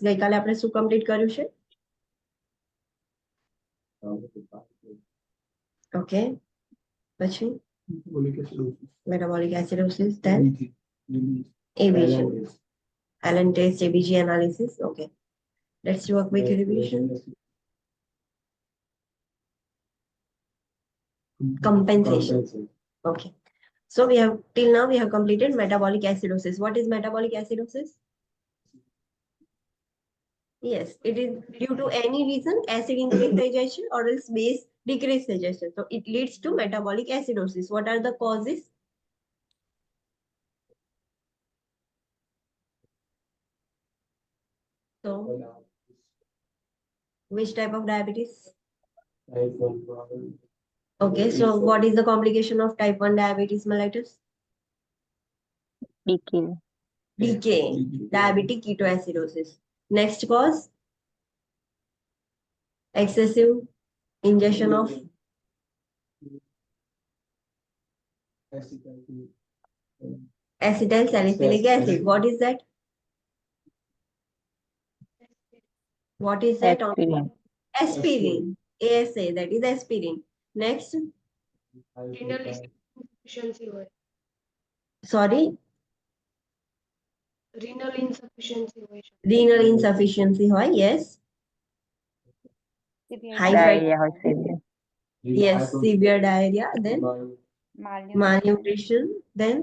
ગઈકાલે આપણે શું કમ્પ્લીટ કર્યું છે? ઓકે, પછી metabolic acidosis, then ABG, Allen test, ABG analysis. Okay, let's do a quick revision. Compensation. Okay, so we have till now we have completed metabolic acidosis. What is metabolic acidosis? Yes, it is due to any reason acid increase થઈ જાય છે or else base decrease થઈ જાય છે. So it leads to metabolic acidosis. What are the causes? So which type of diabetes? Okay, so what is the complication of type 1 diabetes mellitus? Decay. Decay, diabetic ketoacidosis. Next cause, excessive ingestion of acetyl salicylic acid. What is that? What is that? Aspirin. Aspirin. ASA, that is aspirin. Next. Renal insufficiency હોય. Sorry, Renal insufficiency હોય છે. renal insufficiency. Why? Yes. High fat. Diarrhea હોય severe. Yes, severe diarrhea. Then malnutrition. Then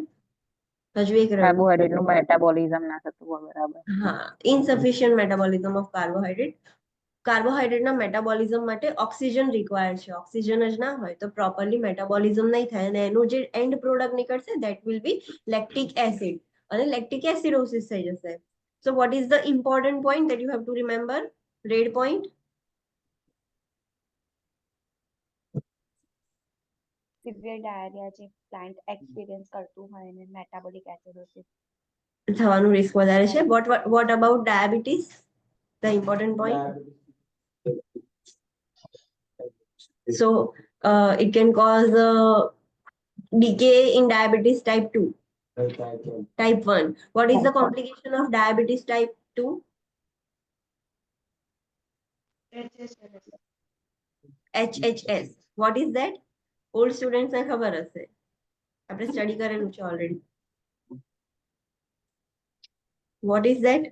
હજુ એક રહ્યું. Carbohydrate નું metabolism ના થતું હોય બરાબર. હા, insufficient metabolism of carbohydrate. કાર્બોહાઈડ્રેટના મેટાબોલિઝમ માટે ઓક્સિજન રિક્વાયર્ડ છે. ઓક્સિજન જ ના હોય તો પ્રોપરલી મેટાબોલિઝમ નહીં થાય અને એનું જે એન્ડ પ્રોડક્ટ નીકળશે that will be lactic acid અને lactic acidosis થઈ જશે. So what is the important point that you have to remember? Red point. Severe diarrhoea જે પ્લાન્ટ એક્સપિરિયન્સ કરતું હોય અને મેટાબોલિક એસિડોસિસ થવાનું રિસ્ક વધારે છે. What about diabetes? The important point. So it can cause decay in diabetes type 2. Type 1. What is the complication of diabetes type 2? HHS. What is that? Old students ને ખબર હશે. આપણે study કરેલું છે already. What is that?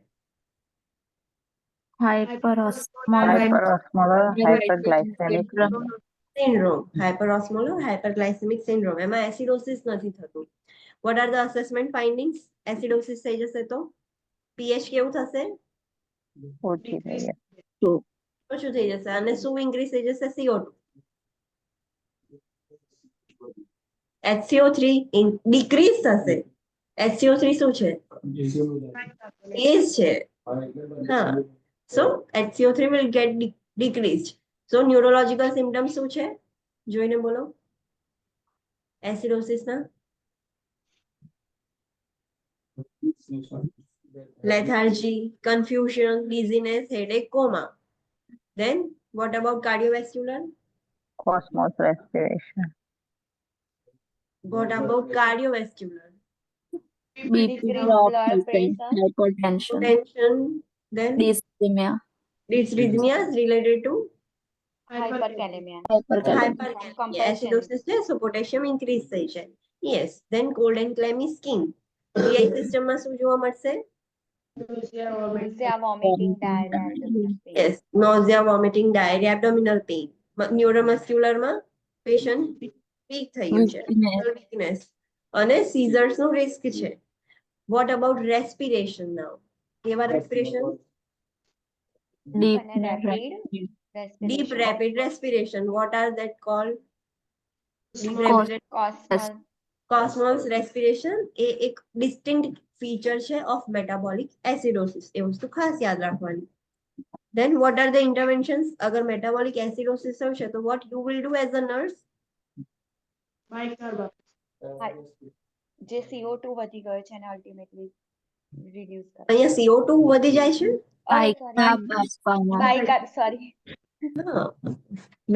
Hyperosmolar hyperglycemic Syndrome. Hyperosmolar hyperglycemic syndrome. એમાં acidosis નથી થતું. What are the assessment findings? Acidosis થઈ જશે તો pH કેવું થશે? ઓછી થઈ જાય. ઓછું થઈ જશે અને શું ઇન્ક્રીઝ થઈ જશે? CO2. HCO3 ડિક્રીઝ થશે. HCO3 શું છે? બેઝ છે. હા. So HCO3 will get decreased. So neurological symptoms શું છે? જોઈને બોલો. એસિડોસિસ ના lethargy, confusion, dizziness, headache, coma. Then what about cardiovascular? Osmosis respiration. What about cardiovascular? decrease blood pressure hypertension, Tension. Then dyslipidemia, dyslipidemia is related to hyperkalemia hyperkalemia. Acidosis છે, so potassium increase થઈ છે. Yes. Then cold and clammy skin. GI system માં શું જોવા મળશે? nausea vomiting diarrhea abdominal pain Yes. Nausea, vomiting, diarrhea, abdominal pain. Neuromuscular માં patient weak થઈ ગયું છે. Weakness. અને seizures નું risk છે. What about respiration now? કેવા respiration? deep અને rapid Deep respiration rapid respiration. What are that called? Deep rapid cosmal Cosmos respiration એ એક distinct feature છે of metabolic acidosis. એ વસ્તુ ખાસ યાદ રાખવાની. Then what are the interventions? અગર metabolic acidosis હશે તો what you will do as a nurse? જે CO2 વધી ગયો છે એને અલ્ટિમેટલી રિડ્યુસ કરે અહીંયા CO2 વધી જાય છે. Bicarb sorry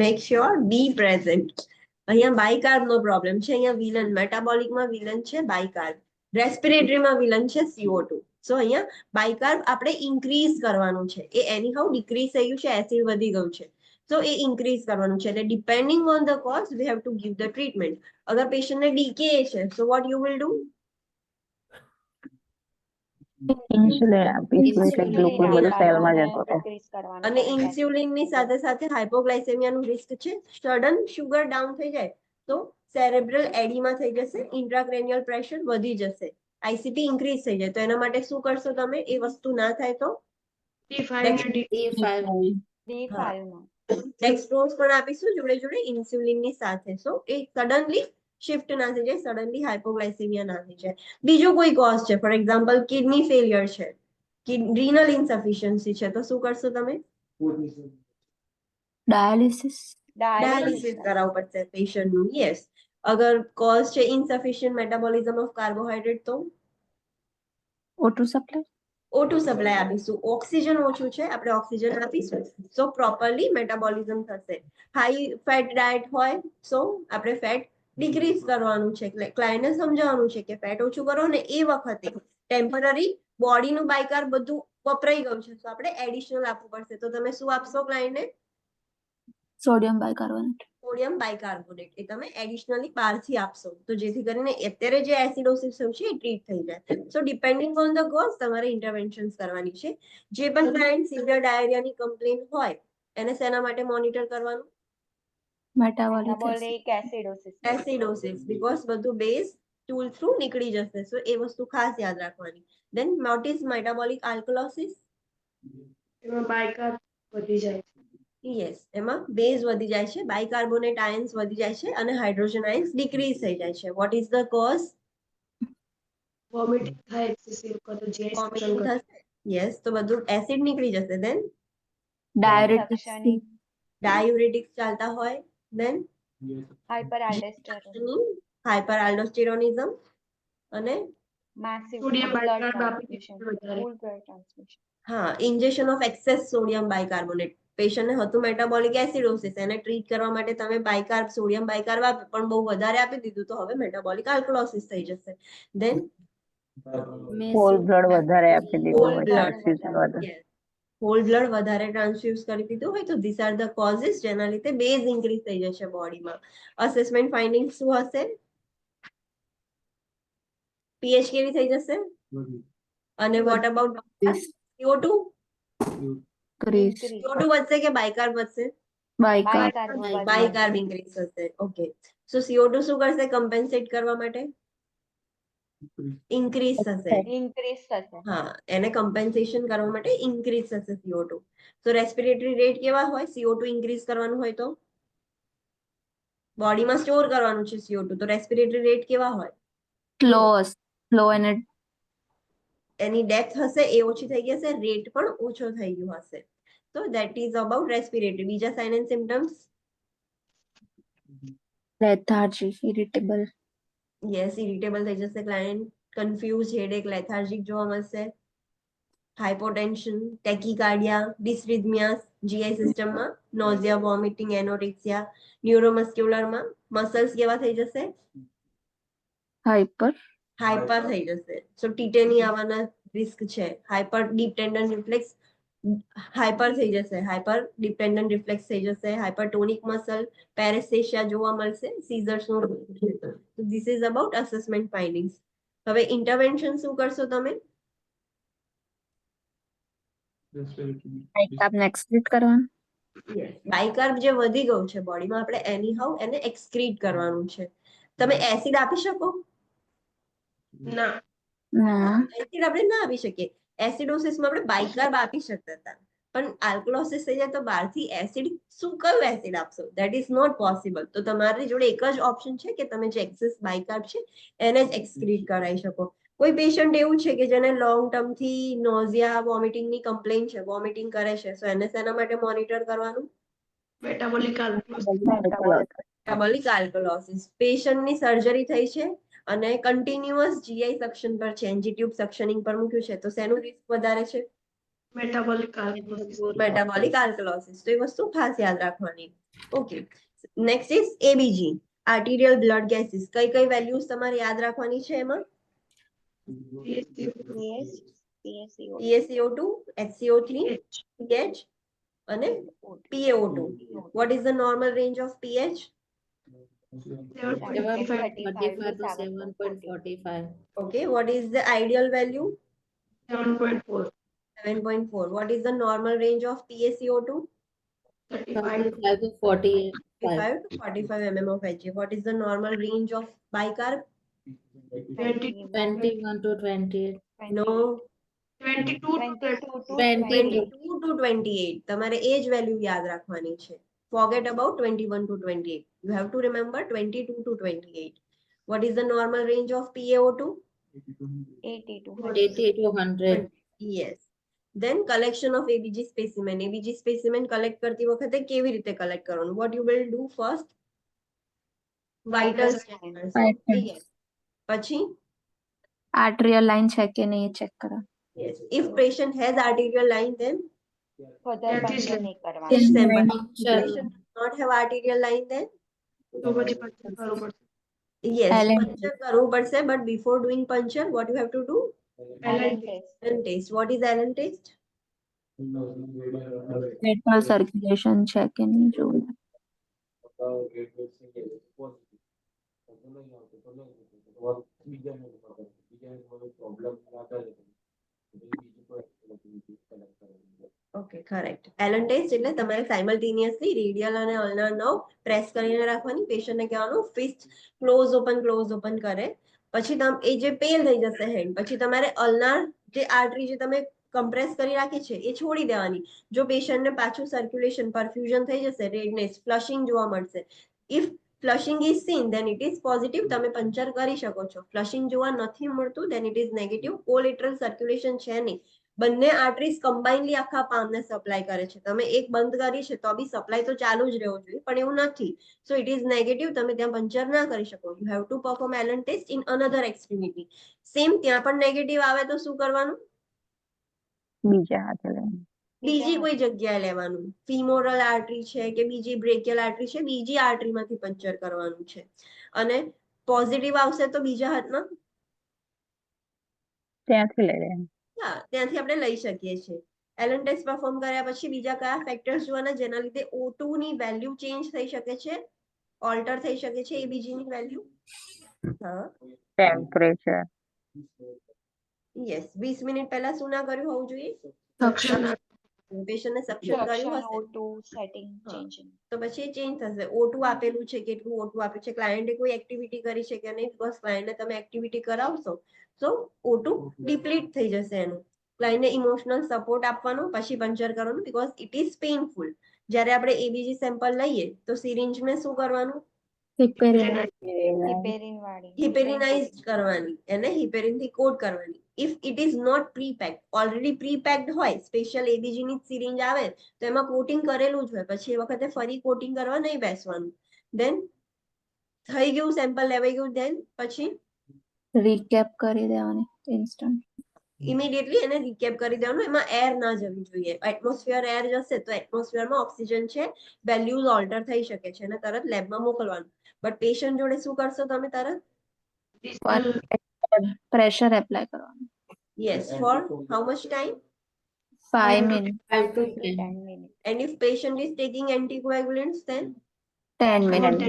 Make sure be present. અહીંયા બાયકાર્બ નો પ્રોબ્લેમ છે. અહીંયા વિલન મેટાબોલિક માં વિલન છે બાયકાર્બ. રેસ્પિરેટરી માં વિલન છે CO2. સો અહીંયા બાયકાર્બ આપણે ઇન્ક્રીઝ કરવાનું છે. એ એની હાઉ ડિક્રીઝ થઈ ગયું છે, એસિડ વધી ગયું છે. તો એ ઇન્ક્રીઝ કરવાનું છે. એટલે depending on the cause we have to give the treatment. અગર પેશન્ટને ડીકે છે, so what you will do? Insulin આપીશું એટલે ગ્લુકોઝ બધું સેલમાં જતો રહે. ડિક્રીઝ કરવાનું અને correct ઇન્સ્યુલિનની સાથે સાથે હાઇપોગ્લાયસેમિયાનું રિસ્ક છે. સડન શુગર ડાઉન થઈ જાય તો સેરેબ્રલ એડીમાં થઈ જશે, ઇન્ટ્રાક્રેનિયલ પ્રેશર વધી જશે, આઈસીપી ઇન્ક્રીઝ થઈ જાય. તો એના માટે શું કરશો તમે? એ વસ્તુ ના થાય તો D5 ને D5 માં ડેક્સ્ટ્રોઝ પણ આપીશું જોડે જોડે ઇન્સ્યુલિનની સાથે. સો એ સડનલી શિફ્ટ ના થઈ જાય, સડનલી હાઇપોગ્લાયસેમિયા ના થઈ જાય. બીજો કોઈ કોઝ છે, ફોર એક્ઝામ્પલ કિડની ફેલિયર છે, રીનલ ઇન્સફિશિયન્સી છે, તો શું કરશો તમે? ડાયાલિસિસ, ડાયાલિસિસ કરાવવું પડશે પેશન્ટનું. યસ. અગર કોઝ છે ઇન્સફિશિયન્ટ મેટાબોલિઝમ ઓફ કાર્બોહાઈડ્રેટ તો O2 સપ્લાય, O2 સપ્લાય આપીશું. ઓક્સિજન ઓછું છે, આપણે ઓક્સિજન આપીશું, સો પ્રોપરલી મેટાબોલિઝમ થશે. હાઈ ફેટ ડાયટ હોય સો આપણે ફેટ ડિક્રીઝ કરવાનું છે. ક્લાયન્ટને સમજાવવાનું છે કે ફેટ ઓછું કરો ને એ વખતે ટેમ્પરરી બોડીનું બાયકાર્બ બધું વપરાઈ ગયું છે, તો આપણે એડિશનલ આપવું પડશે. તો તમે શું આપશો ક્લાયન્ટને? Sodium bicarbonate, sodium bicarbonate. એ તમે એડિશનલી બહારથી આપશો, તો જેથી કરીને અત્યારે જે એસિડોસિસ થયું છે એ ટ્રીટ થઈ જાય. સો ડિપેન્ડિંગ ઓન ધ કોઝ તમારે ઇન્ટરવેન્શન્સ કરવાની છે. જે પણ ક્લાયન્ટ સિવિયર ડાયરિયાની કમ્પ્લેન હોય એને શેના માટે મોનિટર કરવાનું? મેટાબોલિક એસિડોસિસ એસિડોસિસ, બીકોઝ બધું બેઝ ટૂલ થ્રુ નીકળી જશે. સો એ વસ્તુ ખાસ યાદ રાખવાની. Then what is metabolic alkalosis? એમાં બાયકાર્બ વધી જાય છે. યસ, એમાં બેઝ વધી જાય છે, બાયકાર્બોનેટ આયન્સ વધી જાય છે અને હાઇડ્રોજન આયન્સ ડિક્રીઝ થઈ જાય છે. Vote is the cause? Vomiting થાય એક્સેસિવ તો જે વોમિટિંગ થશે. યસ, તો બધું એસિડ નીકળી જશે. ધેન ડાયુરેટિક્સ, suctioning ડાયુરેટિક્સ ચાલતા હોય, ધેન hyperaldosteronism હાઇપર આલ્ડોસ્ટેરોનિઝમ અને massive સોડિયમ blood બાયકાર્બ આપી transfusion વધારે. full blood transfusion હા, injection of access sodium bicarbonate. પેશન્ટને હતું મેટાબોલિક એસિડોસિસ, એને ટ્રીટ કરવા માટે તમે બાયકાર્બ સોડિયમ બાયકાર્બ આપ્યું પણ બહુ વધારે આપી દીધું, તો હવે મેટાબોલિક આલ્કલોસિસ થઈ જશે. ધેન હોલ બ્લડ વધારે આપી દીધું હોલ હોય, બ્લડ, transfusion વધારે. હોલ બ્લડ વધારે ટ્રાન્સફ્યુઝ કરી દીધું હોય તો ધીસ આર ધ કોઝિસ જેના લીધે બેઝ ઇન્ક્રીઝ થઈ જશે બોડીમાં. અસેસમેન્ટ ફાઇન્ડિંગ શું હશે? પીએચ કેવી થઈ જશે? અને what about CO2? Crease, increase CO2 વધશે કે બાયકાર્બ વધશે? બાયકાર્બ, બાયકાર્બ ઇન્ક્રીઝ થશે. ઓકે, સો CO2 શું કરશે કમ્પેન્સેટ કરવા માટે? ઇન્ક્રીઝ થશે. increase થશે હા, એને કમ્પેન્સેશન કરવા માટે ઇન્ક્રીઝ થશે CO2. તો રેસ્પિરેટરી રેટ કેવા હોય? CO2 ઇન્ક્રીઝ કરવાનું હોય તો બોડીમાં સ્ટોર કરવાનું છે CO2, તો રેસ્પિરેટરી રેટ કેવા હોય? સ્લો અને એની ડેપ્થ હશે એ ઓછી થઈ ગઈ હશે, રેટ પણ ઓછો થઈ ગયો હશે. તો ધેટ ઇઝ અબાઉટ રેસ્પિરેટરી. બીજા sign and symptoms? Lethargy, irritable, yes, irritable થઈ જશે ક્લાયન્ટ, કન્ફ્યુઝ, હેડેક, લેથાર્જિક જોવા મળશે, હાઇપોટેન્શન, ટેકીકાર્ડિયા, ડિસરિથમિયાસ, જીઆઈ સિસ્ટમમાં નોઝિયા, વોમિટિંગ, એનોરેક્સિયા, ન્યુરોમસ્ક્યુલરમાં મસલ્સ કેવા થઈ જશે? હાઇપર, હાઇપર થઈ જશે. સો ટીટેની આવવાના રિસ્ક છે. હાઇપર ડિપેન્ડન્ટ રિફ્લેક્સ હાઇપર થઈ જશે, હાઇપર ડિપેન્ડન્ટ રિફ્લેક્સ થઈ જશે, હાઇપરટોનિક મસલ, પેરેસ્થેશિયા જોવા મળશે, સીઝર્સનો. This is about assessment findings. હવે ઇન્ટરવેન્શન શું કરશો તમે? બાયકાર્બને એક્સક્રીટ કરવાનું, બાયકાર્બ જે વધી ગયું છે બોડીમાં, આપણે એની હાઉ એને એક્સક્રીટ કરવાનું છે. તમે એસિડ આપી શકો? ના, ના, એસિડ આપણે ના આપી શકીએ. એસિડોસિસમાં આપણે બાયકાર્બ આપી શકતા હતા, પણ આલ્કલોસિસ થઈ જાય તો બહારથી એસિડ, શું કયું એસિડ આપશો? That is not possible. તો તમારી જોડે એક જ ઓપ્શન છે કે તમે જે એક્સેસ બાયકાર્બ છે એને જ એક્સક્રીટ કરાવી શકો. કોઈ પેશન્ટ એવું છે કે જેને લોંગ ટર્મ થી નોઝિયા, વોમિટિંગની કમ્પ્લેન છે, વોમિટિંગ કરે છે, સો એને શેના માટે મોનિટર કરવાનું? Metabolic metabolic alkalosis. પેશન્ટની સર્જરી થઈ છે અને કન્ટિન્યુઅસ જીઆઈ સક્શન પર છે, એનજી ટ્યુબ સક્શનિંગ પર મૂક્યું છે, તો શેનું રિસ્ક વધારે છે? Metabolic metabolic alkalosis. તો એ વસ્તુ ખાસ યાદ રાખવાની. Okay, next is ABG, arterial blood gases. કઈ કઈ વેલ્યુઝ તમારે યાદ રાખવાની છે એમાં? yes PaCO2 PaCO2, HCO3, H. pH અને PaO2. What is the normal range of pH? 7.35. 7.35 to 7.45. Okay, what is the ideal value? 7.4. 7.4. What is the normal range of PaCO2? 35. 35 to 45. 35 to 45 mm of Hg. What is the normal range of bicarb? 21 to 28. No, 22 to 22 to 22. 22 to 28. તમારે એ જ value યાદ રાખવાની છે. Forget about 21 to 28. You have to remember 22 to 28. What is the normal range of PaO2? 80 to 80 to 100. Yes. Then collection of ABG specimen. ABG specimen collect કરતી વખતે કેવી રીતે collect કરવાનું? What you will do first? Vitals check કરશો. Vitals. Yes. પછી? આર્ટરિયલ line છે કે નહીં એ ચેક કરો. Yes. If patient has arterial line, then further That is puncture like- નહીં test કરવાનું. sample. Puncture. Patient does not have arterial line, then તો પછી puncture કરવું પડશે. yes, Allen puncture કરવું પડશે. But before doing puncture, what you have to do? Allen test. Allen test. What is Allen test? રેટરલ circulation છે કે નહીં જોવું. Okay, correct. Allen test એટલે તમારે simultaneously radial અને ulnar nerve press કરીને રાખવાની. patient ને કહેવાનું fist close open કરે. પછી એ જે પેલ થઈ જશે હેન્ડ, પછી તમારે ulnar જે આર્ટરી જે તમે કમ્પ્રેસ કરી રાખી છે એ છોડી દેવાની. જો પેશન્ટ ને પાછું સર્ક્યુલેશન પરફ્યુઝન થઈ જશે, રેડનેસ, ફ્લશિંગ જોવા મળશે. If flushing is seen then it is positive, તમે પંચર કરી શકો છો. ફ્લશિંગ જોવા નથી મળતું then it is negative. Collateral circulation છે નહીં. બંને આર્ટરીઝ કમ્બાઇનલી આખા પામને સપ્લાય કરે છે. તમે એક બંધ કરી છે તો બી સપ્લાય તો ચાલુ જ રહેવો જોઈએ, પણ એવું નથી. સો ઇટ ઇઝ નેગેટિવ, તમે ત્યાં પંચર ના કરી શકો. You have to perform Allen test in another extremity. Same ત્યાં પણ નેગેટિવ આવે તો શું કરવાનું? બીજા હાથે લઈને. બીજી કોઈ જગ્યાએ લેવાનું. ફીમોરલ આર્ટરી છે કે બીજી બ્રેકિયલ આર્ટરી છે, બીજી આર્ટરીમાંથી પંચર કરવાનું છે. અને પોઝિટિવ આવશે તો બીજા હાથમાં ત્યાંથી લઈ લેવાનું. હા, ત્યાંથી આપણે લઈ શકીએ છીએ. એલન ટેસ્ટ પરફોર્મ કર્યા પછી બીજા કયા ફેક્ટર્સ જોવાના જેના લીધે O2 ની વેલ્યુ ચેન્જ થઈ શકે છે, ઓલ્ટર થઈ શકે છે ABG ની વેલ્યુ? હા, ટેમ્પરેચર. યસ. 20 મિનિટ પહેલા શું ના કર્યું હોવું જોઈએ? Suction. પેશન્ટને સક્શન કર્યું Suction હશે O2 setting change. તો પછી ચેન્જ થશે. O2 આપેલું છે, કેટલું O2 આપ્યું છે, ક્લાયન્ટે કોઈ એક્ટિવિટી કરી છે કે નહીં, બીકોઝ ક્લાયન્ટને તમે એક્ટિવિટી કરાવશો તો O2 ડિપ્લીટ થઈ જશે એનું. ક્લાયન્ટને ઇમોશનલ સપોર્ટ આપવાનો, પછી પંચર કરવાનું, બીકોઝ ઇટ ઇઝ પેઇનફુલ. જ્યારે આપણે એબીજી સેમ્પલ લઈએ તો સિરિંજને શું કરવાનું? હિપેરિન Heparin વાળી. હિપેરિનાઇઝ કરવાની, એને હિપેરિનથી કોટ કરવાની. If it is not prepacked, already prepacked હોય, સ્પેશિયલ એબીજી ની સિરિંજ આવે તો એમાં કોટિંગ કરેલું જ હોય, પછી એ વખતે ફરી કોટિંગ કરવા નહીં બેસવાનું. ધેન થઈ ગયું, સેમ્પલ લેવાઈ ગયું, ધેન પછી રીકેપ કરી દેવાની ઇન્સ્ટન્ટ. ઇમિડિયેટલી એને રિકેપ કરી દેવાનું. એમાં એર ના જવી જોઈએ. એટમોસ્ફિયર એર જશે તો એટમોસ્ફિયરમાં ઓક્સિજન છે, વેલ્યુઝ ઓલ્ટર થઈ શકે છે અને તરત લેબમાં મોકલવાનું. બટ પેશન્ટ જોડે શું કરશો તમે તરત? પ્રેશર એપ્લાય કરવાનું. Yes. For how much time? 5 minute. 5 to 5 to 10. 10 minutes. And if patient is taking anticoagulants, then 10 minute.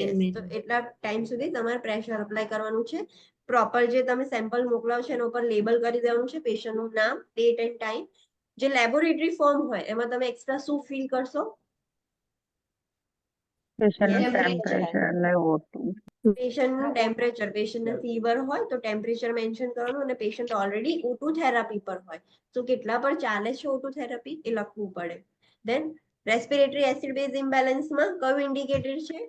yes, તો એટલા ટાઈમ સુધી તમારે પ્રેશર અપ્લાય કરવાનું છે. પ્રોપર જે તમે સેમ્પલ મોકલાવો છો એના ઉપર લેબલ કરી દેવાનું છે, પેશન્ટનું નામ, ડેટ એન્ડ ટાઈમ. જે લેબોરેટરી ફોર્મ હોય એમાં તમે એક્સ્ટ્રા શું ફિલ કરશો? પેશન્ટનું Yes. ટેમ્પરેચર અને O2. પેશન્ટનું ટેમ્પરેચર, પેશન્ટને ફીવર હોય તો ટેમ્પરેચર મેન્શન કરવાનું, અને પેશન્ટ ઓલરેડી O2 થેરાપી પર હોય તો કેટલા પર ચાલે છે O2 થેરાપી એ લખવું પડે. ધેન રેસ્પિરેટરી એસિડ બેઝ ઇમ્બેલેન્સમાં કયું ઇન્ડિકેટર છે?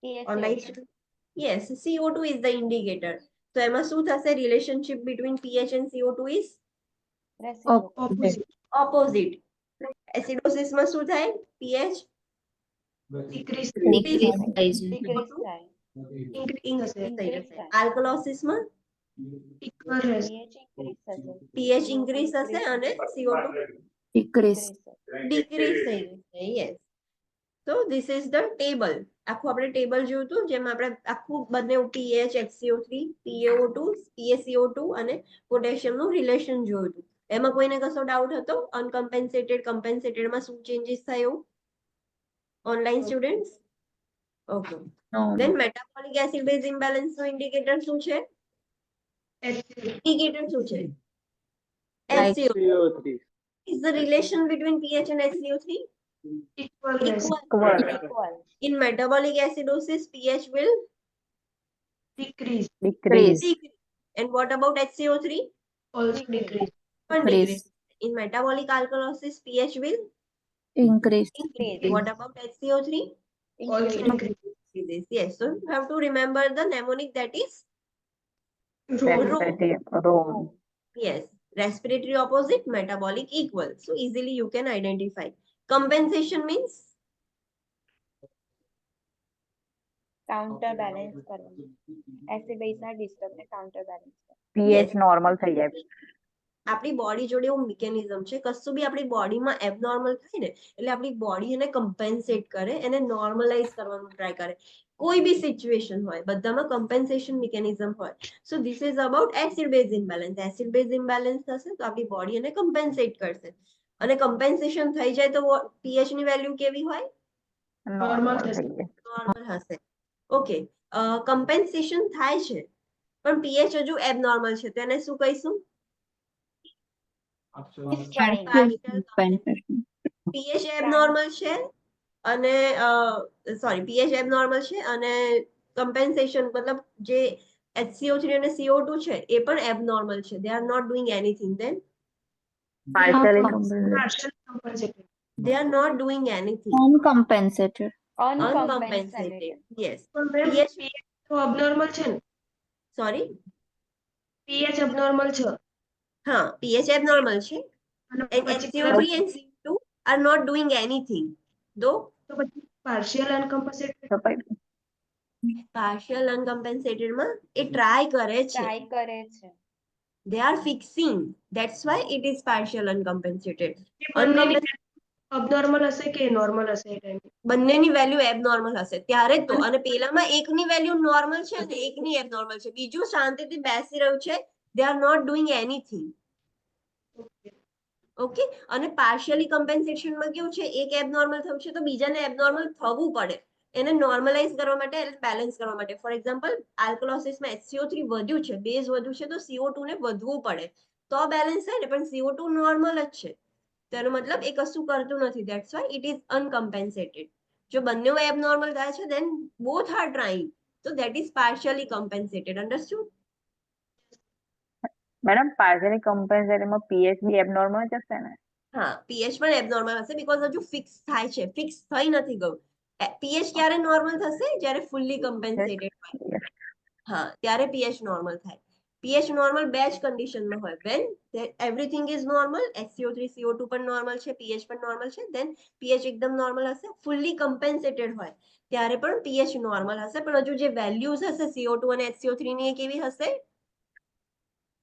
PaCO2. Online. Yes, CO2 is the indicator. તો એમાં શું થશે? Relationship between pH and CO2 is Reciprocal. Opposite. opposite. એસિડોસિસમાં શું થાય? pH Decrease. Decrease size. Decrease થાય. increase થઈ Increase જશે. થાય. આલ્કલોસિસમાં Equal રહેશે. pH increase થશે. pH increase થશે અને CO2 ડિક્રીઝ. Decrease થશે. decrease થઈ જશે. Yes. So this is the table. આખું આપણે ટેબલ જોયું હતું જેમાં આપણે આખું બંને pH, HCO3, PaO2, PaCO2 અને પોટેશિયમ નું રિલેશન જોયું હતું. એમાં કોઈને કશો ડાઉટ હતો? અનકમ્પેન્સેટેડ, કમ્પેન્સેટેડ માં શું ચેન્જીસ થયું? Online students? Okay. No, Then metabolic acid base imbalance નું ઇન્ડિકેટર શું છે? ઇન્ડિકેટર શું છે? Like- HCO3. Is the relation between pH and HCO3? Equalness. Equal. Equal. In metabolic acidosis, pH will Decrease. Decrease. decrease. And what about HCO3? Also decrease. One Decrease. decrease. In metabolic alkalosis, pH will increase. increase. What about HCO3? Also Increase. decrease. Yes. So you have to remember the mnemonic that is Rho. Rome. yes. Respiratory opposite, metabolic equal. So easily you can identify. Compensation means counter balance કરવાનું acid base ના disturb ને counter balance pH normal થઈ જાય. આપણી body જોડે એવું mechanism છે કશું બી આપણી બોડીમાં એબનોર્મલ થાય ને એટલે આપણી બોડી એને કમ્પેન્સેટ કરે એને નોર્મલાઇઝ કરવાનું ટ્રાય કરે કોઈ બી સિચ્યુએશન હોય બધામાં કમ્પેન્સેશન મિકેનિઝમ હોય સો this is about acid base imbalance થશે તો આપણી બોડી એને કમ્પેન્સેટ કરશે અને કમ્પેન્સેશન થઈ જાય તો pH ની વેલ્યુ કેવી હોય? Normal થશે. થઈ જાય. નોર્મલ હશે. ઓકે. કમ્પેન્સેશન થાય છે પણ pH હજુ એબનોર્મલ છે તો એને શું કહીશું? Compensation. pH એબનોર્મલ છે અને સોરી pH એબનોર્મલ છે અને કમ્પેન્સેશન મતલબ જે HCO3 અને CO2 છે એ પણ એબનોર્મલ છે they are not doing anything then Partially Uncompensated. Partially compensated. they are not doing anything Uncompensated. uncompensated yes પણ મેમ pH pH તો abnormal છે ને? sorry pH abnormal છે હા pH abnormal છે અને and પછી HCO3 and CO2 are not doing anything though તો પછી partial uncompensated તો પછી partial uncompensated માં એ try કરે છે ટ્રાય કરે છે they are fixing that's why it is partial uncompensated એ બંનેની Uncompensated abnormal હશે કે normal હશે એ ટાઈમે? બંનેની વેલ્યુ એબનોર્મલ હશે ત્યારે જ તો અને પેલામાં એકની વેલ્યુ નોર્મલ છે અને એકની એબનોર્મલ છે બીજું શાંતિથી બેસી રહ્યું છે they are not doing anything okay અને પાર્શિયલી કમ્પેન્સેશનમાં કેવું છે એક એબનોર્મલ થયું છે તો બીજાને એબનોર્મલ થવું પડે એને નોર્મલાઇઝ કરવા માટે બેલેન્સ કરવા માટે ફોર એક્ઝામ્પલ આલ્કલોસિસમાં HCO3 વધ્યું છે બેઝ વધ્યું છે તો CO2 ને વધવું પડે તો બેલેન્સ થાય ને પણ CO2 નોર્મલ જ છે તેનો મતલબ એ કશું કરતું નથી ધેટ્સ વાય ઇટ ઇઝ અનકમ્પેન્સેટેડ જો બંને એબનોર્મલ થાય છે then both are trying so that is partially compensated understood madam partially compensated માં pH બી abnormal જ હશે ને? હા pH પણ એબનોર્મલ હશે બીકોઝ હજુ ફિક્સ થાય છે ફિક્સ થઈ નથી ગયું pH ક્યારે નોર્મલ થશે જ્યારે ફુલ્લી કમ્પેન્સેટેડ હોય Yes. હા ત્યારે pH નોર્મલ થાય pH નોર્મલ બે જ કન્ડિશનમાં હોય when everything is normal HCO3 CO2 પણ નોર્મલ છે pH પણ નોર્મલ છે then pH એકદમ નોર્મલ હશે ફુલ્લી કમ્પેન્સેટેડ હોય ત્યારે પણ pH નોર્મલ હશે પણ હજુ જે વેલ્યુઝ હશે CO2 અને HCO3 ની એ કેવી હશે?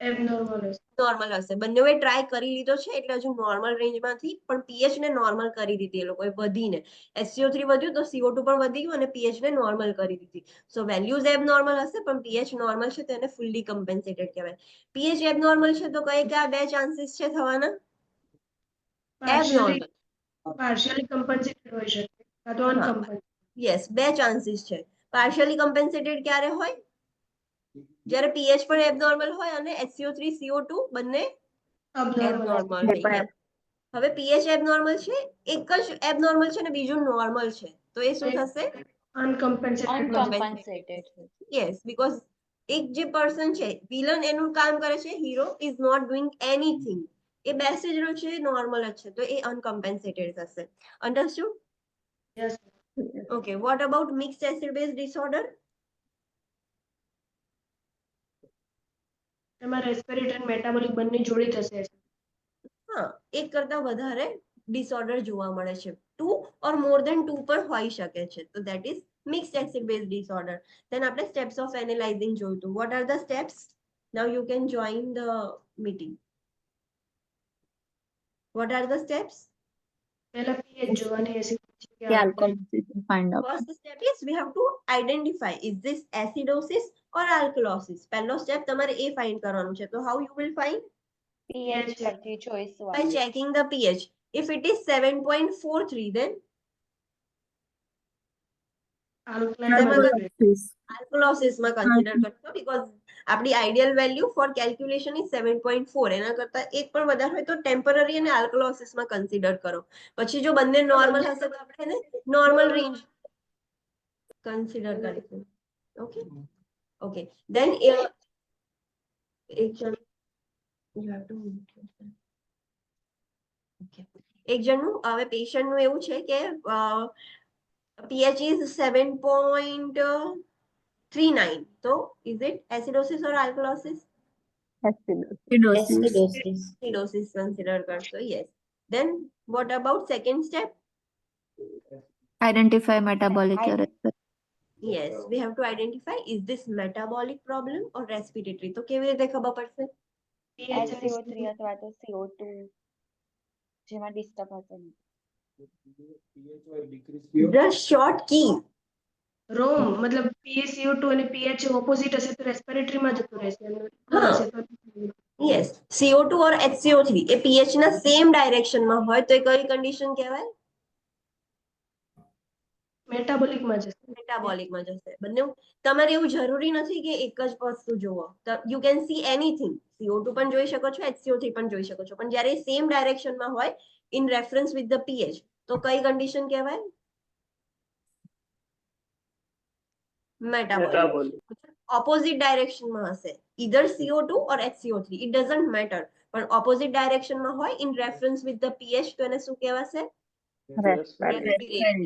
abnormal હશે. નોર્મલ હશે બંનેએ ટ્રાય કરી લીધો છે એટલે હજુ નોર્મલ રેન્જમાંથી પણ pH ને નોર્મલ કરી દીધી એ લોકોએ વધીને HCO3 વધ્યું તો CO2 પણ વધી ગયું અને pH ને નોર્મલ કરી દીધી સો વેલ્યુઝ એબનોર્મલ હશે પણ pH નોર્મલ છે તેને ફુલ્લી કમ્પેન્સેટેડ કહેવાય pH એબનોર્મલ છે તો કયા બે ચાન્સીસ છે થવાના? Partially એબનોર્મલ partially compensated હોઈ શકે કાં તો હા. uncompensated. યસ બે ચાન્સીસ છે પાર્શિયલી કમ્પેન્સેટેડ ક્યારે હોય? જ્યારે pH પણ એબનોર્મલ હોય અને HCO3 CO2 બંને Abnormal હશે. એબનોર્મલ થઈ ગયા હવે pH એબનોર્મલ છે એક જ એબનોર્મલ છે અને બીજું નોર્મલ છે તો એ શું થશે? uncompensated અનકમ્પન્સેટેડ યસ બીકોઝ એક જે પર્સન છે વિલન એનું કામ કરે છે hero is not doing anything એ બેસી જ રહ્યો છે નોર્મલ જ છે તો એ અનકમ્પેન્સેટેડ થશે understood Yes. Okay what about mixed acid base disorder? એમાં રેસ્પિરેટરી અને મેટાબોલિક બંને જોડે થશે. હા એક કરતા વધારે ડિસઓર્ડર જોવા મળે છે 2 or more than 2 પણ હોઈ શકે છે તો that is mixed acid base disorder then આપણે steps of analyzing જોયું હતું what are the steps now you can join the meeting what are the steps પહેલા pH જોવાની acid The alkalosis to find out. First step is we have to identify is this acidosis or alkalosis. પહેલો step તમારે એ find કરવાનું છે. તો how you will find? pH પરથી જોઈશું By આપણે. checking the pH. If it is 7.43, then Alkalosis. alkalosis માં consider કરશો because આપણી ideal value for calculation is 7.4. એના કરતા એક પણ વધારે હોય તો temporary અને alkalosis માં consider કરો. પછી જો બંને normal હશે તો આપણે એને normal range consider કરીશું. Okay. Okay. Then એક જણ you have to mute yourself. Okay. એક જણનું હવે પેશન્ટ નું એવું છે કે pH is 7.39. So is it acidosis or alkalosis? Acidosis. Acidosis. Acidosis consider karso. Yes. Then what about second step? Identify metabolic error. Yes, we have to identify is this metabolic problem or respiratory. તો કેવી રીતે ખબર પડશે? SCO3 અથવા તો CO2 જેમાં disturb હશે નહીં. The short key. રોમ મતલબ PaCO2 અને pH ઓપોઝિટ હશે તો રેસ્પિરેટરી માં જતું રહેશે અને હા. હશે તો Yes, CO2 or HCO3 A pH ના સેમ ડાયરેક્શન માં હોય તો એ કઈ કન્ડિશન કહેવાય? મેટાબોલિક માં જશે. મેટાબોલિક માં જશે. બંને તમારે એવું જરૂરી નથી કે એક જ વસ્તુ જોવો. You can see anything. CO2 પણ જોઈ શકો છો, HCO3 પણ જોઈ શકો છો. પણ જ્યારે સેમ ડાયરેક્શન માં હોય in reference with the pH તો કઈ કન્ડિશન કહેવાય? મેટાબોલિક. ઓપોઝિટ ડાયરેક્શન માં હશે either CO2 or HCO3 it doesn't matter પણ ઓપોઝિટ ડાયરેક્શન માં હોય in reference with the pH તો એને શું કહેવાશે? Respiratory. Yes.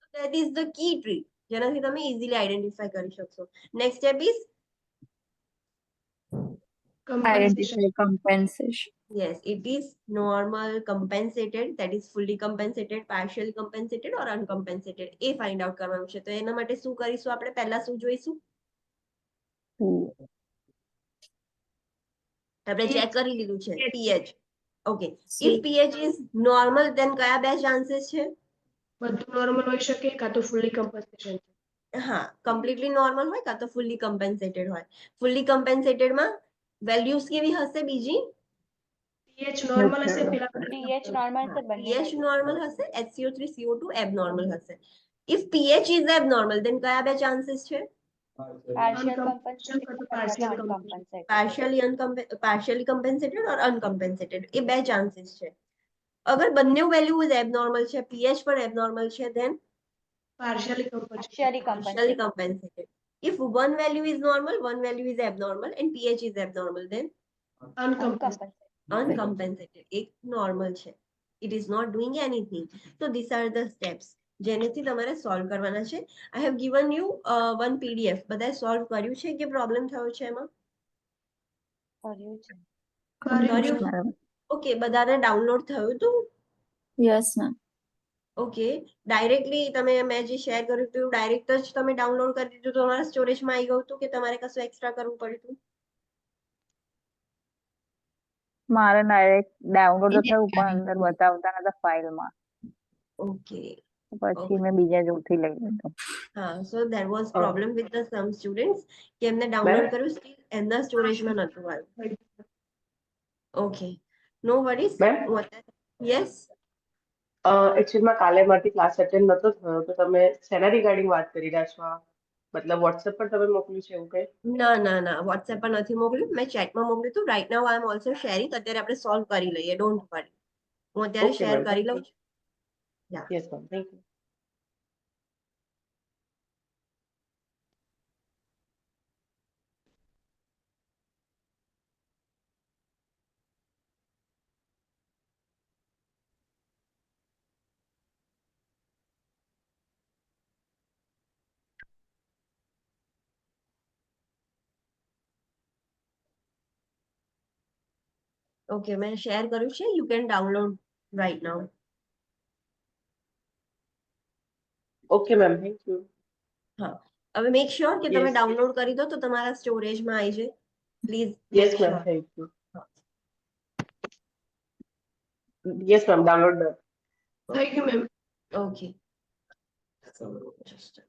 So that is the key trick જેનાથી તમે easily identify કરી શકશો. Next step is Identify compensation. yes, it is normal, compensated, that is fully compensated, partially compensated or uncompensated. A find out કરવાનું છે. તો એના માટે શું કરીશું આપણે? પહેલા શું જોઈશું? આપણે ચેક કરી લીધું છે pH. Okay. If pH is normal then કયા બે ચાન્સીસ છે? બધું નોર્મલ હોઈ શકે કાં તો ફૂલી કમ્પન્સેશન. હા, completely normal હોય કાં તો fully compensated હોય. Fully compensated માં વેલ્યુઝ કેવી હશે બીજી? pH નોર્મલ હશે પેલા pH નોર્મલ છે બંને pH normal હશે, HCO3 CO2 abnormal હશે. If pH is abnormal then કયા બે ચાન્સીસ છે? પાર્શિયલ કમ્પન્સેટેડ અથવા અનકમ્પન્સેટેડ. partially compensated or uncompensated. એ બે ચાન્સીસ છે. અગર બંને વેલ્યુ abnormal છે, pH પણ abnormal છે, then partially compensation. Partially partially કમ્પન્સેટેડ. compensated. If one value is normal, one value is abnormal and pH is abnormal, then અનકમ્પન્સેટેડ. uncompensated. એક normal છે. It is not doing anything. So these are the steps જેનેથી તમારે solve કરવાના છે. I have given you one PDF. બધાએ solve કર્યું છે કે problem થયો છે એમાં? કર્યું છે. કર્યું. ઓકે, બધાને ડાઉનલોડ થયું હતું? Yes, ma'am. ઓકે, ડાયરેક્ટલી તમે મેં જે શેર કર્યું હતું ડાયરેક્ટ જ તમે ડાઉનલોડ કરી દીધું તો તમારા સ્ટોરેજમાં આવી ગયું હતું કે તમારે કશું એક્સ્ટ્રા કરવું પડ્યું હતું? મારે ડાયરેક્ટ ડાઉનલોડ તો થયું પણ અંદર બતાવતા નતા ફાઇલમાં. ઓકે. પછી મેં બીજા જોડથી લઈ લીધું. હા, so there was problem with the some students કે એમને ડાઉનલોડ કર્યું સ્ટીલ એમના સ્ટોરેજમાં નતું આવ્યું. Okay, no worries. યસ. એકચ્યુઅલીમાં કાલે મારી ક્લાસ અટેન્ડ નતો થયો તો તમે શેના રિગાર્ડિંગ વાત કરી રહ્યા છો? મતલબ વોટ્સએપ પર તમે મોકલ્યું છે એવું કંઈ? ના ના ના, વોટ્સએપ પર નથી મોકલ્યું, મેં ચેટમાં મોકલ્યું હતું. રાઈટ નાઉ આઈ એમ ઓલસો શેરિંગ. અત્યારે આપણે સોલ્વ કરી લઈએ, ડોન્ટ વરી. હું અત્યારે Okay, શેર ma'am. કરી લઉં છું. Yes ma'am, thank you. Okay, મેં શેર કર્યું છે. You can download right now. Okay ma'am, thank you. હા, હવે મેક શ્યોર કે તમે Yes. ડાઉનલોડ કરી દો તો તમારા સ્ટોરેજમાં આવી જાય. Please yes make ma'am, sure. Thank you. Yes ma'am, download done. થઈ ગયું ma'am. Okay, So just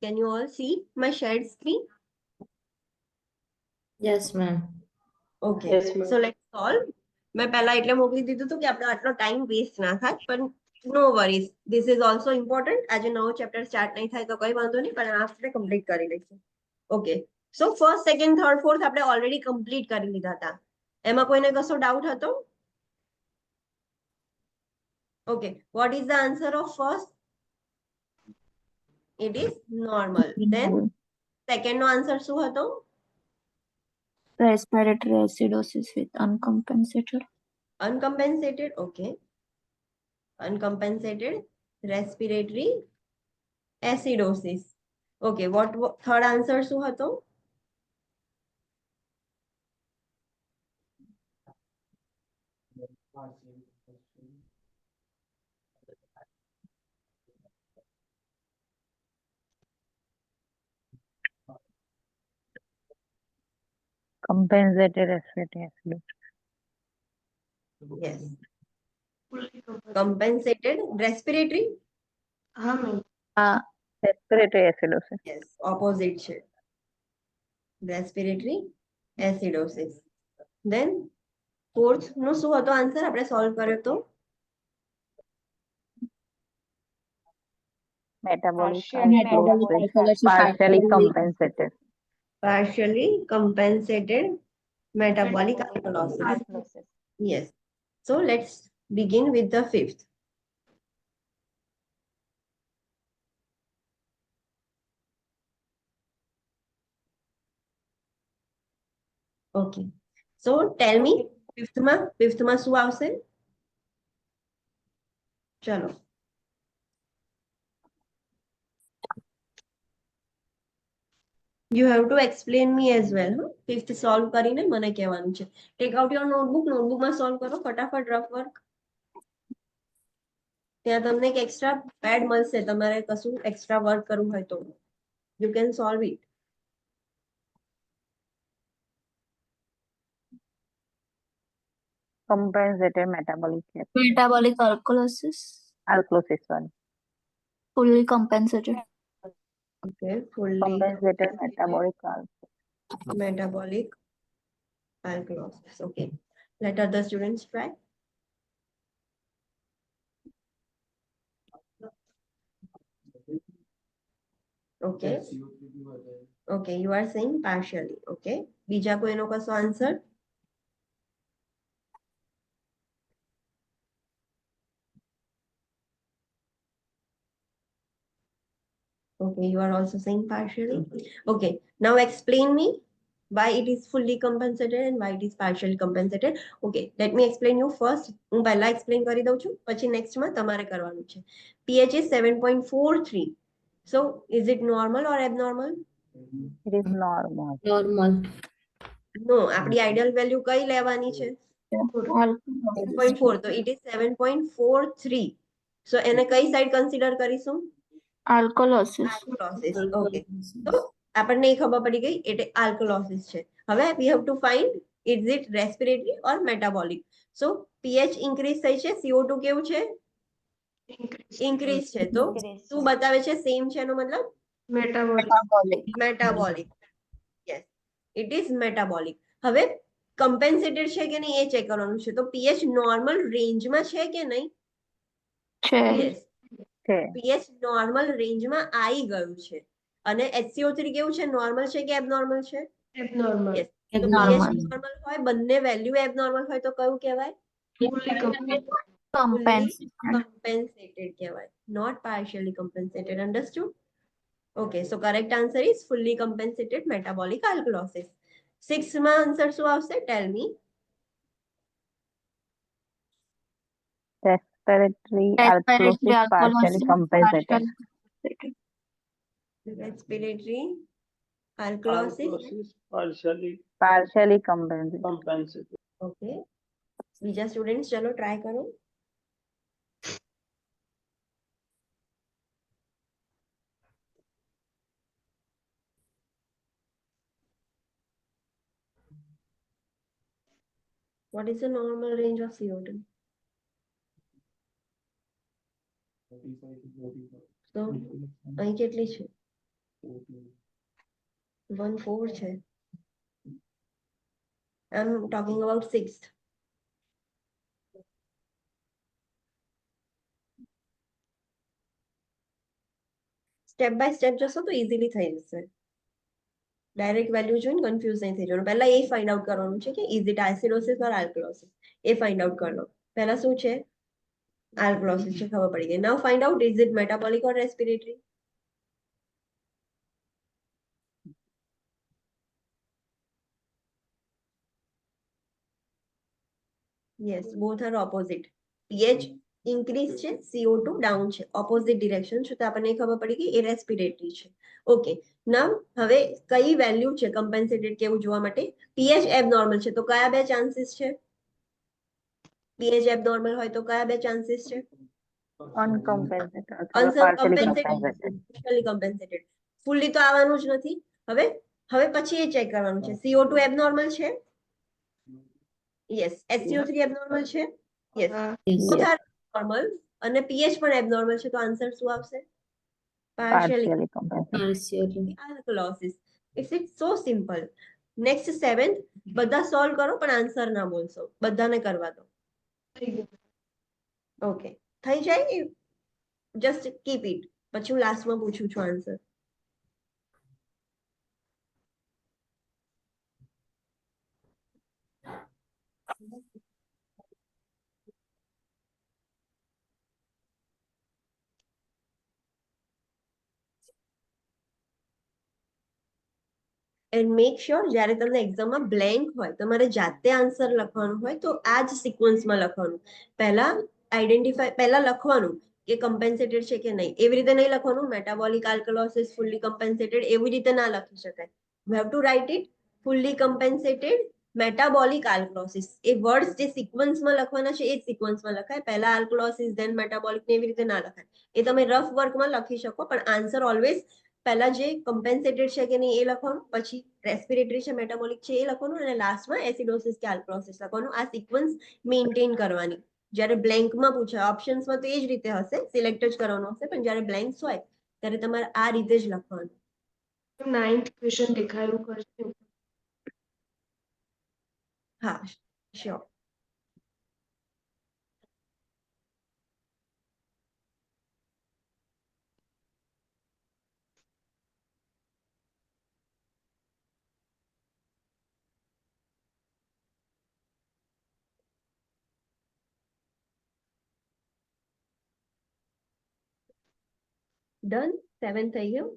can you all see my shared screen? Yes, ma'am. Okay, Yes, ma'am. so let's solve. મેં પહેલા એટલે મોકલી દીધું હતું કે આપણે આટલો ટાઈમ વેસ્ટ ના થાય, પણ no worries, this is also important. આજે નવો ચેપ્ટર સ્ટાર્ટ નહીં થાય તો કઈ વાંધો નહીં, પણ આ આપણે કમ્પ્લીટ કરી લઈશું. Okay, so first second third fourth આપણે ઓલરેડી કમ્પ્લીટ કરી લીધા હતા. એમાં કોઈને કશો ડાઉટ હતો? Okay, what is the answer of first? It is normal. Then second નો આન્સર શું હતો? Respiratory acidosis with uncompensated. Uncompensated, okay. Uncompensated respiratory acidosis. Okay, what third answer શું હતો? Compensated respiratory acidosis. Yes. Compensated respiratory? હા ma'am. Respiratory acidosis. Yes, opposite છે. Respiratory acidosis. Then fourth નો શું હતો answer? આપણે સોલ્વ કર્યો તો Metabolic Partially alkalosis. Partially compensated. partially compensated metabolic alkalosis. alkalosis. Yes. So let's begin with the fifth. Okay. So tell me, fifth માં શું આવશે? ચલો. You have to explain me as well. Huh? Fifth solve કરીને મને કહેવાનું છે. Take out your notebook. Notebook માં solve કરો ફટાફટ rough work. ત્યાં તમને એક એક્સ્ટ્રા પેડ મળશે, તમારે કશું એક્સ્ટ્રા વર્ક કરવું હોય તો you can solve it. Compensated metabolic Metabolic alkalosis, alkalosis. Sorry. fully compensated. Okay, fully Compensated metabolic alkalosis. metabolic alkalosis. Okay, let other students try. Okay. Okay, you are saying partially. Okay. બીજા કોઈનો કશો answer? Okay, you are also saying partially. Okay, now explain me why it is fully compensated and why it is partially compensated. Okay, let me explain you first. હું પહેલા explain કરી દઉં છું, પછી next માં તમારે કરવાનું છે. pH is 7.43. So, is it normal or abnormal? It is normal. Normal. No, આપણી ideal value કઈ લેવાની છે? 8.4. So, it is 7.43. So, એને કઈ side consider કરીશું? Alkalosis. Alkalosis. Okay. So, આપણને એ ખબર પડી ગઈ એટલે alkalosis છે. હવે we have to find is it respiratory or metabolic. So pH increase થઈ છે, CO2 કેવું છે? Increase છે. તો શું બતાવે છે? સેમ છે એનો મતલબ metabolic. metabolic. Yes, it is metabolic. હવે compensated છે કે નહીં એ ચેક કરવાનું છે. તો pH normal range માં છે કે નહીં? છે. Yes. છે. pH normal range માં આવી ગયું છે. અને HCO3 કેવું છે? નોર્મલ છે કે એબનોર્મલ છે? એબનોર્મલ. Yes. તો Abnormal. pH નોર્મલ હોય, બંને વેલ્યુ એબનોર્મલ હોય તો કયું કહેવાય? ફૂલી Compensated. Compensated કહેવાય, not partially compensated. Understood? Okay, so correct answer is fully compensated metabolic alkalosis. 6 માં આન્સર શું આવશે? Tell me. Respiratory Respiratory alkalosis partially alkalosis compensated. partially respiratory alkalosis. Partially compensated. Okay, બીજા સ્ટુડન્ટ ચલો try કરો. What is the normal range of CO2? So, અહીં કેટલી છે? 1.4 છે. I'm talking about 6th. Step by step જશો તો easily થઈ જશે. ડાયરેક્ટ વેલ્યુ જોઈને કન્ફ્યુઝ નહીં થઈ જવાનું. પહેલા એ ફાઇન્ડ આઉટ કરવાનું છે કે is it acidosis or alkalosis. એ ફાઇન્ડ આઉટ કરી લો. પહેલા શું છે? આલ્કલોસિસ છે, ખબર પડી ગઈ. Now find out is it metabolic or respiratory. Yes, both are opposite. pH increase છે, CO2 ડાઉન છે, ઓપોઝિટ ડિરેક્શન છે. તો આપણને ખબર પડી કે એ રેસ્પિરેટરી છે. ઓકે, નામ હવે કઈ વેલ્યુ છે કમ્પેન્સેટેડ કેવું જોવા માટે? pH એબનોર્મલ છે, તો કયા બે ચાન્સીસ છે? pH એબનોર્મલ હોય તો કયા બે ચાન્સીસ છે? Uncompensated અથવા partially compensated. પાર્શિયલી કમ્પેન્સેટેડ. ફુલ્લી તો આવવાનું જ નથી. હવે પછી એ ચેક કરવાનું છે. CO2 એબનોર્મલ છે? યસ. SCO3 એબનોર્મલ છે? Yes. Yes. both are normal અને pH પણ એબનોર્મલ છે, તો આન્સર શું આવશે? Partially Partially compensated. Partially. alkalosis. It's so simple. Next 7th બધા સોલ્વ કરો પણ આન્સર ના બોલશો. બધાને કરવા દો. થઈ ગયું. ઓકે, થઈ જાય. Just keep it. પછી હું લાસ્ટમાં પૂછું છું આન્સર. એન્ડ મેક શ્યોર જ્યારે તમને એક્ઝામમાં બ્લેન્ક હોય, તમારે જાતે આન્સર લખવાનું હોય તો આ જ સિક્વન્સમાં લખવાનું. પહેલા લખવાનું કે કમ્પેન્સેટેડ છે કે નહીં. એવી રીતે નહીં લખવાનું મેટાબોલિક આલ્કલોસિસ ફુલ્લી કમ્પેન્સેટેડ, એવી રીતે ના લખી શકાય. You have to write it fully compensated metabolic alkalosis. એ વર્ડ્સ જે સિક્વન્સમાં લખવાના છે એ જ સિક્વન્સમાં લખાય. પહેલા આલ્કલોસિસ ધેન મેટાબોલિક, એવી રીતે ના લખાય. એ તમે રફ વર્કમાં લખી શકો, પણ આન્સર ઓલવેઝ પહેલા જે કમ્પેન્સેટેડ છે કે નહીં એ લખવાનું, પછી રેસ્પિરેટરી છે, મેટાબોલિક છે એ લખવાનું, અને લાસ્ટમાં એસિડોસિસ કે આલ્કલોસિસ લખવાનું. આ સિક્વન્સ મેન્ટેન કરવાની. જ્યારે બ્લેન્કમાં પૂછાય, ઓપ્શન્સમાં તો એ જ રીતે હશે, સિલેક્ટ જ કરવાનું હશે, પણ જ્યારે બ્લેન્ક્સ હોય ત્યારે તમારે આ રીતે જ લખવાનું. 9th ક્વેશ્ચન દેખાયું કરશે. હા, શ્યોર. ડન. 7 થઈ ગયું.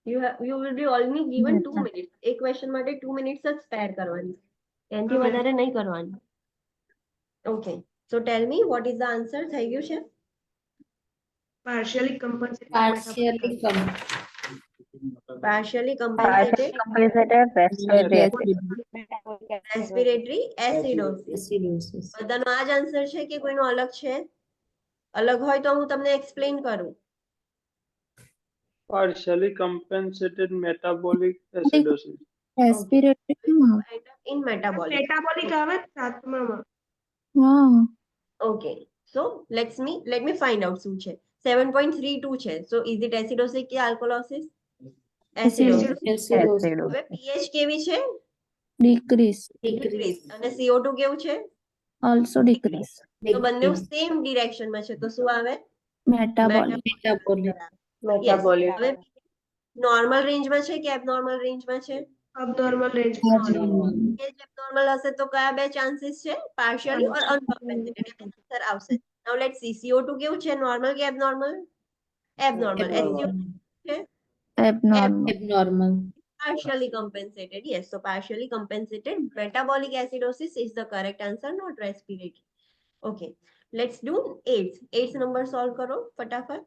you will be only given Yes, 2 sir. minutes. એક ક્વેશ્ચન માટે 2 મિનિટ્સ જ સ્પેર કરવાની, એનાથી વધારે નહીં કરવાની. Okay, so tail me vote is the answer? થઈ ગયું છે? Partially કમ્પનસેટેડ Partially partially Partially કમ્પેન્સેટેડ compensated respiratory acid. Respiratory acidosis. acidosis. બધાનો આ જ આન્સર છે કે કોઈનો અલગ છે? અલગ હોય તો હું તમને એક્સપ્લેન કરું. Partially compensated metabolic acidosis. Respiratory કેમ આવે? In metabolic. મેટાબોલિક આવે ને 7મામાં. હા. Okay, so let me find out શું છે. 7.32 છે, સો ઇઝ ઇટ એસિડોસિસ કે આલ્કોલોસિસ? એસિડોસિસ. Acidosis. હવે Acidosis. pH કેવી છે? ડીક્રીઝ. ડિક્રીઝ. અને CO2 કેવું છે? ઓલસો ડીક્રીઝ. તો બંને સેમ ડિરેક્શનમાં છે, તો શું આવે? મેટાબોલિક. Metabolic. Metabolic. હવે નોર્મલ રેન્જમાં છે કે એબનોર્મલ રેન્જમાં છે? અબનોર્મલ રેન્જ. Abnormal. pH એબનોર્મલ હશે તો કયા બે ચાન્સીસ છે? પાર્શિયલી ઓર અનકમ્પેન્સેટેડ. આન્સર આવશે. નાઉ લેટ્સ સી. CO2 કેવું છે? નોર્મલ કે એબનોર્મલ? એબનોર્મલ. SCO છે? Abnormal. Abnormal. Partially compensated. Yes, so partially compensated. Metabolic acidosis is the correct answer, not respiratory. Okay, let's do AIDS. AIDS number solve करो फटाफट.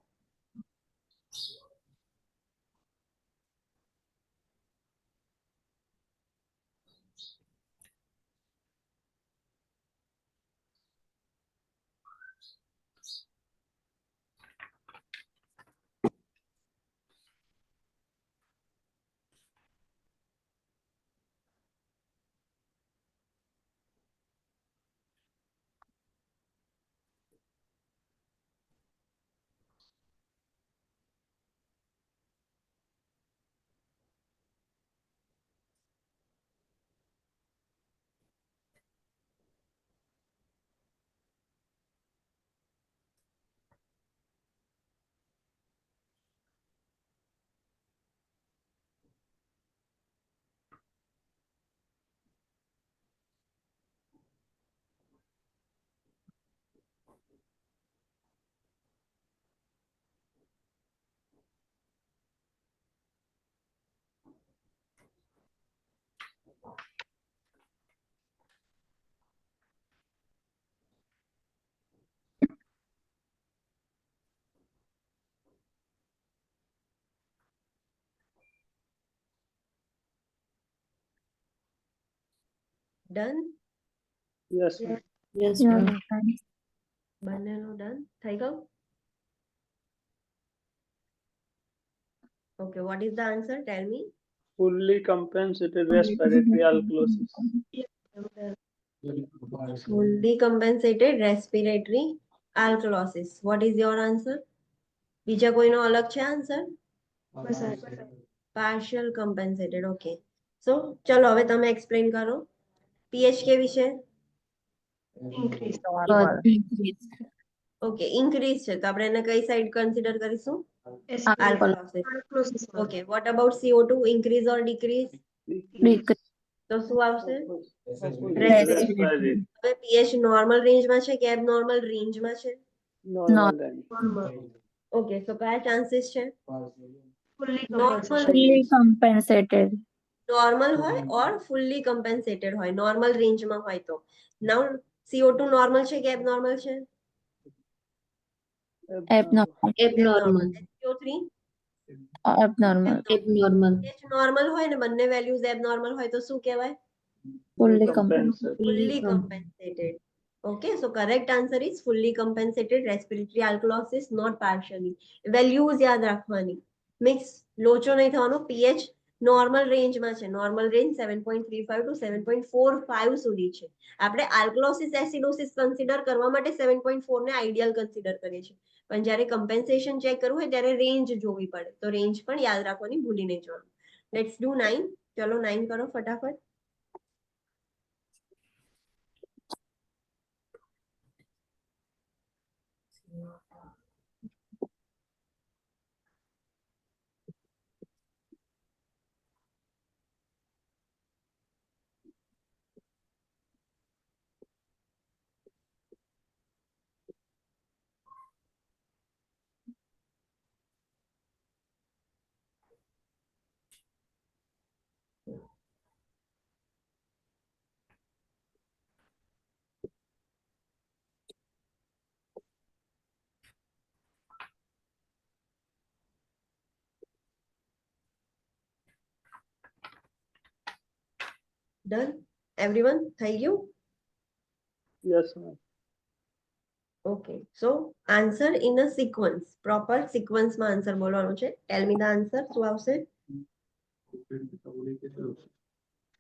Done. Yes, ma'am. Yes, Yeah, ma'am. done. બંનેનું done થઈ ગયું. Okay, what is the answer? Tell me. Fully compensated respiratory alkalosis. Fully compensated respiratory alkalosis. What is your answer? બીજા કોઈનો અલગ છે answer? Partial compensated. Okay. So ચલો હવે તમે explain કરો. pH કેવી છે? increase. Normal. Increase. Okay, increase છે તો આપણે એને કઈ સાઈડ કન્સિડર કરીશું? Alkalosis. Alkalosis માં. Okay, what about CO2? Increase or decrease? Decrease. તો શું આવશે? Respiratory. હવે pH નોર્મલ રેન્જમાં છે કે એબનોર્મલ રેન્જમાં છે? Normal range. Normal. ઓકે, સો કયા ચાન્સીસ છે? Fully Normal compensated. Fully compensated. Normal હોય ઓર ફુલ્લી કમ્પેન્સેટેડ હોય, નોર્મલ રેન્જમાં હોય તો. નાઉ CO2 નોર્મલ છે કે એબનોર્મલ છે? Abnormal. Abnormal. CO3 Abnormal. Abnormal. pH normal હોય ને બંને વેલ્યુઝ એબનોર્મલ હોય તો શું કહેવાય? Fully Compensated. fully com- compensated. Okay, so correct answer is fully compensated respiratory alkalosis, not partially. Values યાદ રાખવાની. Mix લોચો નહીં થવાનો. pH નોર્મલ રેન્જમાં છે. નોર્મલ રેન્જ 7.35 to 7.45 સુધી છે. આપણે આલ્કલોસિસ એસિડોસિસ કન્સિડર કરવા માટે 7.4 ને આઈડિયલ કન્સિડર કરીએ છીએ. પણ જ્યારે કમ્પેન્સેશન ચેક કરવું હોય ત્યારે રેન્જ જોવી પડે. તો રેન્જ પણ યાદ રાખવાની, ભૂલી નહીં જવાનું. Let's do 9. ચલો 9 કરો ફટાફટ. Done? Everyone? થઈ ગયું? Yes, ma'am. Okay, so answer in a sequence. Proper sequence માં answer બોલવાનું છે. Tell me the answer. શું આવશે?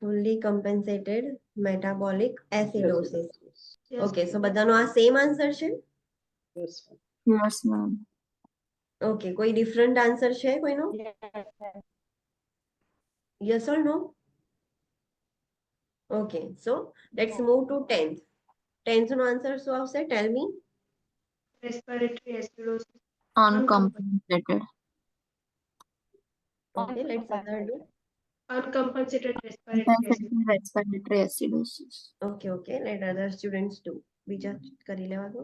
Fully compensated metabolic acidosis. Yes. Okay, so બધાનો આ same answer છે? Yes, ma'am. Yes, ma'am. Okay, કોઈ different answer છે કોઈનો? Yes or no? Okay, so let's move to 10th. 10th no answer શું આવશે? Tell me. Respiratory acidosis. Uncompensated. Okay, let's other do. Uncompensated respiratory acidosis. Compensated respiratory acidosis. Okay, okay, let other students do. બીજા કરી લેવા દો.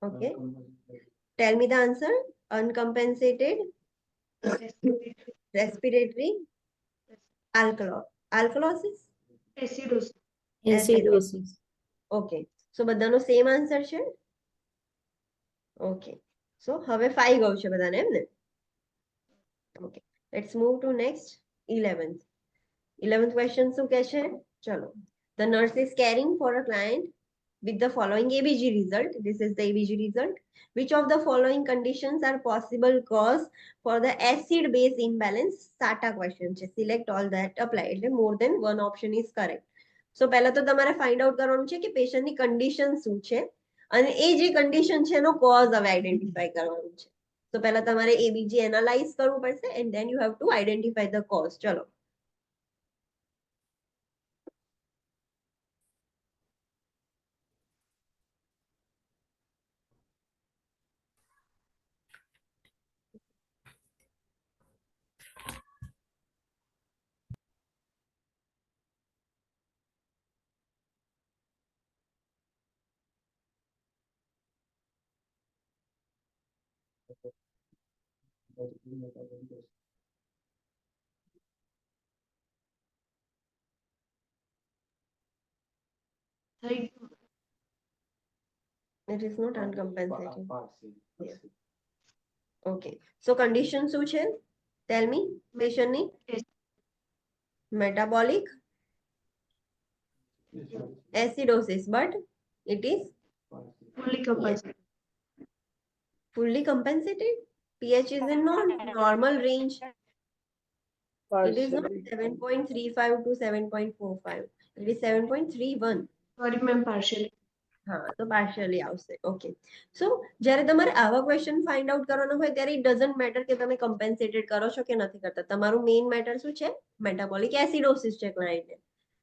Okay. Tell me the answer. Uncompensated respiratory alkalosis. Acidosis. Acidosis. Okay. So બધાનો same answer છે. Okay. સો હવે 5 ગયું છે બધાને એમ ને. Okay. Let's move to next 11th. 11th question શું કહે છે? ચલો. The nurse is caring for a client with the following ABG result. This is the ABG result. Which of the following conditions are possible cause for the acid base imbalance? SATA question છે. Select all that apply. એટલે more than one option is correct. So પહેલા તો તમારે find out કરવાનું છે કે પેશન્ટની condition શું છે અને એ જે કન્ડિશન છે એનો કોઝ હવે આઈડેન્ટિફાઈ કરવાનું છે. તો પહેલા તમારે ABG એનાલાઇઝ કરવું પડશે and then you have to identify the cause. ચલો. થઈ ગયું. It is not uncompensated. Yeah. Okay. So condition શું છે? Tell me. પેશન્ટની metabolic acidosis, but it is Fully compensated. fully compensated. pH is in normal range. It is not Partially. 7.35 to 7.45. It is 7.31. Sorry, ma'am, partially. હા તો partially આવશે. Okay. સો જ્યારે તમારે આવા question find out કરવાનો હોય ત્યારે it doesn't matter કે તમે કમ્પેન્સેટેડ કરો છો કે નથી કરતા. તમારું મેઇન મેટર શું છે? મેટાબોલિક એસિડોસિસ છે ક્લાયન્ટને.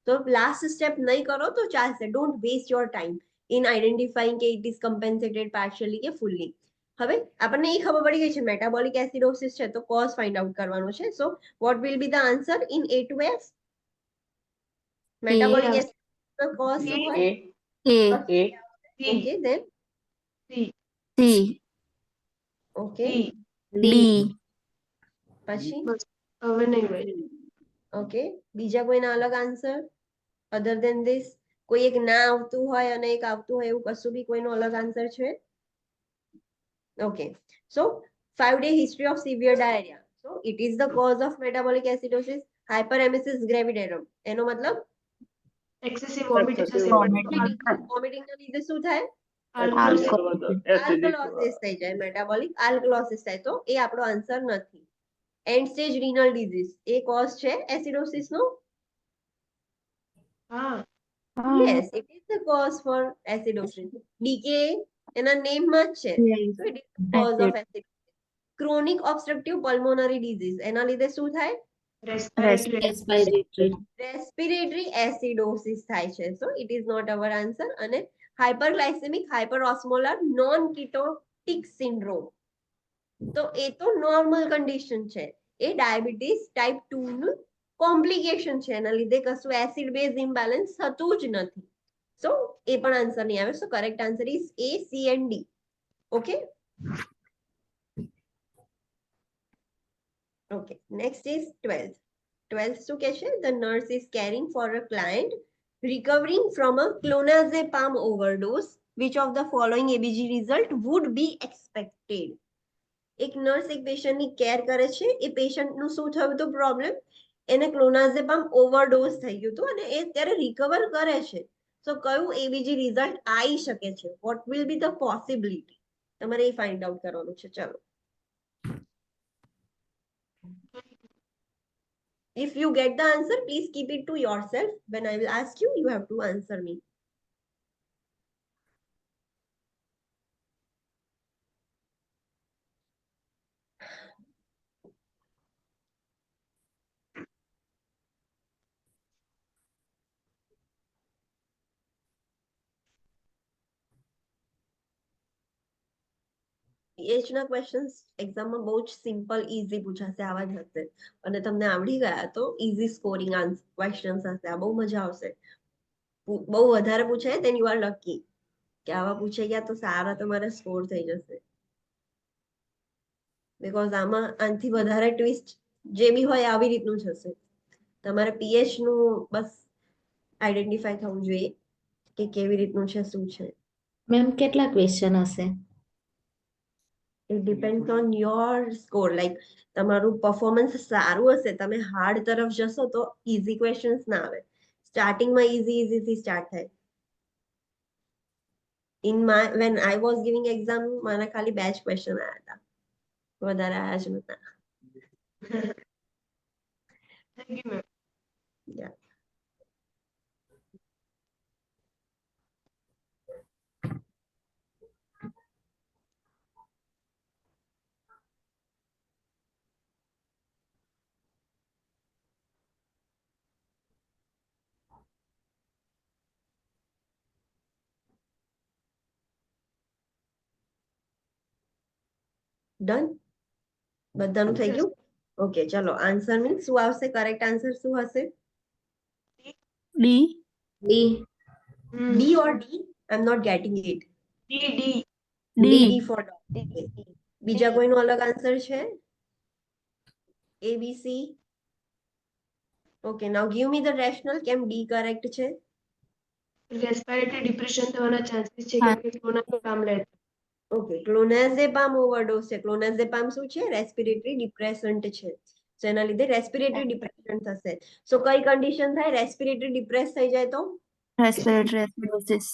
તો લાસ્ટ સ્ટેપ નહીં કરો તો ચાલશે. Don't waste your time in identifying કે ઇટ ઇઝ કમ્પેન્સેટેડ પાર્શિયલી કે ફુલ્લી. હવે આપણને એ ખબર પડી ગઈ છે મેટાબોલિક એસિડોસિસ છે તો કોઝ ફાઇન્ડ આઉટ કરવાનો છે. So what will be the answer in A to F? Metabolic acidosis cause શું હોય? A. A. C. Okay, then C. C. okay. D. D. પછી બસ હવે નહીં હોય. ઓકે બીજા કોઈના અલગ આન્સર અધર ધેન ધીસ? કોઈ એક ના આવતું હોય અને એક આવતું હોય એવું કશું બી કોઈનો અલગ આન્સર છે? Okay so 5-day history of severe diarrhea. So it is the cause of metabolic acidosis. Hyperemesis gravidarum એનો મતલબ Excessive vomiting Excessive હશે. vomiting. વોમિટિંગ ના લીધે શું થાય? Alcohol. Acidity. આલ્કલોસિસ થઈ જાય. મેટાબોલિક આલ્કલોસિસ થાય તો એ આપણો આન્સર નથી. And stage Rinal disease A cause છે એસિડોસિસ નો? હા. Yes, it is the cause for acidosis. DKA એના નેમમાં જ છે. So it is the cause of acidosis. Chronic obstructive pulmonary disease એના લીધે શું થાય? Respiratory. Respiratory. Respiratory acidosis થાય છે. So it is not our answer. અને hyperglycemic hyperosmolar non-ketotic syndrome તો એ તો નોર્મલ કન્ડિશન છે. એ ડાયાબિટીસ ટાઈપ 2 નું કોમ્પ્લિકેશન છે. એના લીધે કશું એસિડ બેઝ ઇમ્બેલેન્સ થતું જ નથી. સો એ પણ આન્સર નહીં આવે. So correct answer is A, C and D. Okay Okay, next is 12th. 12th શું કહે છે? The nurse is caring for a client recovering from a clonazepam overdose. Which of the following ABG result would be expected? એક nurse એક પેશન્ટની care કરે છે. એ પેશન્ટનું શું થયું હતું પ્રોબ્લેમ? એને ક્લોનાઝેપામ ઓવરડોઝ થઈ ગયું હતું અને એ ત્યારે રિકવર કરે છે. તો કયું ABG રિઝલ્ટ આવી શકે છે? What will be the possibility? તમારે એ ફાઇન્ડ આઉટ કરવાનું છે. ચલો. If you get the answer, please keep it to yourself. When I will ask you, you have to answer me. PH ના ક્વેશ્ચન્સ એક્ઝામમાં બહુ જ સિમ્પલ ઇઝી પૂછાશે, આવા જ હશે. અને તમને આવડી ગયા તો ઇઝી સ્કોરિંગ ક્વેશ્ચન્સ હશે, આ બહુ મજા આવશે. બહુ વધારે પૂછાય then you are lucky કે આવા પૂછાઈ ગયા તો સારા તમારે સ્કોર થઈ જશે. બીકોઝ આમાં આનાથી વધારે ટ્વિસ્ટ જે બી હોય આવી રીતનું જ હશે. તમારે પીએચ નું બસ આઈડેન્ટિફાઈ થવું જોઈએ કે કેવી રીતનું છે, શું છે. મેમ કેટલા ક્વેશ્ચન હશે? It depends on your score. Like તમારું પરફોર્મન્સ સારું હશે, તમે હાર્ડ તરફ જશો તો ઇઝી ક્વેશ્ચન્સ ના આવે. સ્ટાર્ટિંગમાં ઇઝી થી સ્ટાર્ટ થાય. In my when I was giving exam મારા ખાલી 2 જ ક્વેશ્ચન આવ્યા હતા, વધારે આવ્યા જ નતા. Thank you ma'am. Yeah. Done, બધાનું થઈ ગયું. ઓકે ચલો, આન્સર મીન્સ શું આવશે? કરેક્ટ આન્સર શું હશે? D. D. D or D? I am not getting it. D D D for dog. બીજા કોઈનો અલગ આન્સર છે? A B C? Okay, now give me the rationale. કેમ ડી કરેક્ટ છે? રેસ્પિરેટરી ડિપ્રેશન થવાના chances છે કેમ કે ક્લોનાઝેપામ લે છે. ઓકે, ક્લોનાઝેપામ ઓવરડોઝ છે. ક્લોનાઝેપામ શું છે? રેસ્પિરેટરી ડિપ્રેસન્ટ છે. સો એના લીધે રેસ્પિરેટરી ડિપ્રેશન થશે. સો કઈ કન્ડિશન થાય? રેસ્પિરેટરી ડિપ્રેસ થઈ જાય તો રેસ્પિરેટરી એસિડોસિસ.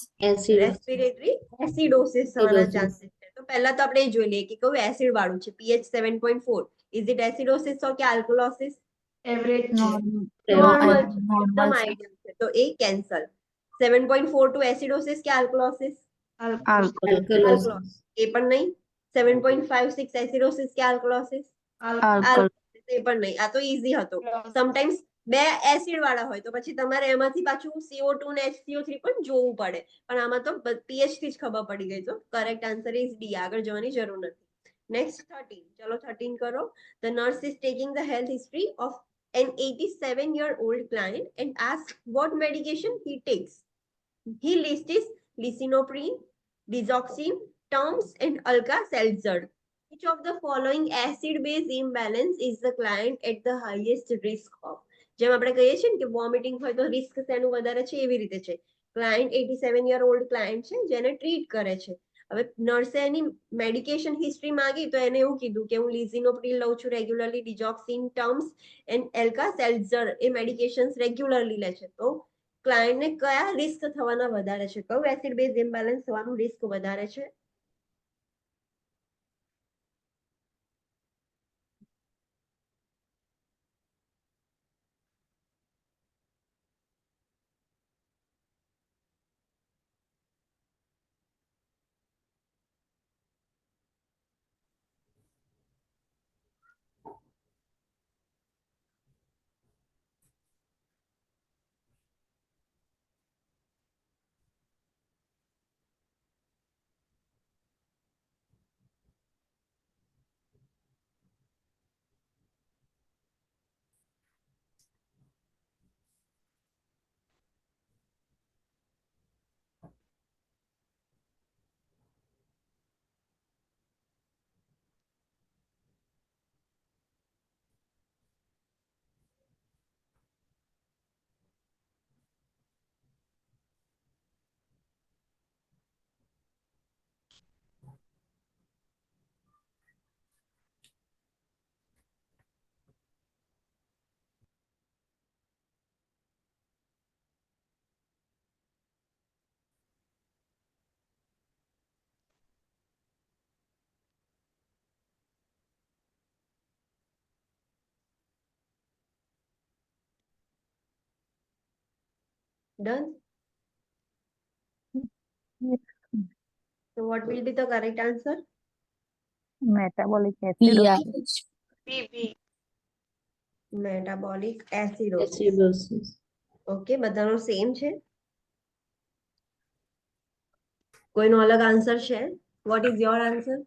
રેસ્પિરેટરી એસિડોસિસ થવાના ચાન્સીસ છે. તો પહેલા તો આપણે એ જોઈ લઈએ કે કયું એસિડ વાળું છે. પીએચ 7.4. ઇઝ ઇટ એસિડોસિસ ઓર કે આલ્કોલોસિસ? એવરેજ છે. નોર્મલ છે, એકદમ નોર્મલ છે. આઈડિયલ છે. તો એ કેન્સલ. 7.4 ટુ એસિડોસિસ કે આલ્કોલોસિસ? Alkalosis. એ પણ નહીં. 7.56 એસિડોસિસ કે આલ્કોલોસિસ? આલ્કોહોલ. એ પણ નહીં. આ તો ઈઝી હતો. સમટાઈમ્સ બે એસિડ વાળા હોય તો પછી તમારે એમાંથી પાછું CO2 ને HCO3 પણ જોવું પડે. પણ આમાં તો પીએચ થી જ ખબર પડી ગઈ. તો કરેક્ટ આન્સર ઇઝ ડી. આગળ જવાની જરૂર નથી. નેક્સ્ટ 13. ચલો 13 કરો. The nurse is taking the health history of an 87-year-old client and asks what medication he takes. He lists lisinopril, digoxin, Tums, and Alka-Seltzer. Which of the following acid-base imbalance is the client at the highest risk of? જેમ આપણે કહીએ છીએ ને કે vomiting હોય તો risk શેનું વધારે છે, એવી રીતે છે. ક્લાયન્ટ 87-year-old ક્લાયન્ટ છે જેને ટ્રીટ કરે છે. હવે નર્સે એની મેડિકેશન હિસ્ટ્રી માંગી તો એને એવું કીધું કે હું લિઝિનોપ્રિલ લઉં છું regularly, digoxin, Tums and Alka Seltzer એ મેડિકેશન્સ રેગ્યુલરલી લે છે. તો ક્લાયન્ટને કયા રિસ્ક થવાના વધારે છે? કયું એસિડ બેઝ ઇમ્બેલેન્સ થવાનું રિસ્ક વધારે છે? Done. So what will be the correct answer? Metabolic B acidosis. આવે છે. બી બી Metabolic acidosis. Acidosis. ઓકે, બધાનો સેમ છે? કોઈનો અલગ આન્સર છે? What is your answer?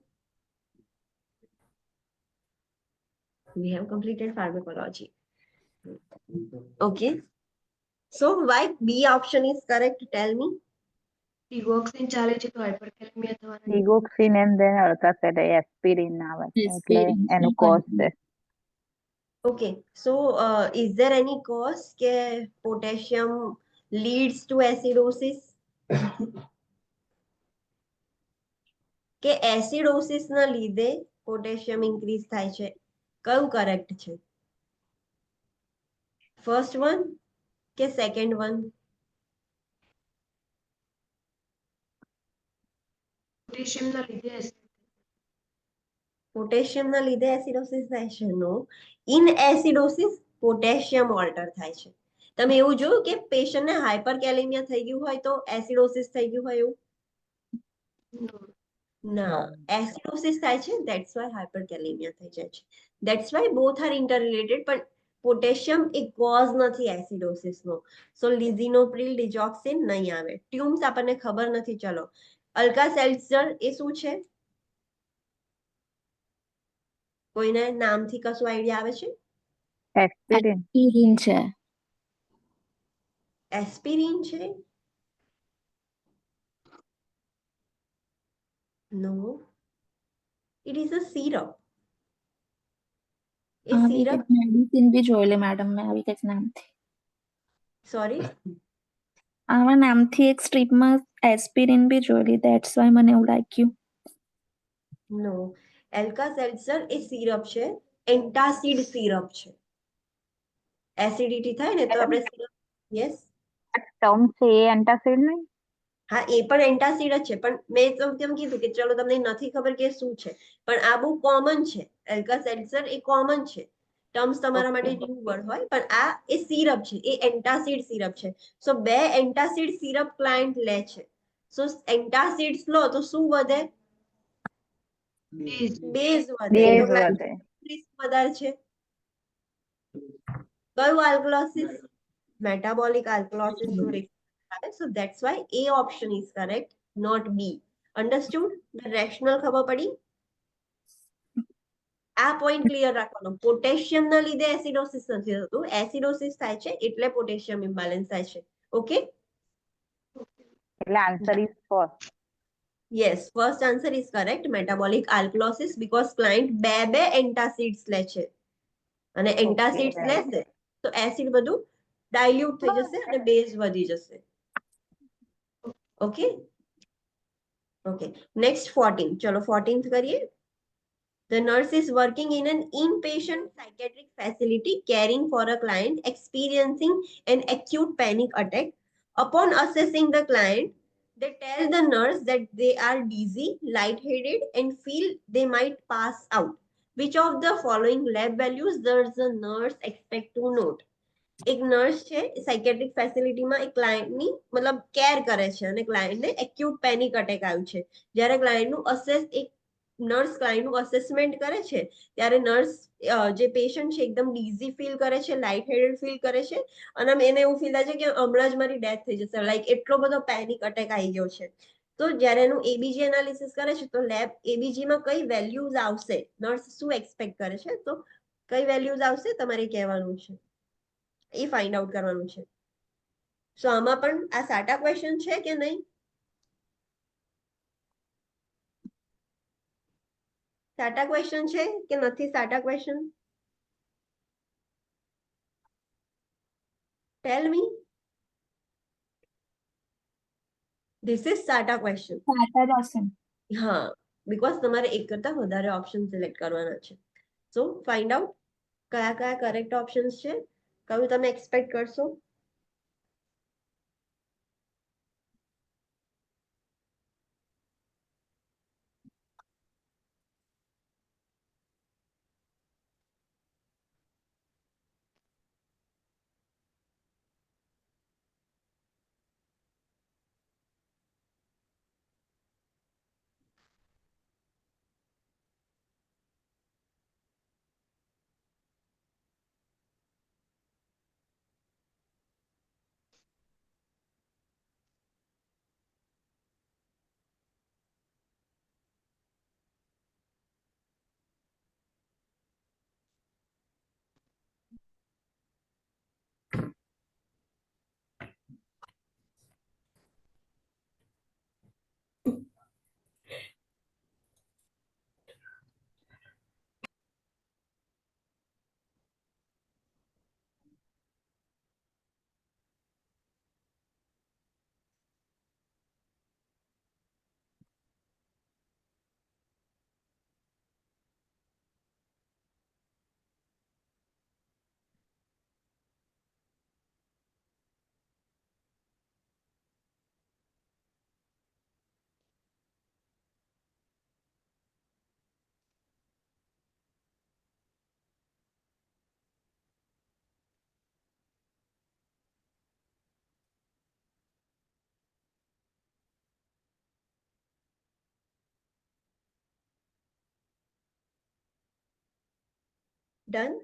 We have completed pharmacology. Okay. So why B option is correct? Tell me. ડિગોક્સિન ચાલે છે તો હાઇપરકેલેમિયા થવાના ડિગોક્સિન એન્ડ ધેન અલ્કાસેટ એસ્પિરિન આવે છે એટલે Aspirin છે એનું કોઝ છે. Okay. So is there any cause કે potassium leads to acidosis? કે એસિડોસિસ ના લીધે પોટેશિયમ ઇન્ક્રીઝ થાય છે? કયું કરેક્ટ છે? ફર્સ્ટ વન કે સેકન્ડ વન? પોટેશિયમના લીધે પોટેશિયમના લીધે એસિડોસિસ થાય છે? નો. ઇન એસિડોસિસ પોટેશિયમ ઓલ્ટર થાય છે. તમે એવું જોયું કે પેશન્ટને હાઇપરકેલેમિયા થઈ ગયું હોય તો એસિડોસિસ થઈ ગયું હોય એવું? ના, એસિડોસિસ થાય છે, ધેટ્સ વાય હાઇપરકેલેમિયા થઈ જાય છે. ધેટ્સ વાય બોથ આર ઇન્ટરરિલેટેડ, પણ પોટેશિયમ એ કોઝ નથી એસિડોસિસનો. સો લિઝિનોપ્રિલ ડિજોક્સિન નહીં આવે. ટ્યુમ્સ આપણને ખબર નથી. ચલો, અલ્કાસેલ્ઝર એ શું છે? કોઈને નામથી કશું આઈડિયા આવે છે? એસ્પિરિન Aspirin છે. એસ્પિરિન છે? નો, ઇટ ઇઝ અ સિરપ. એ આવી સિરપ, કંઈક મેડિસિન બી જોયેલી મેડમ મેં આવી કંઈક નામથી. સોરી, આવા નામથી એક સ્ટ્રીપમાં એસ્પિરિન બી જોયેલી, ધેટ્સ વાય મને એવું લાગ્યું. નો. એલ્કાસેલ્ઝર એ સિરપ છે, એન્ટાસિડ સિરપ છે. એસિડિટી થાય ને તો આપણે સિરપ. યસ. ટર્મ છે એ એન્ટાસિડ નહીં? હા, એ પણ એન્ટાસિડ જ છે, પણ મેં તો કેમ કીધું કે ચલો તમને નથી ખબર કે શું છે, પણ આ બહુ કોમન છે. એલ્કાસેલ્ઝર એ કોમન છે. ટર્મ્સ તમારા માટે ન્યૂ વર્ડ હોય, પણ આ એ સિરપ છે, એ એન્ટાસિડ સિરપ છે. સો બે એન્ટાસિડ સિરપ ક્લાયન્ટ લે છે. સો એન્ટાસિડ્સ લો તો શું વધે? બેઝ વધે. બેઝ તો વધે. રિસ્ક વધારે છે. કયું આલ્કલોસિસ? મેટાબોલિક આલ્કલોસિસ નું risk. So that's why A option is correct, not B. Understood? The rationale ખબર પડી? આ પોઈન્ટ ક્લિયર રાખવાનો. પોટેશિયમ ના લીધે એસિડોસિસ નથી થતું, એસિડોસિસ થાય છે એટલે પોટેશિયમ ઇમ્બેલેન્સ થાય છે. ઓકે? એટલે answer is first. Yes, first answer is correct, metabolic alkalosis, because client બે એન્ટાસિડ્સ લે છે અને એન્ટાસિડ્સ right. લેશે તો એસિડ બધું ડાઇલ્યુટ થઈ જશે અને બેઝ વધી જશે. ઓકે? Okay, next 14. ચલો 14th કરીએ. The nurse is working in an inpatient psychiatric facility caring for a client experiencing an acute panic attack. Upon assessing the client, they tell the nurse that they are dizzy, lightheaded, and feel they might pass out. Which of the following lab values does the nurse expect to note? એક nurse છે psychiatric ફેસિલિટીમાં એક ક્લાયન્ટની મતલબ care કરે છે અને ક્લાયન્ટને acute panic attack આવ્યું છે. જ્યારે ક્લાયન્ટનું એક નર્સ ક્લાયન્ટનું અસેસમેન્ટ કરે છે ત્યારે નર્સ જે પેશન્ટ છે એકદમ ડીઝી ફીલ કરે છે, લાઇટ હેડેડ ફીલ કરે છે અને એને એવું ફીલ થાય છે કે હમણાં જ મારી ડેથ થઈ જશે, લાઈક એટલો બધો પેનિક અટેક આવી ગયો છે. તો જ્યારે એનું એબીજી એનાલિસિસ કરે છે તો લેબ એબીજીમાં કઈ વેલ્યુઝ આવશે, નર્સ શું એક્સપેક્ટ કરે છે, તો કઈ વેલ્યુઝ આવશે તમારે કહેવાનું છે, એ ફાઇન્ડ આઉટ કરવાનું છે. સો આમાં પણ આ સાટા ક્વેશ્ચન છે કે નહીં? સાટા ક્વેશ્ચન છે કે નથી SATA question? Tell me. This is SATA question. SATA જ હશે. હા, બીકોઝ તમારે એક કરતા વધારે ઓપ્શન સિલેક્ટ કરવાના છે. સો ફાઇન્ડ આઉટ કયા કયા કરેક્ટ ઓપ્શન્સ છે, કયું તમે એક્સપેક્ટ કરશો. ડન.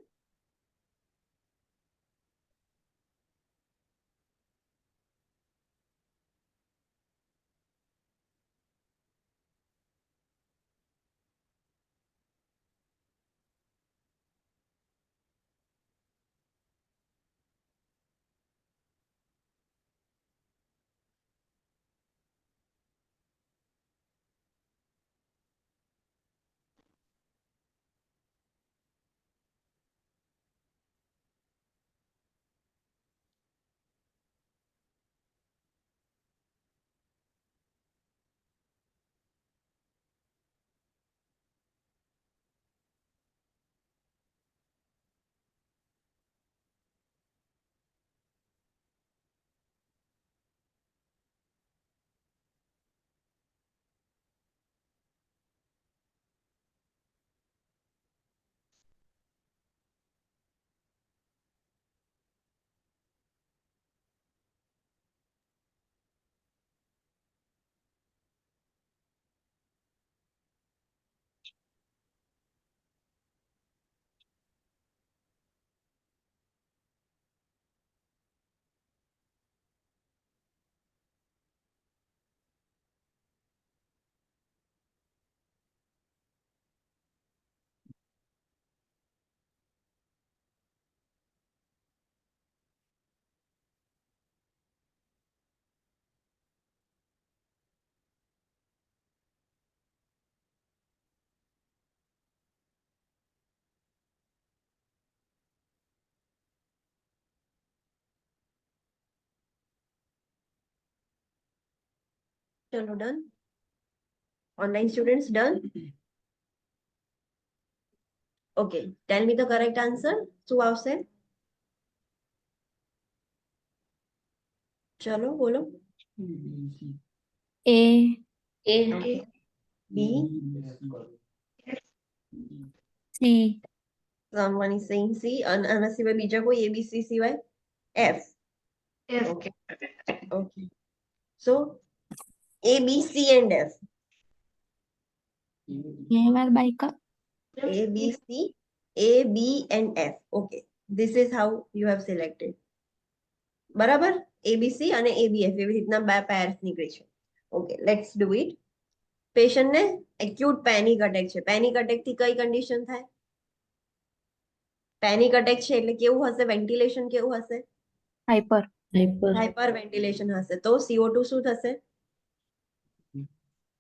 ચલો done. Online students done. Okay, tell me the correct answer. શું આવશે? ચલો બોલો. A. A. B. C. someone is saying C. આના સિવાય બીજા કોઈ ABC સિવાય? F. F. Okay. Okay. So A, B, C and F. A બાઈકા. A, B, C, A, B and F. Okay. This is how you have selected. બરાબર? A, B, C અને A, B, F એવી રીતના બે pairs નીકળી છે. Okay, let's do it. Patient ને acute panic attack છે. Panic attack થી કઈ કન્ડિશન થાય? પેનિક અટેક છે એટલે કેવું હશે? વેન્ટિલેશન કેવું હશે? હાઈપર. Hyper. હાઇપર વેન્ટિલેશન હશે. તો CO2 શું થશે?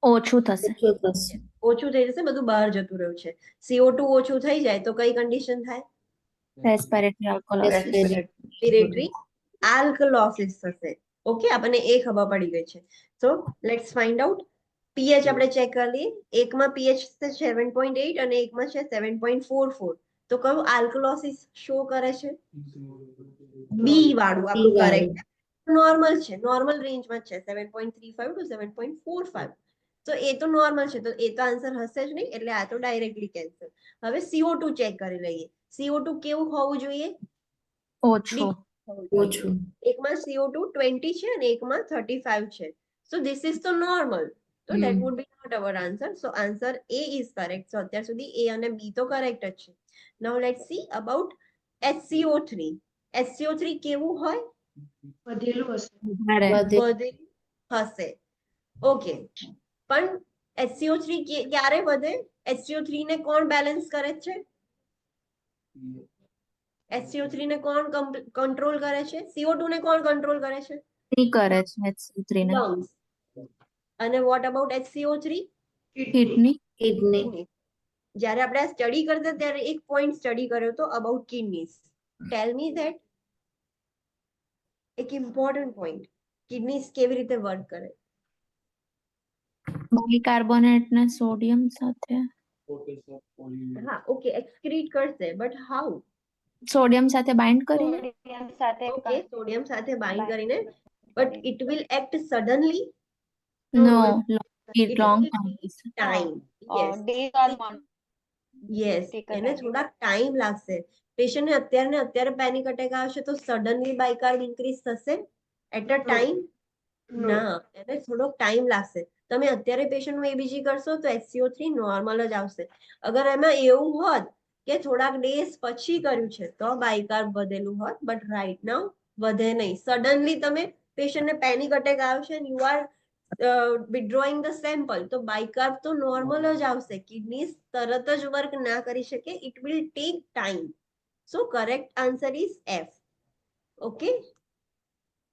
ઓછું થશે. ઓછો થશે. ઓછું થઈ જશે, બધું બહાર જતું રહ્યું છે. CO2 ઓછું થઈ જાય તો કઈ કન્ડિશન થાય? રેસ્પિરેટરી આલ્કોહોલિસિસ. રેસ્પિરેટરી આલ્કલોસિસ થશે. ઓકે, આપણને એ ખબર પડી ગઈ છે. So let's find out. PH આપણે ચેક કરી લઈએ. એકમાં પીએચ છે 7.8 અને એકમાં છે 7.44. તો કયું આલ્કલોસિસ શો કરે છે? બી વાળું આપણું B વાળું. કરેક્ટ. નોર્મલ છે, નોર્મલ રેન્જમાં છે 7.35 ટુ 7.45. તો એ તો નોર્મલ છે, તો એ તો આન્સર હશે જ નહીં, એટલે આ તો ડાયરેક્ટલી કેન્સલ. હવે CO2 ચેક કરી લઈએ. CO2 કેવું હોવું જોઈએ? ઓછું. ઓછું. એકમાં CO2 20 છે અને એકમાં 35 છે. So this is the normal. So that would be not our answer. So answer A is correct. So અત્યાર સુધી A અને B તો correct જ છે. Now let's see about SCO3. SCO3 કેવું હોય? વધેલું હશે. વધારે. વધે. વધેલું હશે. ઓકે, પણ SCO3 ક્યારે વધે? SCO3 ને કોણ બેલેન્સ કરે છે? SCO3 ને કોણ કંટ્રોલ કરે છે? CO2 ને કોણ કંટ્રોલ કરે છે? નહીં કરે છે HCO3 ને. lungs. અને what about HCO3? Kidney. Kidney. Kidney. જ્યારે આપણે આ સ્ટડી કરતા ત્યારે એક પોઈન્ટ સ્ટડી કર્યો તો about kidneys. Tell me that. એક ઇમ્પોર્ટન્ટ પોઈન્ટ, કિડનીઝ કેવી રીતે વર્ક કરે? બાયકાર્બોનેટ ને સોડિયમ સાથે. હા, ઓકે, એક્સક્રીટ કરશે, બટ હાઉ? સોડિયમ સાથે બાઇન્ડ કરીને. સોડિયમ સાથે ઓકે, સોડિયમ સાથે બાઇન્ડ કરીને, but it will act suddenly. No It long will take time. Yes. Days or month. Yes, Take a એને time. થોડાક ટાઈમ લાગશે. પેશન્ટને અત્યારે પેનિક અટેક આવશે તો સડનલી બાયકાર્બ ઇન્ક્રીઝ થશે એટ અ ટાઈમ? ના, એને થોડોક ટાઈમ લાગશે. તમે અત્યારે પેશન્ટનું એબીજી કરશો તો SCO3 નોર્મલ જ આવશે. અગર એમાં એવું હોત કે થોડાક ડેઝ પછી કર્યું છે તો બાયકાર્બ વધેલું હોત, બટ રાઈટ નાઉ વધે નહીં. સડનલી તમે પેશન્ટને પેનિક અટેક આવ્યો છે you are withdrawing the sample, તો બાયકાર્બ તો નોર્મલ જ આવશે. કિડની તરત જ વર્ક ના કરી શકે, it will take time. So correct answer is F. Okay,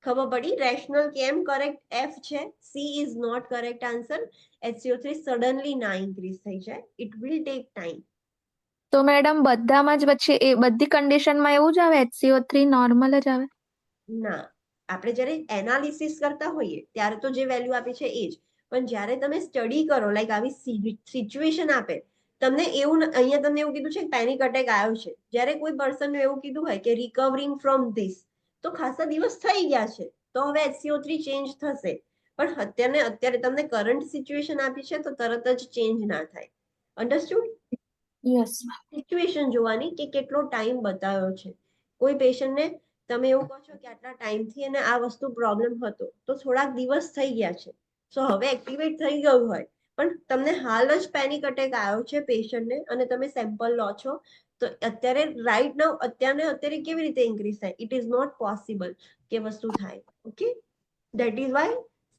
ખબર પડી રેશનલ કેમ કરેક્ટ એફ છે. C is not correct answer. HCO3 suddenly ના ઇન્ક્રીઝ થઈ જાય, ઇટ વિલ ટેક ટાઈમ. તો મેડમ બધામાં જ પછી એ બધી કન્ડિશનમાં એવું જ આવે HCO3 નોર્મલ જ આવે? ના, આપણે જ્યારે એનાલિસિસ કરતા હોઈએ ત્યારે તો જે વેલ્યુ આપી છે એ જ, પણ જ્યારે તમે સ્ટડી કરો, લાઈક આવી સિચ્યુએશન આપે તમને એવું અહીંયા તમને એવું કીધું છે કે પેનિક અટેક આવ્યો છે, જ્યારે કોઈ પર્સનનું એવું કીધું હોય કે રિકવરિંગ ફ્રોમ ધીસ, તો ખાસા દિવસ થઈ ગયા છે તો હવે HCO3 ચેન્જ થશે. પણ અત્યારે તમને કરંટ સિચ્યુએશન આપી છે તો તરત જ ચેન્જ ના થાય. અન્ડરસ્ટુડ? યસ. સિચ્યુએશન જોવાની કે કેટલો ટાઈમ બતાવ્યો છે. કોઈ પેશન્ટને તમે એવું કહો છો કે આટલા ટાઈમથી એને આ વસ્તુ પ્રોબ્લેમ હતો તો થોડાક દિવસ થઈ ગયા છે, સો હવે એક્ટિવેટ થઈ ગયું હોય, પણ તમને હાલ જ પેનિક અટેક આવ્યો છે પેશન્ટને અને તમે સેમ્પલ લો છો, તો અત્યારે રાઈટ નાઉ અત્યારે કેવી રીતે ઇન્ક્રીઝ થાય? ઇટ ઇઝ નોટ પોસિબલ કે વસ્તુ થાય. Okay, that is why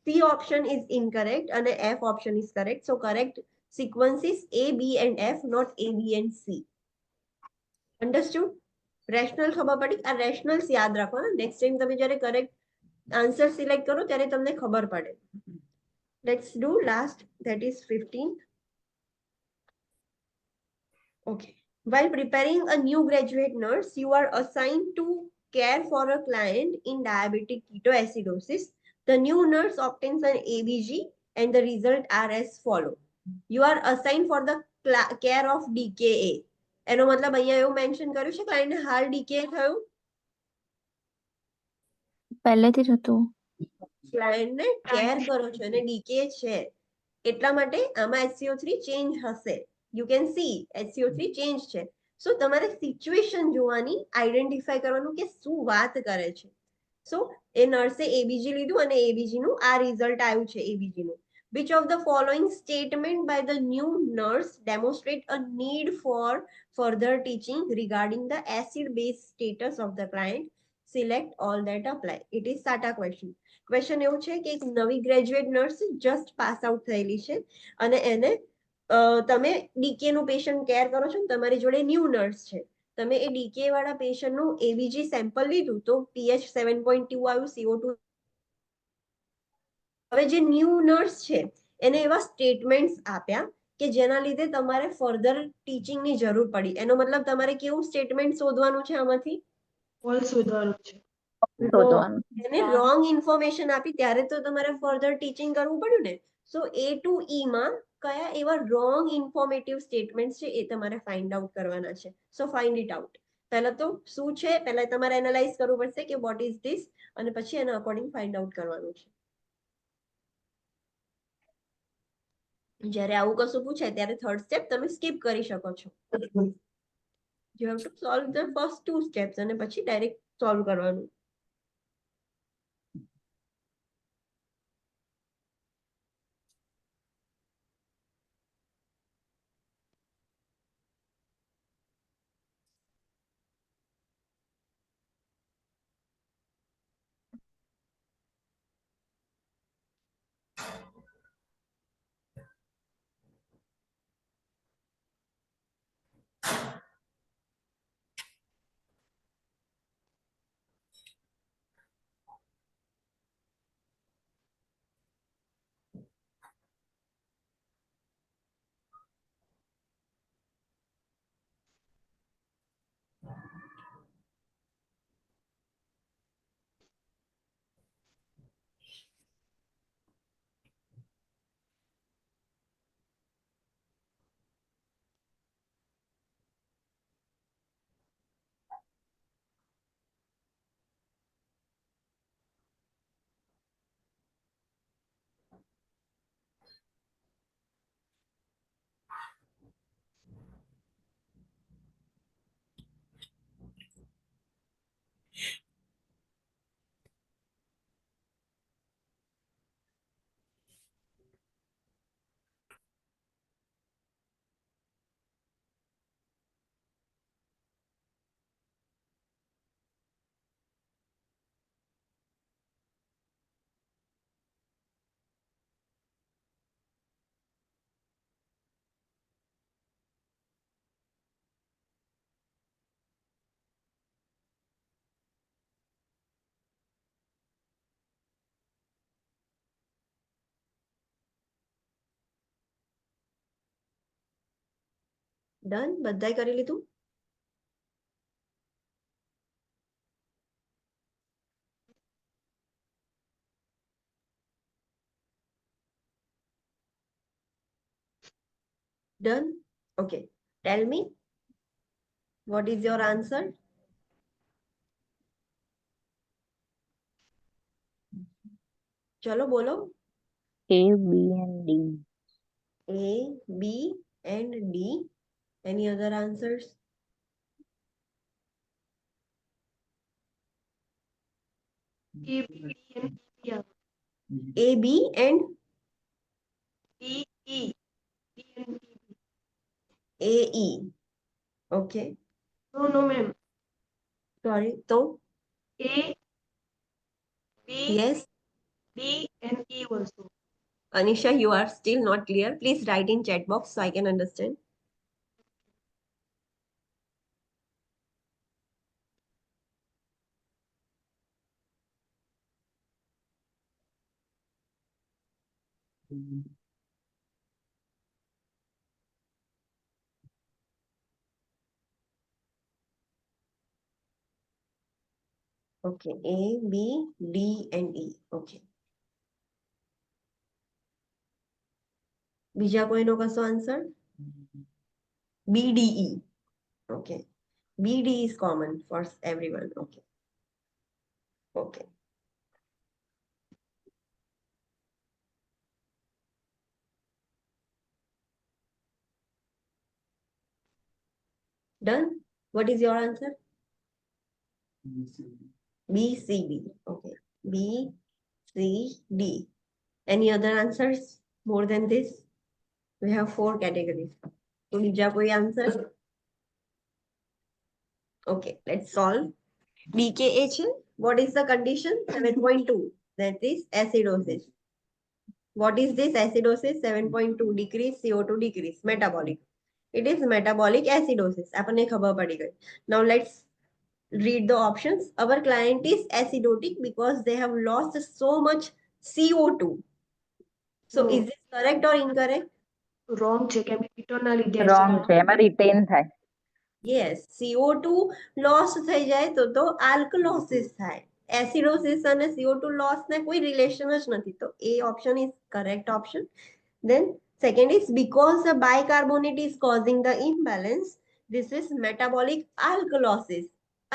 C option is incorrect and F option is correct. So correct sequence is A, B and F, not A, B and C. Understood? Rational ખબર પડી? આ રેશનલ્સ યાદ રાખો ને, next time તમે જ્યારે કરેક્ટ આન્સર સિલેક્ટ કરો ત્યારે તમને ખબર પડે. Let's do last, that is 15th. Okay. While preparing a new graduate nurse, you are assigned to care for a client in diabetic ketoacidosis. The new nurse obtains an ABG and the result are as follow. You are assigned for the care of DKA. એનો મતલબ અહીંયા એવું mention કર્યું છે ક્લાયન્ટને હાલ decay થયું, પહેલેથી જ હતું. ક્લાયન્ટને કેર કરો છો અને ડીકે છે એટલા માટે આમાં HCO3 ચેન્જ હશે. You can see HCO3 change છે. સો તમારે સિચ્યુએશન જોવાની, આઈડેન્ટિફાઈ કરવાનું કે શું વાત કરે છે. સો એ નર્સે એબીજી લીધું અને એબીજી નું આ રિઝલ્ટ આવ્યું છે એબીજી નું. Which of the following statement by the new nurse demonstrate a need for further teaching regarding the acid-base status of the client? Select all that apply. It is SATA question. Question એવું છે કે એક નવી graduate nurse just pass out થયેલી છે અને એને તમે ડીકે નું પેશન્ટ કેર કરો છો ને તમારી જોડે ન્યૂ નર્સ છે, તમે એ ડીકે વાળા પેશન્ટનું એબીજી સેમ્પલ લીધું તો pH 7.2 આવ્યું, CO2. હવે જે ન્યૂ નર્સ છે એને એવા સ્ટેટમેન્ટ્સ આપ્યા કે જેના લીધે તમારે ફર્ધર ટીચિંગની જરૂર પડી. એનો મતલબ તમારે કેવું સ્ટેટમેન્ટ શોધવાનું છે આમાંથી? ફોલ્સ શોધવાનું છે. શોધવાનું. એને રોંગ ઇન્ફોર્મેશન આપી ત્યારે તો તમારે ફર્ધર ટીચિંગ કરવું પડ્યું ને. સો A to E માં કયા એવા રોંગ ઇન્ફોર્મેટિવ સ્ટેટમેન્ટ છે એ તમારે ફાઇન્ડ આઉટ કરવાના છે. સો ફાઇન્ડ ઇટ આઉટ. પહેલા તો શું છે પહેલા તમારે એનાલાઇઝ કરવું પડશે કે વોટ ઇઝ ધીસ, અને પછી એના અકોર્ડિંગ ફાઇન્ડ આઉટ કરવાનું છે. જ્યારે આવું કશું પૂછાય ત્યારે થર્ડ સ્ટેપ તમે સ્કીપ કરી શકો છો. You have to solve the first 2 steps અને પછી ડાયરેક્ટ સોલ્વ કરવાનું. ડન, બધાય કરી લીધું? Done? Okay. Tell me, what is your answer? ચલો બોલો. A, B and D. A, B and D. Any other answers? A, B, D, and E, આવે. A, B and D, E. D and E. A, E. Okay. No, ma'am. Sorry. So, A, B, yes. D, and E also. Anisha, you are still not clear. Please write in chat box so I can understand. Okay. A, B, D and E. Okay. બીજા કોઈનો કશો answer? B, D, E. Okay. B, D is common for everyone. Okay. Okay. Done? What is your answer? B, C, D. Okay. B, C, D. Any other answers more than this? We have 4 categories. તો બીજા કોઈ answer? Okay, let's solve. DKA છે. What is the condition? 7.2. That is acidosis. What is this acidosis? 7.2 decrease, CO2 decrease, metabolic. It is metabolic acidosis. આપણને ખબર પડી ગઈ. Now let's read the options. Our client is acidotic because they have lost so much CO2. So No. is this correct or incorrect? Wrong છે કેમ કે કીટોનના લીધે Wrong acidity. છે, એમાં retain થાય. Yes, CO2 loss થઈ જાય તો alkalosis થાય. Acidosis અને CO2 loss ને કોઈ relation જ નથી. તો A option is correct option. Then second is because the bicarbonate is causing the imbalance, this is metabolic alkalosis.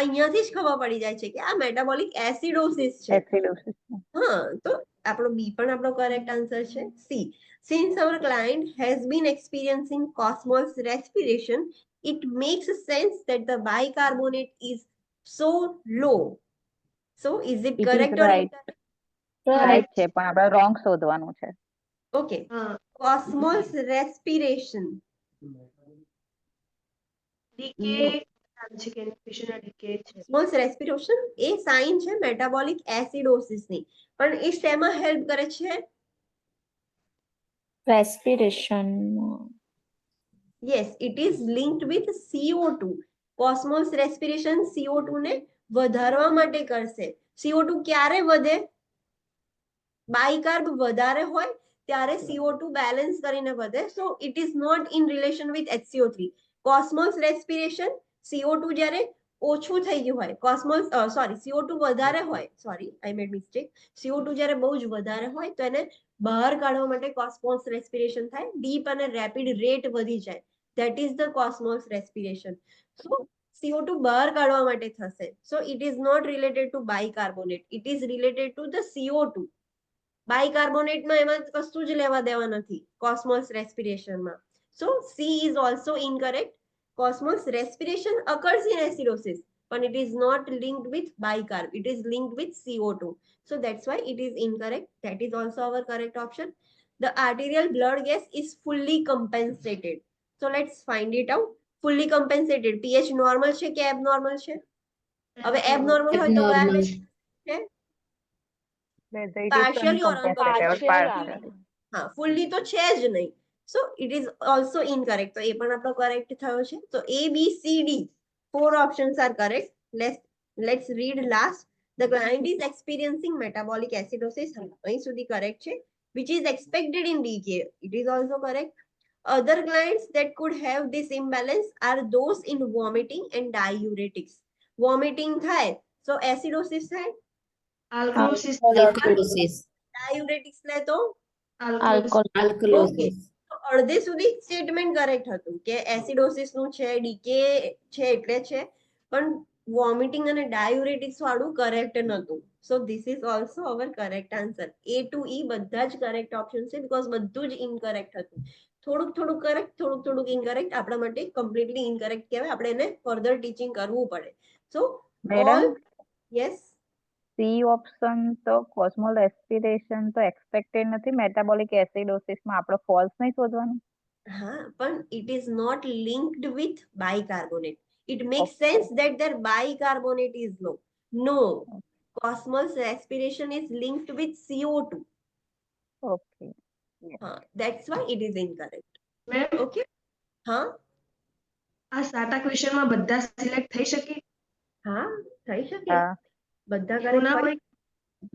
અહીંયાથી જ ખબર પડી જાય છે કે આ metabolic acidosis છે. Acidosis. હા, તો આપણો B પણ આપણો correct answer છે. C. Since our client has been experiencing Cosmol's respiration, it makes sense that the bicarbonate is so low. So is it It is correct or right. incorrect? Right છે, પણ આપણે wrong શોધવાનું છે. Okay. હા Cosmol's respiration. Decay છે કે infection decay છે. Cosmol's respiration એ sign છે મેટાબોલિક એસિડોસિસ ની. પણ એ શેમાં હેલ્પ કરે છે? Respiration. Yes, it is linked with CO2. Cosmos respiration CO2 ને વધારવા માટે કરશે. CO2 ક્યારે વધે? બાયકાર્બ વધારે હોય ત્યારે CO2 બેલેન્સ કરીને વધે. So it is not in relation with HCO3. Cosmos respiration CO2 જ્યારે ઓછું થઈ ગયું હોય, Cosmos sorry CO2 વધારે હોય, sorry I made mistake. CO2 જ્યારે બહુ જ વધારે હોય તો એને બહાર કાઢવા માટે Cosmos respiration થાય. ડીપ અને રેપિડ રેટ વધી જાય. That is the Cosmos respiration. So CO2 બહાર કાઢવા માટે થશે. So it is not related to bicarbonate. It is related to the CO2. બાયકાર્બોનેટમાં એમાં કશું જ લેવા દેવા નથી cosmos રેસ્પિરેશનમાં. So C is also incorrect. Cosmos respiration occurs in acidosis, but it is not linked with bicarb. It is linked with CO2. So that's why it is incorrect. That is also our correct option. The arterial blood gas is fully compensated. So let's find it out. Fully compensated. pH normal છે કે abnormal છે? હવે abnormal હોય તો કયા Abnormal. છે? It is Partially or uncompensated. uncompensated. હા, fully તો છે જ નહીં. So it is also incorrect. તો એ પણ આપણો correct થયો છે. તો A, B, C, D. 4 options are correct. Let's read last. The client is experiencing metabolic acidosis. અહીં સુધી correct છે. Which is expected in DK. It is also correct. Other glands that could have this imbalance are those in vomiting and diuretics. Vomiting થાય so acidosis થાય, આલ્કલોસિસ Alkalosis. diuretics લે તો આલ્કલોસિસ Alkalosis. અડધે સુધી statement correct હતું કે acidosis નું છે, ડીકે છે એટલે છે, પણ વોમિટિંગ અને ડાયુરેટિક્સ વાળું કરેક્ટ નતું. So this is also our correct answer. A to E બધા જ કરેક્ટ ઓપ્શન છે બીકોઝ બધું જ ઇનકરેક્ટ હતું. થોડુંક થોડુંક કરેક્ટ, થોડુંક ઇનકરેક્ટ આપણા માટે કમ્પ્લીટલી ઇનકરેક્ટ કહેવાય. આપણે એને ફર્ધર ટીચિંગ કરવું પડે. સો Madam? All yes she option તો કોસ્મોલ એસ્પિરેશન તો એક્સપેક્ટેડ નથી. મેટાબોલિક એસિડોસિસમાં આપણે ફોલ્સ નહીં શોધવાનું. હા, પણ it is not linked with bicarbonate. It makes sense that their bicarbonate is low. No, Cosmos respiration is linked with CO2. Okay. That's why it is incorrect. Ma'am Okay? હા, આ સાટા ક્વેશ્ચનમાં બધા select થઈ શકે? હા, થઈ શકે. હા. બધા એવું ના correct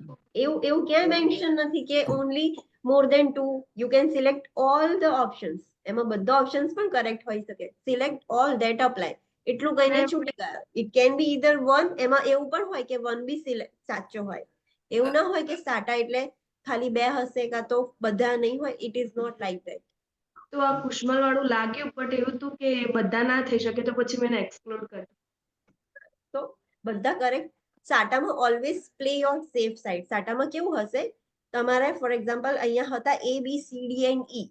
હોય? એવું ક્યાંય મેન્શન નથી કે only more than 2. You can select all the options. એમાં બધા ઓપ્શન્સ પણ કરેક્ટ હોઈ શકે. Select all that apply. એટલું કહીને Ma'am. છૂટી ગયા. It can be either one. એમાં એવું પણ હોય કે one બી સાચો હોય. એવું ના હોય કે સાટા એટલે ખાલી બે હશે કાં તો બધા નહીં હોય. It is not like that. તો આ કુશમલ વાળું લાગ્યું બટ એવું હતું કે બધા ના થઈ શકે તો પછી મેં એક્સપ્લોર કર્યું. તો બધા કરેક્ટ. સાટામાં always play your safe side. સાટામાં કેવું હશે, તમારે ફોર એક્ઝામ્પલ અહીંયા હતા A B C D and E.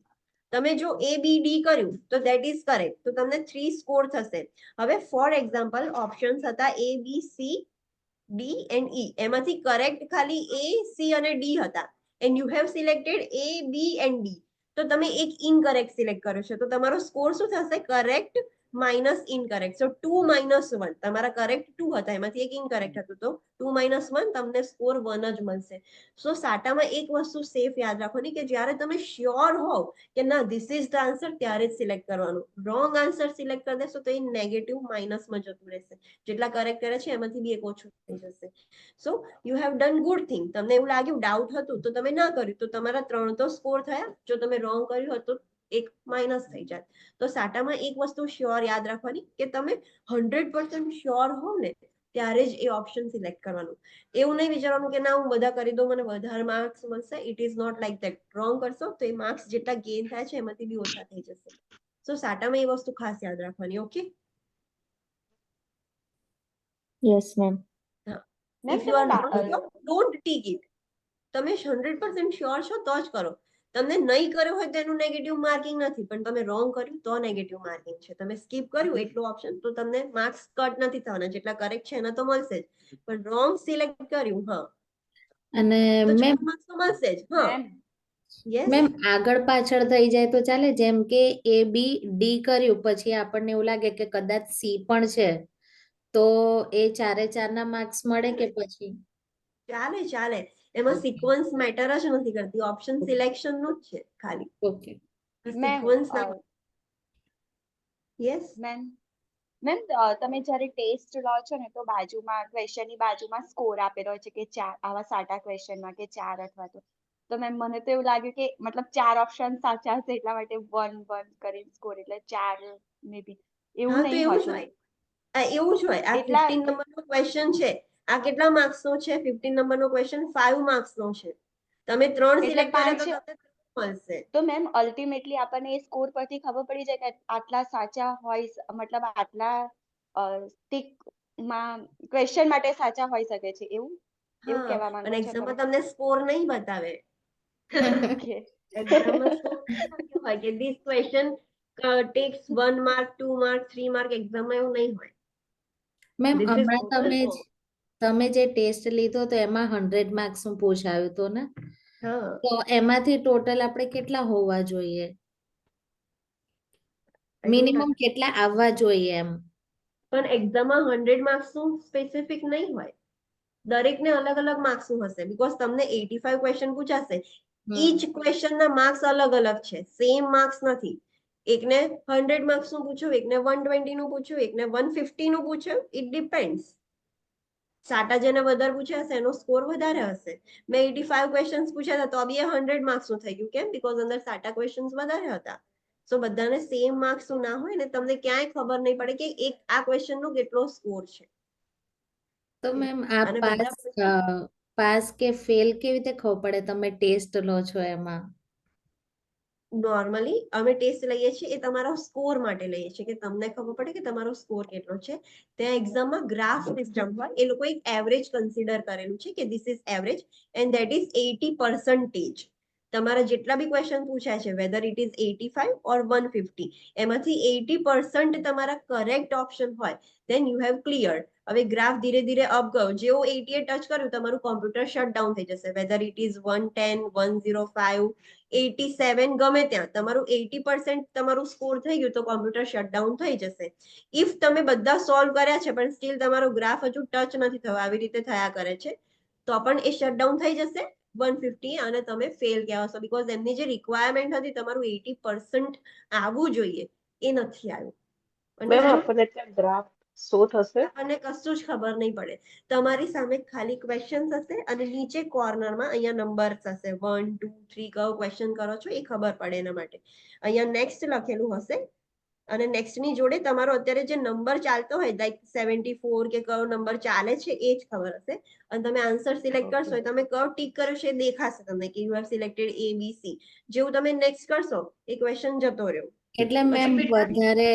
તમે જો A B D કર્યું તો ધેટ ઇઝ કરેક્ટ, તો તમને 3 સ્કોર થશે. હવે ફોર એક્ઝામ્પલ ઓપ્શન્સ હતા A B C D and E. એમાંથી કરેક્ટ ખાલી A C અને D હતા and you have selected A B and D. તો તમે એક ઇનકરેક્ટ સિલેક્ટ કર્યો છે, તો તમારો સ્કોર શું થશે? Correct minus incorrect. So 2 minus 1. તમારા કરેક્ટ 2 હતા, એમાંથી એક ઇનકરેક્ટ હતું, તો 2 minus 1 તમને સ્કોર 1 જ મળશે. સો સાટામાં એક વસ્તુ સેફ યાદ રાખવાની કે જ્યારે તમે શ્યોર હોવ કે ના ધીસ ઇઝ ધ આન્સર, ત્યારે જ સિલેક્ટ કરવાનું. રોંગ આન્સર સિલેક્ટ કરી દેશો તો એ નેગેટિવ માઇનસમાં જતું રહેશે. જેટલા કરેક્ટ કરે છે એમાંથી બી એક ઓછું થઈ જશે. So you have done good thing. તમને એવું લાગ્યું ડાઉટ હતું તો તમે ના કર્યું, તો તમારા 3 તો સ્કોર થયા. જો તમે રોંગ કર્યું હતું એક માઇનસ થઈ જાય. તો સાટામાં એક વસ્તુ શ્યોર યાદ રાખવાની કે તમે 100% શ્યોર હો ને ત્યારે જ એ ઓપ્શન સિલેક્ટ કરવાનું. એવું નહીં વિચારવાનું કે ના હું બધા કરી દઉં મને વધારે માર્ક્સ મળશે. It is not like that. Wrong કરશો તો એ માર્ક્સ જેટલા ગેઇન થાય છે એમાંથી બી ઓછા થઈ જશે. સો સાટામાં એ વસ્તુ ખાસ યાદ રાખવાની. Okay, Yes, ma'am. if you are not sure, don't take it. તમે 100% શ્યોર છો તો જ કરો. તમને નહીં કર્યો હોય તો એનું નેગેટિવ માર્કિંગ નથી, પણ તમે રોંગ કર્યું તો નેગેટિવ માર્કિંગ છે. તમે સ્કીપ કર્યું એટલું ઓપ્શન તો તમને માર્ક્સ કટ નથી થવાના. જેટલા કરેક્ટ છે એના તો મળશે જ, પણ રોંગ સિલેક્ટ કર્યું હા અને તો મેમ 4 માર્ક્સ તો મળશે જ. હા, યસ. મેમ આગળ પાછળ થઈ જાય તો ચાલે? જેમ કે A B D કર્યું પછી આપણને એવું લાગે કે કદાચ C પણ છે તો એ 4 ના માર્ક્સ મળે કે પછી? ચાલે ચાલે. એમાં સિક્વન્સ મેટર જ નથી કરતી. ઓપ્શન સિલેક્શન નું જ છે ખાલી. ઓકે. સિક્વન્સ ના. યસ મેમ તમે જ્યારે ટેસ્ટ લો છો ને તો બાજુમાં ક્વેશ્ચનની બાજુમાં સ્કોર આપેલો હોય છે કે 4 આવા સાટા ક્વેશ્ચનમાં કે 4 અથવા તો મેમ મને તો એવું લાગ્યું કે મતલબ 4 ઓપ્શન સાચા હશે એટલા માટે 1 1 કરીને સ્કોર એટલે 4 મે બી એવું હા, તો નહીં એવું જ હોતું. હોય. એવું જ હોય. આ એટલા 15 નંબરનો ક્વેશ્ચન છે. આ કેટલા માર્ક્સ નો છે? 15 નંબરનો ક્વેશ્ચન 5 માર્ક્સ નો છે. તમે 3 એટલે સિલેક્ટ કર્યા તો 5 તમને 3 મળશે. તો મેમ અલ્ટિમેટલી આપણને એ સ્કોર પરથી ખબર પડી જાય કે આટલા સાચા હોય મતલબ આટલા ટીકમાં ક્વેશ્ચન માટે સાચા હોઈ શકે છે એવું એવું હા, કહેવા અને માંગો છો એક્ઝામમાં તમે? તમને સ્કોર નહીં બતાવે. Okay. એક્ઝામમાં સ્કોર હોય કે this question tax 1 mark 2 mark 3 mark. એક્ઝામમાં એવું નહીં હોય. મેમ This is હમણાં all. તમે જે ટેસ્ટ લીધો તો એમાં 100 માર્ક્સ નું પૂછાયું હતું ને, હા, તો એમાંથી ટોટલ આપણે કેટલા હોવા જોઈએ? મિનિમમ કેટલા આવવા જોઈએ એમ? પણ એક્ઝામમાં 100 માર્ક્સ નું સ્પેસિફિક નહીં હોય. દરેકને અલગ અલગ માર્ક્સ નું હશે બીકોઝ તમને 85 ક્વેશ્ચન પૂછાશે. ઈચ ક્વેશ્ચન ના માર્ક્સ અલગ અલગ છે, સેમ માર્ક્સ નથી. એકને 100 માર્ક્સ નું પૂછ્યું, એકને 120 નું પૂછ્યું, એકને 150 નું પૂછ્યું. It depends. સાટા જેને વધારે પૂછ્યા હશે એનો સ્કોર વધારે હશે. મેં 85 ક્વેશ્ચન્સ પૂછ્યા હતા તો બી 100 માર્ક્સ નું થઈ ગયું. કેમ? બીકોઝ અંદર સાટા ક્વેશ્ચન્સ વધારે હતા. સો બધાને સેમ માર્ક્સ ના હોય ને તમને ક્યાંય ખબર નહીં પડે કે એક આ ક્વેશ્ચન નો કેટલો સ્કોર છે. તો મેમ આ અને બધા પાસ કે ફેલ કેવી રીતે ખબર પડે તમે ટેસ્ટ લો છો એમાં? નોર્મલી અમે ટેસ્ટ લઈએ છીએ એ તમારા સ્કોર માટે લઈએ છીએ કે તમને ખબર પડે કે તમારો સ્કોર કેટલો છે. ત્યાં એક્ઝામમાં ગ્રાફ સિસ્ટમ હોય, એ લોકો એક એવરેજ કન્સિડર કરેલું છે કે this is average and that is 80%. તમારા જેટલા બી ક્વેશ્ચન પૂછાય છે વેધર ઇટ ઇઝ 85 ઓર 150, એમાંથી 80% તમારા કરેક્ટ ઓપ્શન હોય દેન યુ હેવ ક્લિયર. હવે ગ્રાફ ધીરે ધીરે અપ ગયો, જેવો 88 ટચ કર્યું તમારું કોમ્પ્યુટર શટ ડાઉન થઈ જશે. વેધર ઇટ ઇઝ 110, 105, 87, ગમે ત્યાં તમારું 80% તમારું સ્કોર થઈ ગયું તો કોમ્પ્યુટર શટડાઉન થઈ જશે. ઇફ તમે બધા સોલ્વ કર્યા છે પણ સ્ટીલ તમારો ગ્રાફ હજુ ટચ નથી થયો, આવી રીતે થયા કરે છે, તો પણ એ શટડાઉન થઈ જશે 150 અને તમે ફેલ કહેવાશો. બીકોઝ એમની જે રિક્વાયરમેન્ટ હતી તમારું 80% આવવું જોઈએ એ નથી આવ્યું. મેમ અને આપણને ત્યાં ગ્રાફ શો થશે? આપણને કશું જ ખબર નહીં પડે. તમારી સામે ખાલી ક્વેશ્ચન્સ હશે અને નીચે કોર્નરમાં અહીંયા નંબર્સ હશે 1, 2, 3 કયો ક્વેશ્ચન કરો છો એ ખબર પડે એના માટે. અહીંયા નેક્સ્ટ લખેલું હશે અને નેક્સ્ટ ની જોડે તમારો અત્યારે જે નંબર ચાલતો હોય લાઈક 74 કે કયો નંબર ચાલે છે એ જ ખબર હશે. અને તમે આન્સર સિલેક્ટ કરશો એ તમે કયો ટીક કર્યો છે એ દેખાશે તમને કે you have selected A, B, C. જેવું તમે નેક્સ્ટ કરશો એ ક્વેશ્ચન જતો રહ્યો. એટલે મેમ વધારે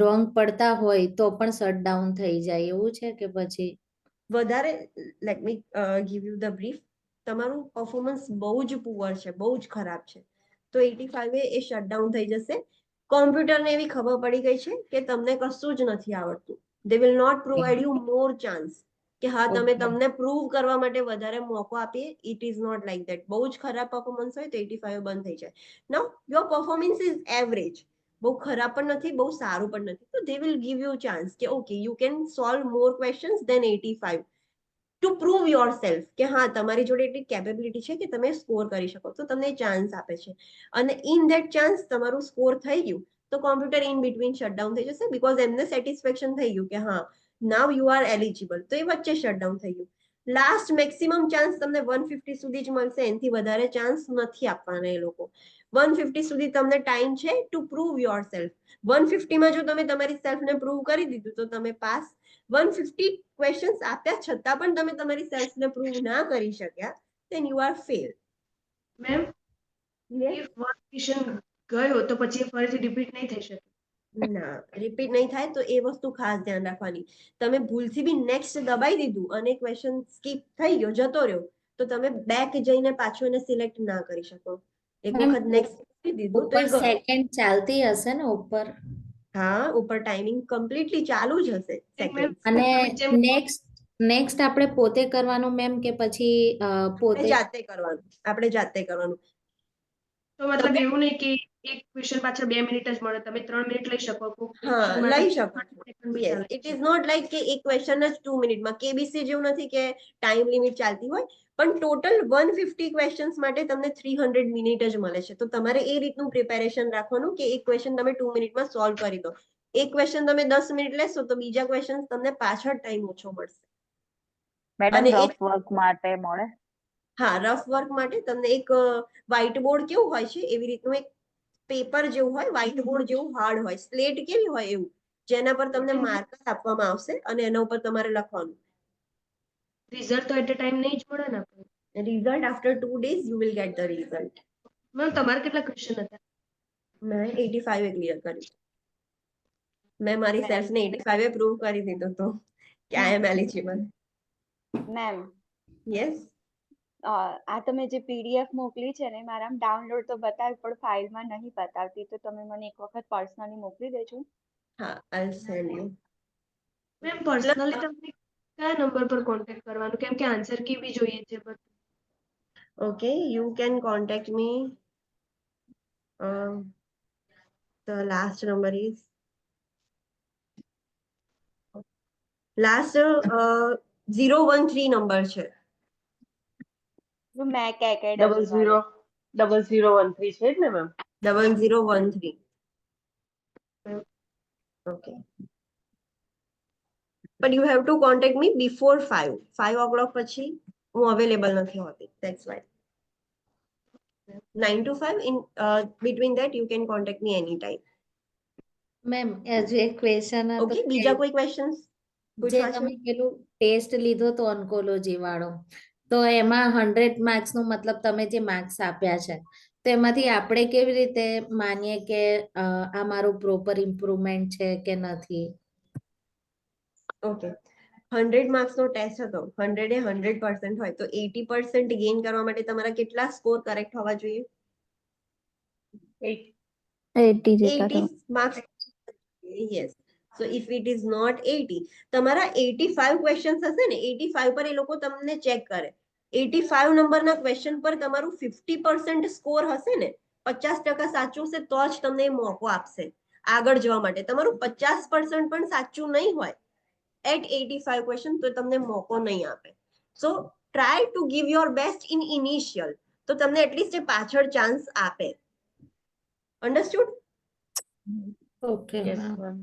રોંગ પડતા હોય તો પણ શટડાઉન થઈ જાય એવું છે કે પછી? વધારે let me give you the brief. તમારું પરફોર્મન્સ બહુ જ પુઅર છે, બહુ જ ખરાબ છે, તો 85 એ શટડાઉન થઈ જશે. કોમ્પ્યુટરને એવી ખબર પડી ગઈ છે કે તમને કશું જ નથી આવડતું. They will not provide you more chance કે હા તમે Okay. તમને પ્રૂવ કરવા માટે વધારે મોકો આપીએ. It is not like that. બહુ જ ખરાબ પરફોર્મન્સ હોય તો 85 બંધ થઈ જાય. Now your performance is average. બહુ ખરાબ પણ નથી, બહુ સારું પણ નથી, તો they will give you chance કે okay you can solve more questions than 85 to prove yourself કે હા તમારી જોડે એટલી કેપેબિલિટી છે કે તમે સ્કોર કરી શકો. તો તમને ચાન્સ આપે છે અને ઇન ધેટ ચાન્સ તમારું સ્કોર થઈ ગયું તો કોમ્પ્યુટર ઇન બિટવીન શટડાઉન થઈ જશે. બીકોઝ એમને સેટિસ્ફેક્શન થઈ ગયું કે હા નાવ યુ આર એલિજિબલ, તો એ વચ્ચે શટડાઉન થઈ ગયું. લાસ્ટ મેક્સિમમ ચાન્સ તમને 150 સુધી જ મળશે, એનાથી વધારે ચાન્સ નથી આપવાના એ લોકો. 150 સુધી તમને ટાઈમ છે ટુ પ્રૂવ યોર સેલ્ફ. 150 જો તમે તમારી સેલ્ફને પ્રૂવ કરી દીધું તો તમે પાસ. 150 ક્વેશ્ચન્સ આપ્યા છતાં પણ તમે તમારી સેલ્ફને પ્રૂવ ના કરી શક્યા then you are fail. Ma'am if one question ગયો તો પછી એ ફરીથી રિપીટ નહીં થઈ શકે? ના, રિપીટ નહીં થાય તો એ વસ્તુ ખાસ ધ્યાન રાખવાની. તમે ભૂલથી બી નેક્સ્ટ દબાઈ દીધું અને ક્વેશ્ચન સ્કીપ થઈ ગયો, જતો રહ્યો, તો તમે બેક જઈને પાછું એને સિલેક્ટ ના કરી શકો. એક મેમ વખત નેક્સ્ટ કરી દીધું તો ઉપર એ ગયો. સેકન્ડ ચાલતી હશે ને ઉપર? હા, ઉપર ટાઈમિંગ કમ્પ્લીટલી ચાલુ જ હશે સેકન્ડ. અને જેમ નેક્સ્ટ આપણે પોતે કરવાનું મેમ કે પછી પોતે? જાતે કરવાનું, આપણે જાતે કરવાનું. તો મતલબ એવું નહીં કે એક ક્વેશ્ચન પાછળ 2 મિનિટ જ મળે, તમે 3 મિનિટ લઈ શકો. હા, લઈ શકો. 30 સેકન્ડ બી યસ, ચાલે. ઇટ ઇઝ નોટ લાઈક કે એક ક્વેશ્ચન જ 2 મિનિટમાં. કેબીસી જેવું નથી કે ટાઈમ લિમિટ ચાલતી હોય, પણ ટોટલ 150 ક્વેશ્ચન્સ માટે તમને 300 મિનિટ જ મળે છે. તો તમારે એ રીતનું પ્રિપેરેશન રાખવાનું કે એક ક્વેશ્ચન તમે 2 મિનિટમાં સોલ્વ કરી દો. એક ક્વેશ્ચન તમે 10 મિનિટ લેશો તો બીજા ક્વેશ્ચન તમને પાછળ ટાઈમ ઓછો મળશે. મેડમ અને રફ વર્ક માટે મળે? હા, રફ વર્ક માટે તમને એક વ્હાઇટ બોર્ડ કેવું હોય છે એવી રીતનું એક પેપર જેવું હોય, વ્હાઇટ બોર્ડ જેવું હાર્ડ હોય, સ્લેટ કેવી હોય એવું, જેના પર તમને માર્કર આપવામાં આવશે અને એના ઉપર તમારે લખવાનું. રિઝલ્ટ તો એટ અ ટાઈમ નહીં જ મળે ને આપણે? Result after 2 days you will get the result. Ma'am તમારે કેટલા ક્વેશ્ચન હતા? મેં 85 ક્લિયર કર્યું. મેં મારી સેલ્ફને 85 પ્રૂવ કરી દીધું તો કે આઈ એમ એલિજિબલ. Ma'am yes. આ તમે જે પીડીએફ મોકલી છે ને મારામાં ડાઉનલોડ તો બતાવ્યું પણ ફાઇલમાં નહીં બતાવતી, તો તમે મને એક વખત પર્સનલી મોકલી દેજો. હા, I'll send you. Ma'am personally તમને કયા નંબર પર કોન્ટેક્ટ કરવાનું, કેમ કે આન્સર કી બી જોઈએ છે બધું? Okay, you can contact me. The last number is last 013 number છે. મેક એકેડમી 0013 છે જ ને ma'am? 0013. Okay. But you have to contact me before 5. 5 o'clock પછી હું અવેલેબલ નથી હોતી. That's why. 9 to 5 in between that you can contact me anytime. Ma'am હજુ એક ક્વેશ્ચન હતો Okay, કે બીજા કોઈ questions જે પૂછવા છે? તમે પેલું ટેસ્ટ લીધો તો ઓન્કોલોજી વાળો, તો એમાં 100 માર્ક્સ નું મતલબ તમે જે માર્ક્સ આપ્યા છે તો એમાંથી આપણે કેવી રીતે માનીએ કે આ મારું પ્રોપર ઇમ્પ્રુવમેન્ટ છે કે નથી? Okay, 100 માર્ક્સ નો ટેસ્ટ હતો, 100 એ 100% હોય તો 80% ગેઇન કરવા માટે તમારા કેટલા સ્કોર કરેક્ટ હોવા જોઈએ? 80 જેટલા 80 marks. Yes. So if it is not 80, તમારા 85 questions હશે ને, 85 પર એ લોકો તમને ચેક કરે. 85 નંબરના ક્વેશ્ચન પર તમારું 50% સ્કોર હશે ને, 50% સાચું હશે તો જ તમને એ મોકો આપશે આગળ જવા માટે. તમારું 50% પણ સાચું નહીં હોય at 85 question તો તમને મોકો નહીં આપે. So try to give your best in initial, તો તમને એટલીસ્ટ એ પાછળ ચાન્સ આપે. Understood? Okay Yes, ma'am. ma'am.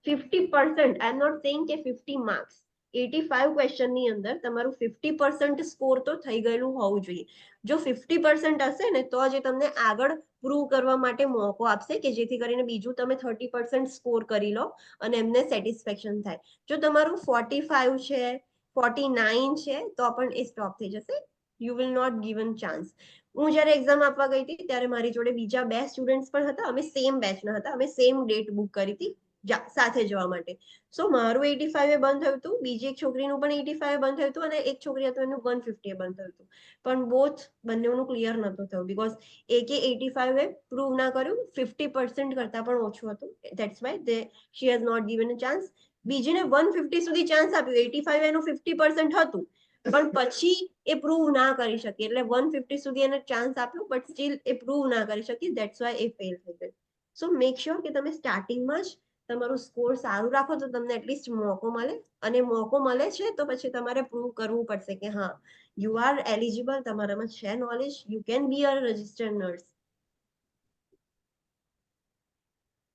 50%, I am not saying કે 50 marks, 85 ક્વેશ્ચન ની અંદર તમારું 50% સ્કોર તો થઈ ગયેલું હોવું જોઈએ. જો 50% હશે ને તો જ એ તમને આગળ પ્રૂવ કરવા માટે મોકો આપશે કે જેથી કરીને બીજું તમે 30% સ્કોર કરી લો અને એમને સેટિસ્ફેક્શન થાય. જો તમારું 45 છે, 49 છે તો પણ એ સ્ટોપ થઈ જશે. You will not given chance. હું જ્યારે એક્ઝામ આપવા ગઈ હતી ત્યારે મારી જોડે બીજા 2 સ્ટુડન્ટ્સ પણ હતા, અમે સેમ બેચના હતા, અમે સેમ ડેટ બુક કરી હતી સાથે જવા માટે. સો મારું 85 એ બંધ થયું હતું, બીજી એક છોકરીનું પણ 85 એ બંધ થયું હતું અને એક છોકરી હતું એનું 150 એ બંધ થયું હતું. પણ બોથ બંનેનું ક્લિયર નહોતું થયું બીકોઝ એકે 85 એ પ્રૂવ ના કર્યું, 50% કરતા પણ ઓછું હતું. That's why she has not given a chance. બીજીને 150 સુધી ચાન્સ આપ્યું, 85 એનું 50% હતું પણ પછી એ પ્રૂવ ના કરી શકી, એટલે 150 સુધી એને ચાન્સ આપ્યો બટ સ્ટીલ એ પ્રૂવ ના કરી શકી. ધેટ્સ વાય એ ફેલ થઈ ગઈ. સો મેક શ્યોર કે તમે સ્ટાર્ટિંગમાં જ તમારું સ્કોર સારું રાખો તો તમને એટલીસ્ટ મોકો મળે. અને મોકો મળે છે તો પછી તમારે પ્રૂવ કરવું પડશે કે હા યુ આર એલિજિબલ, તમારામાં છે knowledge, you can be a registered nurse.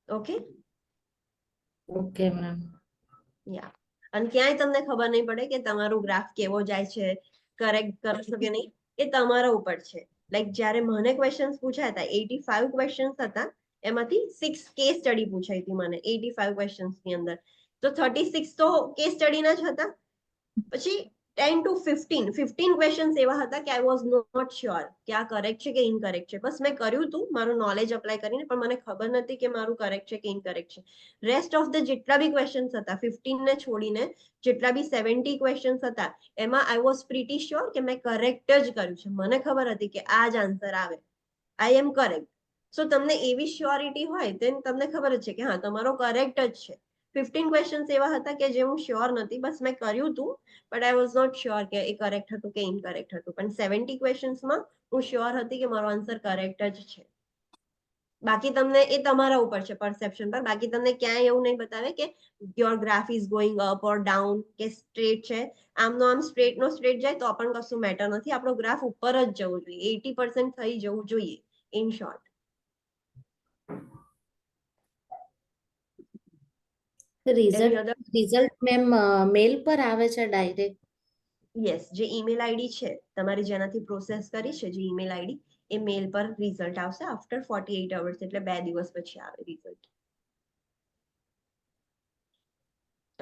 Okay, okay ma'am. Yeah. અને ક્યાંય તમને ખબર નહીં પડે કે તમારું ગ્રાફ કેવો જાય છે, કરેક્ટ કરશો કે નહીં, એ તમારા ઉપર છે. લાઈક જ્યારે મને ક્વેશ્ચન્સ પૂછાયા હતા, 85 ક્વેશ્ચન્સ હતા, એમાંથી 6 કેસ સ્ટડી પૂછાઈ હતી મને 85 ક્વેશ્ચન્સ ની અંદર. તો 36 તો કેસ સ્ટડીના જ હતા. પછી 10 to 15 ક્વેશ્ચન્સ એવા હતા કે આઈ વોઝ નોટ શ્યોર કે આ કરેક્ટ છે કે ઇનકરેક્ટ છે. બસ મેં કર્યું હતું મારું નોલેજ અપ્લાય કરીને, પણ મને ખબર નથી કે મારું કરેક્ટ છે કે ઇનકરેક્ટ છે. રેસ્ટ ઓફ ધ જેટલા બી ક્વેશ્ચન્સ હતા 15 ને છોડીને જેટલા બી 70 ક્વેશ્ચન્સ હતા એમાં આઈ વોઝ પ્રીટી શ્યોર કે મેં કરેક્ટ જ કર્યું છે. મને ખબર હતી કે આ જ આન્સર આવે, આઈ એમ કરેક્ટ. સો તમને એવી શ્યોરિટી હોય then તમને ખબર જ છે કે હા તમારો કરેક્ટ જ છે. 15 ક્વેશ્ચન્સ એવા હતા કે જે હું શ્યોર નથી, બસ મેં કર્યું હતું but I was not sure કે એ કરેક્ટ હતું કે ઇનકરેક્ટ હતું. પણ 70 ક્વેશ્ચન્સમાં હું શ્યોર હતી કે મારો આન્સર કરેક્ટ જ છે. બાકી તમને એ તમારા ઉપર છે પરસેપ્શન પર. બાકી તમને ક્યાંય એવું નહીં બતાવે કે your graph is going up or down કે સ્ટ્રેટ છે. આમનો આમ સ્ટ્રેટ નો સ્ટ્રેટ જાય તો પણ કશું મેટર નથી, આપણો ગ્રાફ ઉપર જ જવું જોઈએ, 80% થઈ જવું જોઈએ ઇન શોર્ટ. રિઝલ્ટ મેમ મેલ પર આવે છે ડાયરેક્ટ? યસ, જે ઈમેલ આઈડી છે તમારી જેનાથી પ્રોસેસ કરી છે, જે ઈમેલ આઈડી, એ મેલ પર રિઝલ્ટ આવશે આફ્ટર 48 અવર્સ, એટલે 2 દિવસ પછી આવે રિઝલ્ટ.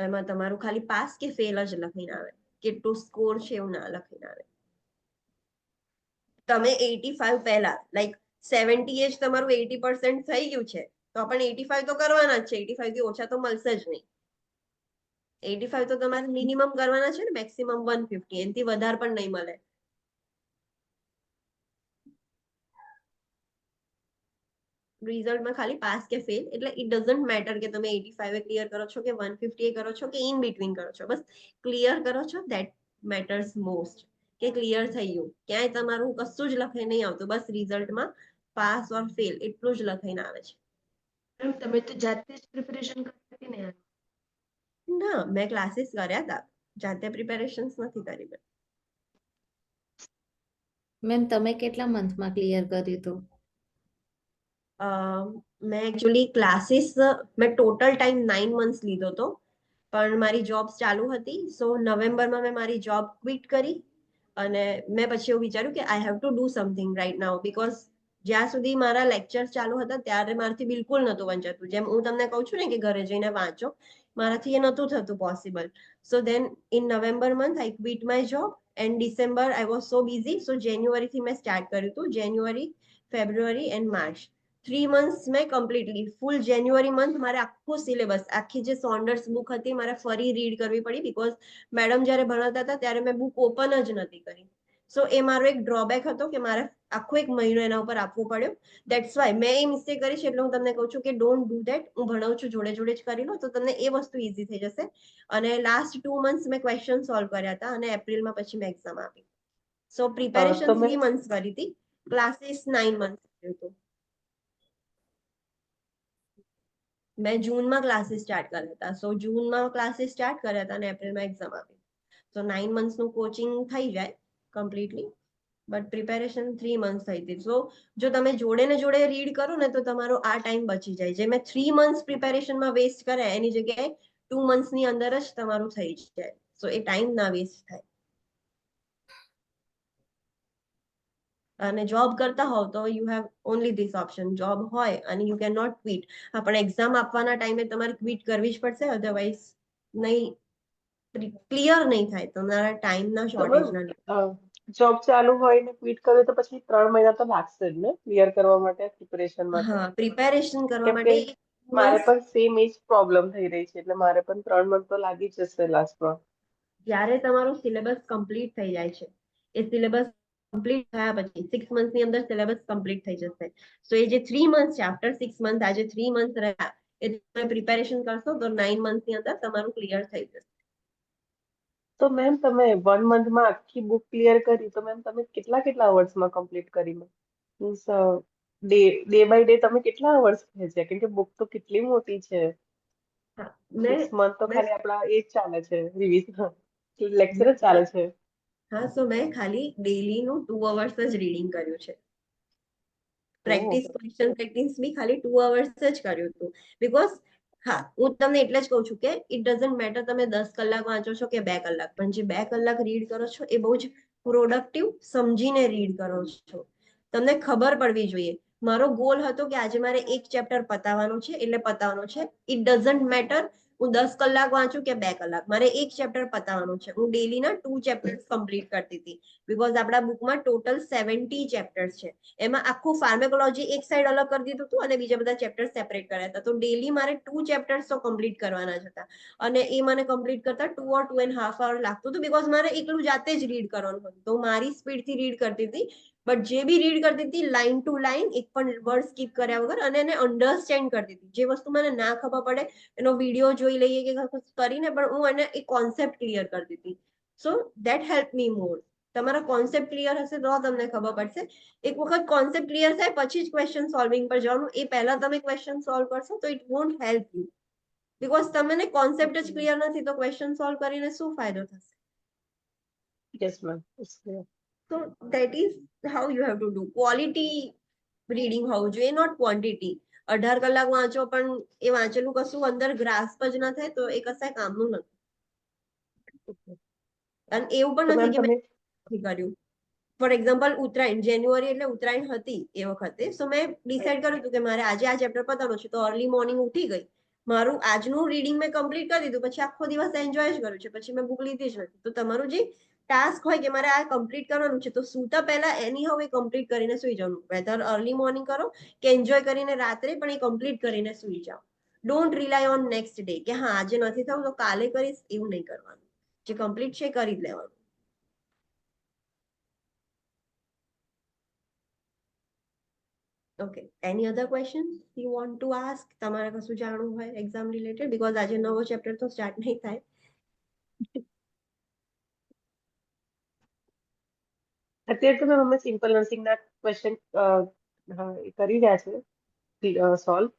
એમાં તમારું ખાલી પાસ કે ફેલ જ લખીને આવે, કેટલું સ્કોર છે એવું ના લખીને આવે. તમે 85 પહેલા લાઈક 70 જ તમારું 80% થઈ ગયું છે તો પણ 85 તો કરવાના જ છે, 85 થી ઓછા તો મળશે જ નહીં. 85 તો તમારે મિનિમમ કરવાના છે ને, મેક્સિમમ 150, એનાથી વધારે પણ નહીં મળે. રિઝલ્ટમાં ખાલી પાસ કે ફેલ, એટલે ઇટ ડઝન્ટ મેટર કે તમે 85 એ ક્લિયર કરો છો કે 150 એ કરો છો કે ઇન બિટવીન કરો છો, બસ ક્લિયર કરો છો ધેટ મેટર્સ મોસ્ટ. કે ક્લિયર થઈ ગયું, ક્યાંય તમારું કશું જ લખાઈ નહીં આવતું, બસ રિઝલ્ટમાં પાસ ઓર ફેલ એટલું જ લખાઈને આવે છે. મેમ તમે તો જાતે જ પ્રિપેરેશન કરી હતી ને? ના, મેં ક્લાસીસ કર્યા હતા, જાતે પ્રિપેરેશન્સ નથી કરી મેં. મેમ તમે કેટલા મંથમાં ક્લિયર કર્યું હતું? મેં એકચ્યુઅલી ક્લાસીસ મેં ટોટલ ટાઈમ 9 મંથ્સ લીધો હતો, પણ મારી જોબ ચાલુ હતી. સો નવેમ્બરમાં મેં મારી જોબ ક્વિટ કરી અને મેં પછી એવું વિચાર્યું કે I have to do something right now, because જ્યાં સુધી મારા લેક્ચર્સ ચાલુ હતા ત્યારે મારાથી બિલકુલ નહોતું વંચાતું. જેમ હું તમને કહું છું ને કે ઘરે જઈને વાંચો, મારાથી એ નહોતું થતું possible. So then in November month I quit my job and December I was so busy. So જાન્યુઆરીથી મેં સ્ટાર્ટ કર્યું હતું. January, February and March 3 months મેં કમ્પ્લીટલી ફૂલ જાન્યુઆરી મંથ મારે આખું સિલેબસ, આખી જે સોન્ડર્સ બુક હતી મારે ફરી રીડ કરવી પડી, બીકોઝ મેડમ જ્યારે ભણાવતા હતા ત્યારે મેં બુક ઓપન જ નથી કરી. સો એ મારો એક ડ્રોબેક હતો કે મારે આખો એક મહિનો એના ઉપર આપવો પડ્યો. દેટ્સ વાય મેં એ મિસ્ટેક કરી છે, એટલે હું તમને કહું છું કે ડોન્ટ ડુ ધેટ. હું ભણાવું છું જોડે જોડે જ કરી લો તો તમને એ વસ્તુ ઈઝી થઈ જશે. અને લાસ્ટ 2 months મેં ક્વેશ્ચન સોલ્વ કર્યા હતા અને એપ્રિલમાં પછી મેં એક્ઝામ આપી. સો પ્રિપેરેશન તમે 3 months કરી હતી, ક્લાસીસ 9 months કર્યું હતું. મેં જૂનમાં ક્લાસીસ સ્ટાર્ટ કર્યા હતા. સો જૂનમાં ક્લાસીસ સ્ટાર્ટ કર્યા હતા અને એપ્રિલમાં એક્ઝામ આપી. સો 9 months નું કોચિંગ થઈ જાય કમ્પ્લીટલી, બટ પ્રિપેરેશન 3 months થઈ હતી. સો જો તમે જોડે ને જોડે રીડ કરો ને તો તમારો આ ટાઈમ બચી જાય. જે મેં 3 months પ્રિપેરેશનમાં વેસ્ટ કર્યા એની જગ્યાએ 2 months ની અંદર જ તમારું થઈ જાય. સો એ ટાઈમ ના વેસ્ટ થાય. અને જોબ કરતા હોવ તો you have only this option. Job હોય અને યુ કેન નોટ ક્વિટ. આપણે એક્ઝામ આપવાના ટાઈમે તમારે ક્વિટ કરવી જ પડશે, અધરવાઇઝ નહીં ક્લિયર નહીં થાય તમારા ટાઈમના શોર્ટેજના લીધે. જોબ ચાલુ હોય ને ક્વિટ કર્યું તો પછી 3 મહિના તો લાગશે જ ને ક્લિયર કરવા માટે, પ્રિપરેશન માટે. હા, પ્રિપેરેશન કરવા કેમ કે માટે મારે months પણ સેમ એ જ પ્રોબ્લેમ થઈ રહી છે, એટલે મારે પણ 3 month તો લાગી જ જશે લાસ્ટમાં. જ્યારે તમારું સિલેબસ કમ્પ્લીટ થઈ જાય છે, એ સિલેબસ કમ્પ્લીટ થયા પછી 6 months ની અંદર સિલેબસ કમ્પ્લીટ થઈ જશે. સો એ જે 3 months છે, આફ્ટર 6 months આજે 3 months રહ્યા, એ તમે પ્રિપેરેશન કરશો તો 9 months ની અંદર તમારું ક્લિયર થઈ જશે. તો મેમ તમે 1 monthમાં આખી બુક ક્લિયર કરી, તો મેમ તમે કેટલા અવર્સમાં કમ્પ્લીટ કરી? મીન્સ ડે બાય ડે તમે કેટલા અવર્સ છે? કેમ કે બુક તો કેટલી મોટી છે. હા, 6 month તો મેં ખાલી આપણા એ જ ચાલે છે, રિવિઝન લેક્ચર જ ચાલે છે. હા, સો મેં ખાલી ડેલીનું 2 hours જ રીડિંગ કર્યું છે. પ્રેક્ટિસ, ક્વેશ્ચન પ્રેક્ટિસ બી ખાલી 2 hours જ કર્યું હતું. બીકોઝ હા, હું તમને એટલે જ કહું છું કે ઇટ ડઝન્ટ મેટર તમે 10 કલાક વાંચો છો કે 2 કલાક, પણ જે 2 કલાક રીડ કરો છો એ બહુ જ પ્રોડક્ટિવ સમજીને રીડ કરો છો. તમને ખબર પડવી જોઈએ. મારો ગોલ હતો કે આજે મારે એક ચેપ્ટર પતાવવાનો છે એટલે પતાવવાનો છે. ઇટ ડઝન્ટ મેટર હું 10 કલાક વાંચું કે 2 કલાક, મારે એક ચેપ્ટર પતાવવાનું છે. હું ડેલીના 2 ચેપ્ટર્સ કમ્પ્લીટ કરતી હતી, બીકોઝ આપણા બુકમાં ટોટલ 70 ચેપ્ટર્સ છે. એમાં આખું ફાર્મેકોલોજી એક સાઈડ અલગ કરી દીધું હતું અને બીજા બધા ચેપ્ટર સેપરેટ કર્યા હતા. તો ડેલી મારે 2 ચેપ્ટર્સ તો કમ્પ્લીટ કરવાના જ હતા અને એ મને કમ્પ્લીટ કરતા 2 or 2.5 hours લાગતું હતું, બીકોઝ મારે એકલું જાતે જ રીડ કરવાનું હતું. તો મારી સ્પીડથી રીડ કરતી હતી, બટ જે બી રીડ કરતી હતી લાઈન ટુ લાઈન, એક પણ વર્ડ સ્કીપ કર્યા વગર, અને એને અન્ડરસ્ટેન્ડ કરતી હતી. જે વસ્તુ મને ના ખબર પડે એનો વિડીયો જોઈ લઈએ કે કરીને પણ હું એને એક કોન્સેપ્ટ ક્લિયર કરતી હતી. સો ધેટ હેલ્પ મી મોર. તમારા કોન્સેપ્ટ ક્લિયર હશે તો તમને ખબર પડશે. એક વખત કોન્સેપ્ટ ક્લિયર થાય પછી જ ક્વેશ્ચન સોલ્વિંગ પર જવાનું. એ પહેલા તમે ક્વેશ્ચન સોલ્વ કરશો તો it want help you, because તમને કોન્સેપ્ટ જ ક્લિયર નથી તો ક્વેશ્ચન સોલ્વ કરીને શું ફાયદો થશે? Yes ma'am. So that is how you have to do. Quality reading હોવું જોઈએ, નોટ ક્વોન્ટિટી. 18 કલાક વાંચો પણ એ વાંચેલું કશું અંદર ગ્રાસ્પ જ ના થાય તો એ કશાય કામનું નથી. અને એવું તો પણ મેમ નથી કે મેં તમે નથી કર્યું. ફોર એક્ઝામ્પલ ઉત્તરાયણ, જાન્યુઆરી એટલે ઉત્તરાયણ હતી એ વખતે. સો મેં ડિસાઈડ કર્યું હતું કે મારે આજે આ ચેપ્ટર પતાવવાનું છે, તો અર્લી મોર્નિંગ ઉઠી ગઈ, મારું આજનું રીડિંગ મેં કમ્પ્લીટ કરી દીધું, પછી આખો દિવસ એન્જોય જ કર્યું છે, પછી મેં બુક લીધી જ નથી. તો તમારું જે ટાસ્ક હોય કે મારે આ કમ્પ્લીટ કરવાનું છે, તો સૂતા પહેલા એની હવે કમ્પ્લીટ કરીને સુઈ જવાનું. વેધર અર્લી મોર્નિંગ કરો કે એન્જોય કરીને રાત્રે, પણ એ કમ્પ્લીટ કરીને સુઈ જાઓ. Don't rely on next day કે હા આજે નથી થયું તો કાલે કરીશ, એવું નહીં કરવાનું. જે કમ્પ્લીટ છે કરી જ લેવાનું. Okay. Any other questions you want to ask? તમારે કશું જાણવું હોય એક્ઝામ રિલેટેડ? બીકોઝ આજે નવો ચેપ્ટર તો સ્ટાર્ટ નહીં થાય. અત્યારે તો મેમ અમે સિમ્પલ નર્સિંગના ક્વેશ્ચન કરી રહ્યા છે સોલ્વ.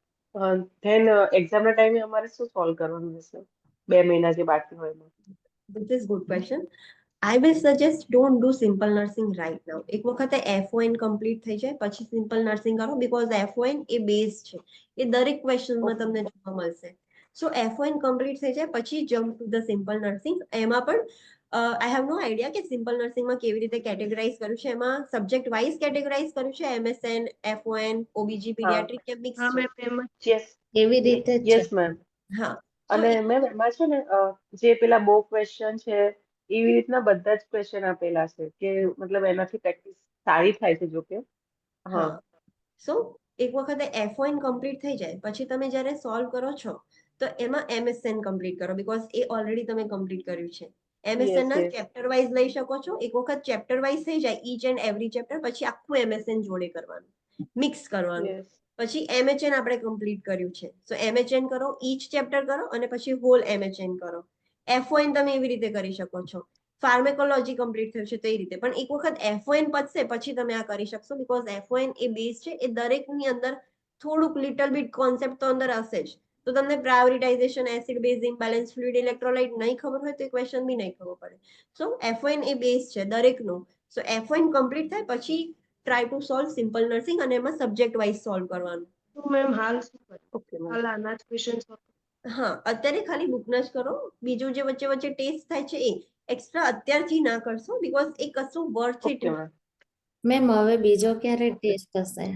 ધેન એક્ઝામના ટાઈમે અમારે શું સોલ્વ કરવાનું રહેશે 2 મહિના જે બાકી હોય એમાં? This is good question. I will suggest don't do simple nursing right now. એક વખતે FON કમ્પ્લીટ થઈ જાય પછી સિમ્પલ નર્સિંગ કરો, બીકોઝ FON એ બેઝ છે, એ દરેક ક્વેશ્ચનમાં તમને જોવા મળશે. સો FON કમ્પ્લીટ થઈ જાય પછી jump to the simple nursing. એમાં પણ આઈ હેવ નો આઈડિયા કે સિમ્પલ નર્સિંગમાં કેવી રીતે કેટેગરાઇઝ કર્યું છે. એમાં સબ્જેક્ટ વાઇઝ કેટેગરાઇઝ કર્યું છે, MSN, FON, OBG, પીડિયાટ્રિક કે મિક્સ હા છે? મેમ એમ યસ એવી રીતે જ છે. Yes ma'am. હા, તો અને મેમ એમાં છે ને જે પેલા બહુ ક્વેશ્ચન છે એવી રીતના બધા જ ક્વેશ્ચન આપેલા છે કે મતલબ એનાથી પ્રેક્ટિસ સારી થાય છે જો કે. હા હા, સો એક વખતે FON કમ્પ્લીટ થઈ જાય પછી તમે જ્યારે સોલ્વ કરો છો તો એમાં MSN કમ્પ્લીટ કરો, બીકોઝ એ ઓલરેડી તમે કમ્પ્લીટ કર્યું છે. MSN યસ ના યસ ચેપ્ટર વાઇઝ લઈ શકો છો. એક વખત ચેપ્ટર વાઇઝ થઈ જાય ઈચ એન્ડ એવરી ચેપ્ટર, પછી આખું MSN જોડે કરવાનું, મિક્સ કરવાનું. યસ પછી MHN આપણે કમ્પ્લીટ કર્યું છે, સો MHN કરો, ઈચ ચેપ્ટર કરો અને પછી હોલ MHN કરો. FON તમે એવી રીતે કરી શકો છો. ફાર્મેકોલોજી કમ્પ્લીટ થયું છે તે રીતે, પણ એક વખત FON પતશે પછી તમે આ કરી શકશો, બીકોઝ FON એ બેઝ છે. એ દરેકની અંદર થોડુંક લિટલ બીટ કોન્સેપ્ટ તો અંદર હશે જ. તો તમને prioritization, acid base imbalance, fluid electrolyte નહીં ખબર હોય તો એ ક્વેશ્ચન બી નહીં ખબર પડે. સો FON એ બેઝ છે દરેકનું. સો FON કમ્પ્લીટ થાય પછી try to solve simple nursing, અને એમાં સબ્જેક્ટ વાઇઝ સોલ્વ કરવાનું. તો મેમ હાલ શું કરે? Okay ma'am. હાલ આના જ ક્વેશ્ચન હા, અત્યારે ખાલી બુકના જ કરો. બીજું જે વચ્ચે વચ્ચે ટેસ્ટ થાય છે એ એક્સ્ટ્રા અત્યારથી ના કરશો, બીકોઝ એ કશું worth it. Okay ma'am. Ma'am હવે બીજો ક્યારે ટેસ્ટ થશે?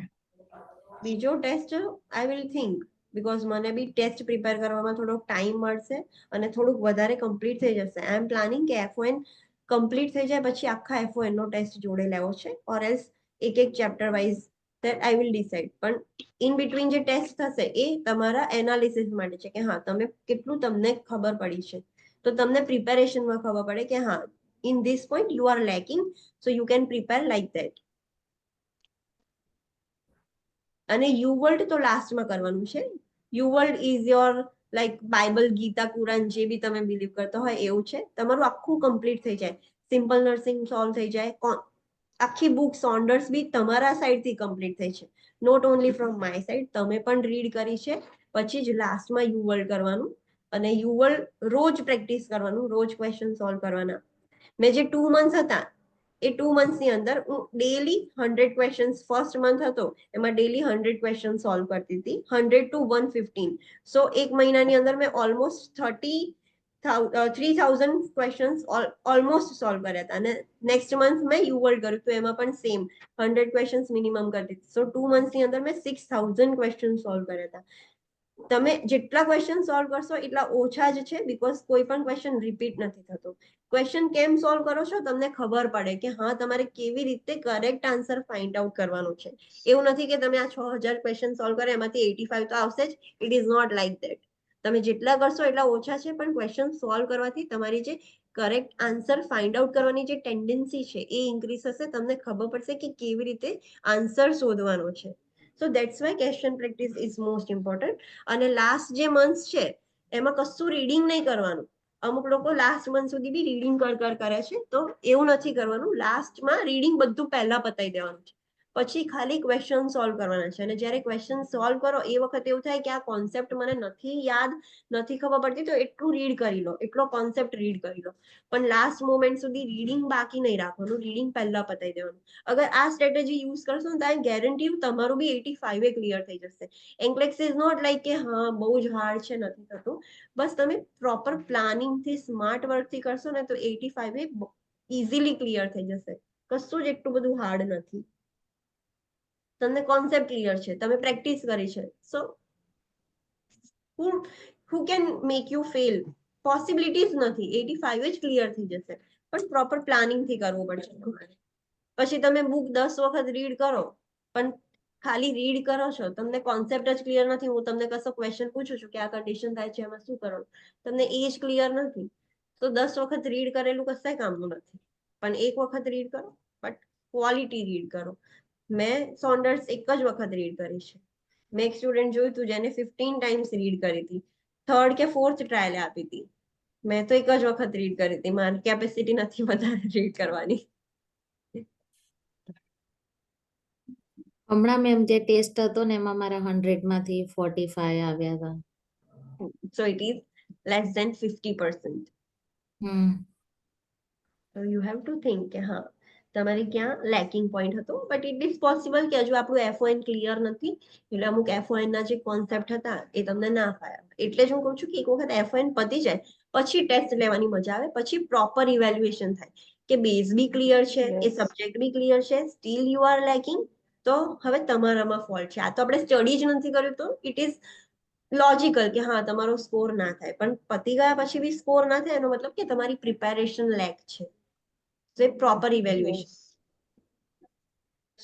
બીજો test I will think, because મને બી ટેસ્ટ પ્રિપેર કરવામાં થોડોક ટાઈમ મળશે અને થોડુંક વધારે કમ્પ્લીટ થઈ જશે. આઈ એમ પ્લાનિંગ કે FON કમ્પ્લીટ થઈ જાય પછી આખા FON નો ટેસ્ટ જોડે લેવો છે, ઓર એલ્સ એક એક chapter wise, that I will decide. પણ ઇન બિટવીન જે ટેસ્ટ થશે એ તમારા એનાલિસિસ માટે છે કે હા તમે કેટલું તમને ખબર પડી છે. તો તમને પ્રિપેરેશનમાં ખબર પડે કે હા in this point you are lacking, so you can prepare like that. અને યુ વર્લ્ડ તો લાસ્ટમાં કરવાનું છે. UWorld is your like Bible, Gita, Quran જે બી તમે બિલીવ કરતા હોય એવું છે. તમારું આખું કમ્પ્લીટ થઈ જાય, સિમ્પલ નર્સિંગ સોલ્વ થઈ જાય, આખી બુક સોન્ડર્સ બી તમારા સાઈડથી કમ્પ્લીટ થઈ છે, not only from my side. તમે પણ રીડ કરી છે, પછી જ લાસ્ટમાં યુ વર્લ્ડ કરવાનું. અને યુ વર્લ્ડ રોજ પ્રેક્ટિસ કરવાનું, રોજ ક્વેશ્ચન સોલ્વ કરવાના. મેં જે 2 મંથ્સ હતા એ 2 મંથ્સની અંદર હું ડેલી 100 ક્વેશ્ચન્સ, ફર્સ્ટ મંથ હતો એમાં ડેલી 100 ક્વેશ્ચન સોલ્વ કરતી હતી, 100 to 115. સો એક મહિનાની અંદર મેં ઓલમોસ્ટ 3000 ક્વેશ્ચન્સ ઓલમોસ્ટ સોલ્વ કર્યા હતા. અને નેક્સ્ટ મંથ મેં યુ વર્લ્ડ કર્યું તો એમાં પણ સેમ 100 ક્વેશ્ચન્સ મિનિમમ કરતી હતી. સો 2 મંથ્સની અંદર મેં 6000 ક્વેશ્ચન સોલ્વ કર્યા હતા. તમે જેટલા ક્વેશ્ચન સોલ્વ કરશો એટલા ઓછા જ છે, બીકોઝ કોઈ પણ ક્વેશ્ચન રિપીટ નથી થતો. ક્વેશ્ચન કેમ સોલ્વ કરો છો તમને ખબર પડે કે હા તમારે કેવી રીતે કરેક્ટ આન્સર ફાઇન્ડ આઉટ કરવાનો છે. એવું નથી કે તમે આ 6000 ક્વેશ્ચન સોલ્વ કરે એમાંથી 85 તો આવશે જ. It is not like that. તમે જેટલા કરશો એટલા ઓછા છે, પણ ક્વેશ્ચન સોલ્વ કરવાથી તમારી જે કરેક્ટ આન્સર ફાઇન્ડ આઉટ કરવાની જે ટેન્ડન્સી છે એ ઇન્ક્રીઝ થશે. તમને ખબર પડશે કે કેવી રીતે આન્સર શોધવાનો છે. સો that's why question practice is most important. અને લાસ્ટ જે મંથ છે એમાં કશું રીડિંગ નહીં કરવાનું. અમુક લોકો લાસ્ટ મંથ સુધી બી રીડિંગ કરે છે, તો એવું નથી કરવાનું. લાસ્ટમાં રીડિંગ બધું પહેલા પતાવી દેવાનું છે, પછી ખાલી ક્વેશ્ચન સોલ્વ કરવાના છે. અને જ્યારે ક્વેશ્ચન સોલ્વ કરો એ વખતે એવું થાય કે આ કોન્સેપ્ટ મને નથી યાદ, નથી ખબર પડતી, તો એટલું રીડ કરી લો, એટલો કોન્સેપ્ટ રીડ કરી લો. પણ લાસ્ટ મોમેન્ટ સુધી રીડિંગ બાકી નહીં રાખવાનું, રીડિંગ પહેલા પતાવી દેવાનું. અગર આ સ્ટ્રેટેજી યુઝ કરશો ને તો આઈ ગેરંટી તમારું બી 85 ક્લિયર થઈ જશે. એન્કલેક્સ ઇઝ નોટ લાઈક કે હા બહુ જ હાર્ડ છે, નથી થતું. બસ તમે પ્રોપર પ્લાનિંગથી, સ્માર્ટ વર્કથી કરશો ને તો 85 ઇઝીલી ક્લિયર થઈ જશે. કશું જ એટલું બધું હાર્ડ નથી. તમને કોન્સેપ્ટ ક્લિયર છે, તમે પ્રેક્ટિસ કરી છે. સો who can make you fail? Possibilities નથી. 85 જ ક્લિયર થઈ જશે, પણ પ્રોપર પ્લાનિંગથી કરવું પડશે તમારે. પછી તમે બુક 10 વખત રીડ કરો પણ ખાલી રીડ કરો છો, તમને કોન્સેપ્ટ જ ક્લિયર નથી. હું તમને કશો ક્વેશ્ચન પૂછું છું કે આ કન્ડિશન થાય છે એમાં શું કરવાનું, તમને એ જ ક્લિયર નથી, તો 10 વખત રીડ કરેલું કશાય કામનું નથી. પણ એક વખત રીડ કરો, બટ ક્વોલિટી રીડ કરો. મેં સોન્ડર્સ એક જ વખત રીડ કરી છે. મેં એક સ્ટુડન્ટ જોયું હતું જેને 15 ટાઈમ્સ રીડ કરી હતી, 3rd કે 4th ટ્રાયલે આપી હતી. મેં તો એક જ વખત રીડ કરી હતી, મારી કેપેસિટી નથી વધારે રીડ કરવાની. હમણાં મેમ જે ટેસ્ટ હતો ને એમાં મારા 100 માંથી 45 આવ્યા હતા. So it is less than 50%. Hmm So you have to think કે હા તમારે ક્યાં લેકિંગ પોઈન્ટ હતો, બટ ઇટ ઇઝ પોસિબલ કે હજુ આપણું એફઓએન ક્લિયર નથી, એટલે અમુક એફઓએન ના જે કોન્સેપ્ટ હતા એ તમને ના ફાયા. એટલે જ હું કહું છું કે એક વખત એફઓએન પતી જાય પછી ટેસ્ટ લેવાની મજા આવે, પછી પ્રોપર ઇવેલ્યુએશન થાય કે બેઝ બી ક્લિયર છે, એ Yes. સબ્જેક્ટ બી ક્લિયર છે, સ્ટીલ યુ આર લેકિંગ, તો હવે તમારામાં ફોલ્ટ છે. આ તો આપણે સ્ટડી જ નથી કર્યું તો ઇટ ઇઝ લોજિકલ કે હા તમારો સ્કોર ના થાય, પણ પતી ગયા પછી બી સ્કોર ના થાય એનો મતલબ કે તમારી પ્રિપેરેશન લેક છે. તો એ proper evaluation. Yes.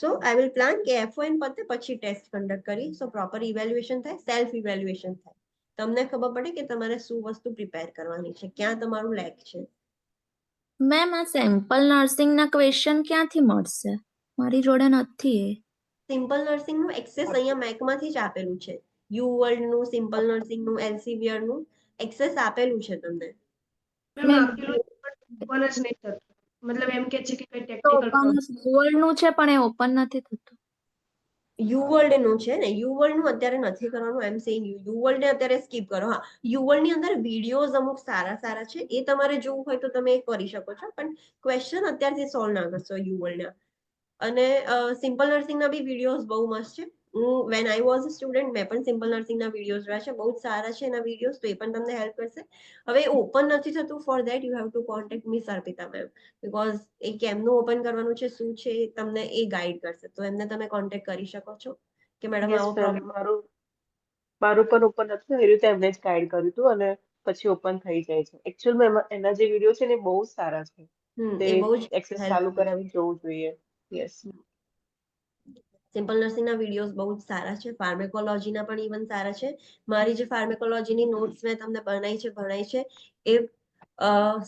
So I will plan કે એફઓએન પતે પછી ટેસ્ટ કન્ડક્ટ કરી, સો પ્રોપર ઇવેલ્યુએશન થાય, સેલ્ફ ઇવેલ્યુએશન થાય, તમને ખબર પડે કે તમારે શું વસ્તુ પ્રિપેર કરવાની છે, ક્યાં તમારું લેક છે. મેમ આ સેમ્પલ નર્સિંગના ક્વેશ્ચન ક્યાંથી મળશે? મારી જોડે નથી એ. સિમ્પલ નર્સિંગ નું એક્સેસ અહીંયા મેકમાંથી જ આપેલું છે. યુ વર્લ્ડ નું, સિમ્પલ નર્સિંગ નું, એલસીવીઆર નું એક્સેસ આપેલું છે તમને. મેમ મેમ આપેલું ઓપન જ નહીં થતું, મતલબ એમ કે છે કે કઈ તો ટેકનિકલ વર્લ્ડનું છે પણ એ ઓપન નથી થતું. યુ વર્લ્ડ નું છે ને, યુ વર્લ્ડ નું અત્યારે નથી કરવાનું, એમ સેઇંગ યુ વર્લ્ડ ને અત્યારે સ્કીપ કરો. હા, યુ વર્લ્ડ ની અંદર વિડીયોઝ અમુક સારા સારા છે, એ તમારે જોવું હોય તો તમે એ કરી શકો છો, પણ ક્વેશ્ચન અત્યારથી સોલ્વ ના કરશો યુ વર્લ્ડ ના. અને સિમ્પલ નર્સિંગ ના બી વિડીયોઝ બહુ મસ્ત છે. હું વેન આઈ વોઝ સ્ટુડન્ટ મેં પણ સિમ્પલ નર્સિંગ ના વિડીયોઝ જોયા છે, બહુ જ સારા છે એના વિડીયોઝ, તો એ પણ તમને હેલ્પ કરશે. હવે ઓપન નથી થતું, for that you have to contact miss Arpita ma'am, because એ કેમનું ઓપન કરવાનું છે, શું છે, તમને એ ગાઈડ કરશે, તો એમને તમે કોન્ટેક્ટ કરી શકો છો કે મેડમ Yes, આવો ma'am. પ્રોબ્લેમ. મારું પણ ઓપન હતું, એ રીતે એમને જ ગાઈડ કર્યું હતું અને પછી ઓપન થઈ જાય છે. એકચ્યુઅલમાં એના જે વિડીયો છે ને એ બહુ જ સારા છે. તે એ બહુ જ એક્સેસ ચાલુ હેલ્પફુલ. કરાવી જોવું જોઈએ. યસ. સિમ્પલ નર્સિંગ ના વિડીયોઝ બહુ જ સારા છે, ફાર્મેકોલોજી ના પણ ઇવન સારા છે. મારી જે ફાર્મેકોલોજીની નોટ્સ મેં તમને ભણાઈ છે એ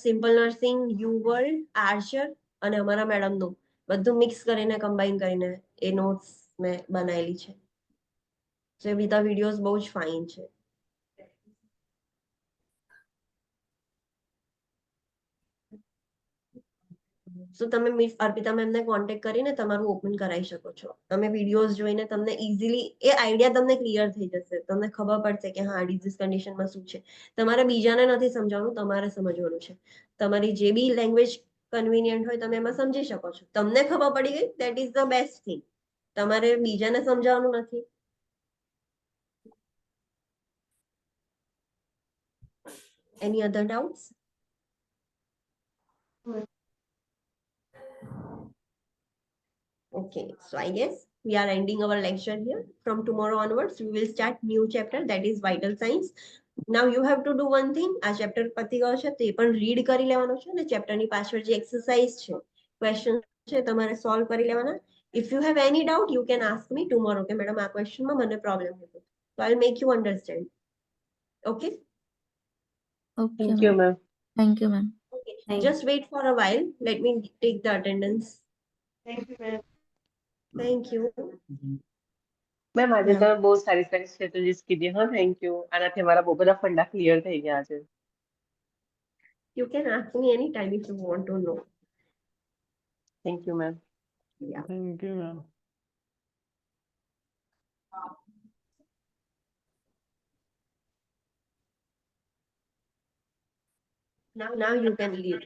simple nursing, you world, Archer અને અમારા મેડમનું બધું મિક્સ કરીને કમ્બાઈન કરીને એ નોટ્સ મેં બનાવેલી છે. તો એ બધા વિડીયોઝ બહુ જ ફાઇન છે. સો તમે મિસ અર્પિતા મેમને કોન્ટેક્ટ કરીને તમારું ઓપન કરાવી શકો છો. તમે વિડીયોઝ જોઈને તમને ઇઝીલી એ આઈડિયા તમને ક્લિયર થઈ જશે, તમને ખબર પડશે કે હા ડિઝીઝ કન્ડિશનમાં શું છે. તમારે બીજાને નથી સમજાવવાનું, તમારે સમજવાનું છે. તમારી જે બી લેંગ્વેજ કન્વિનિયન્ટ હોય તમે એમાં સમજી શકો છો. તમને ખબર પડી ગઈ, that is the best thing. તમારે બીજાને સમજાવવાનું નથી. એની અધર doubts? Okay, so I guess we are ending our lecture here. From tomorrow onwards, we will start new chapter, that is vital signs. Now you have to do one thing. આ chapter પતી ગયો છે તો એ પણ read કરી લેવાનું છે, અને ચેપ્ટરની પાછળ જે એક્સરસાઇઝ છે, ક્વેશ્ચન છે, તમારે સોલ્વ કરી લેવાના. If you have any doubt, you can ask me tomorrow કે મેડમ આ ક્વેશ્ચનમાં મને પ્રોબ્લેમ હતો, so I'll make you understand. Okay? Okay thank you ma'am. Thank you ma'am. Okay. Just wait for a while. Let me take the attendance. Thank you ma'am. Thank you. Ma'am આજે Yeah. તમે બહુ સારી સારી strategies કીધી. હા, thank you. આનાથી મારા બહુ બધા ફંડા ક્લિયર થઈ ગયા છે. You can ask me anytime if you want to know. Thank you ma'am. Yeah. Thank you, ma'am. Now you can leave.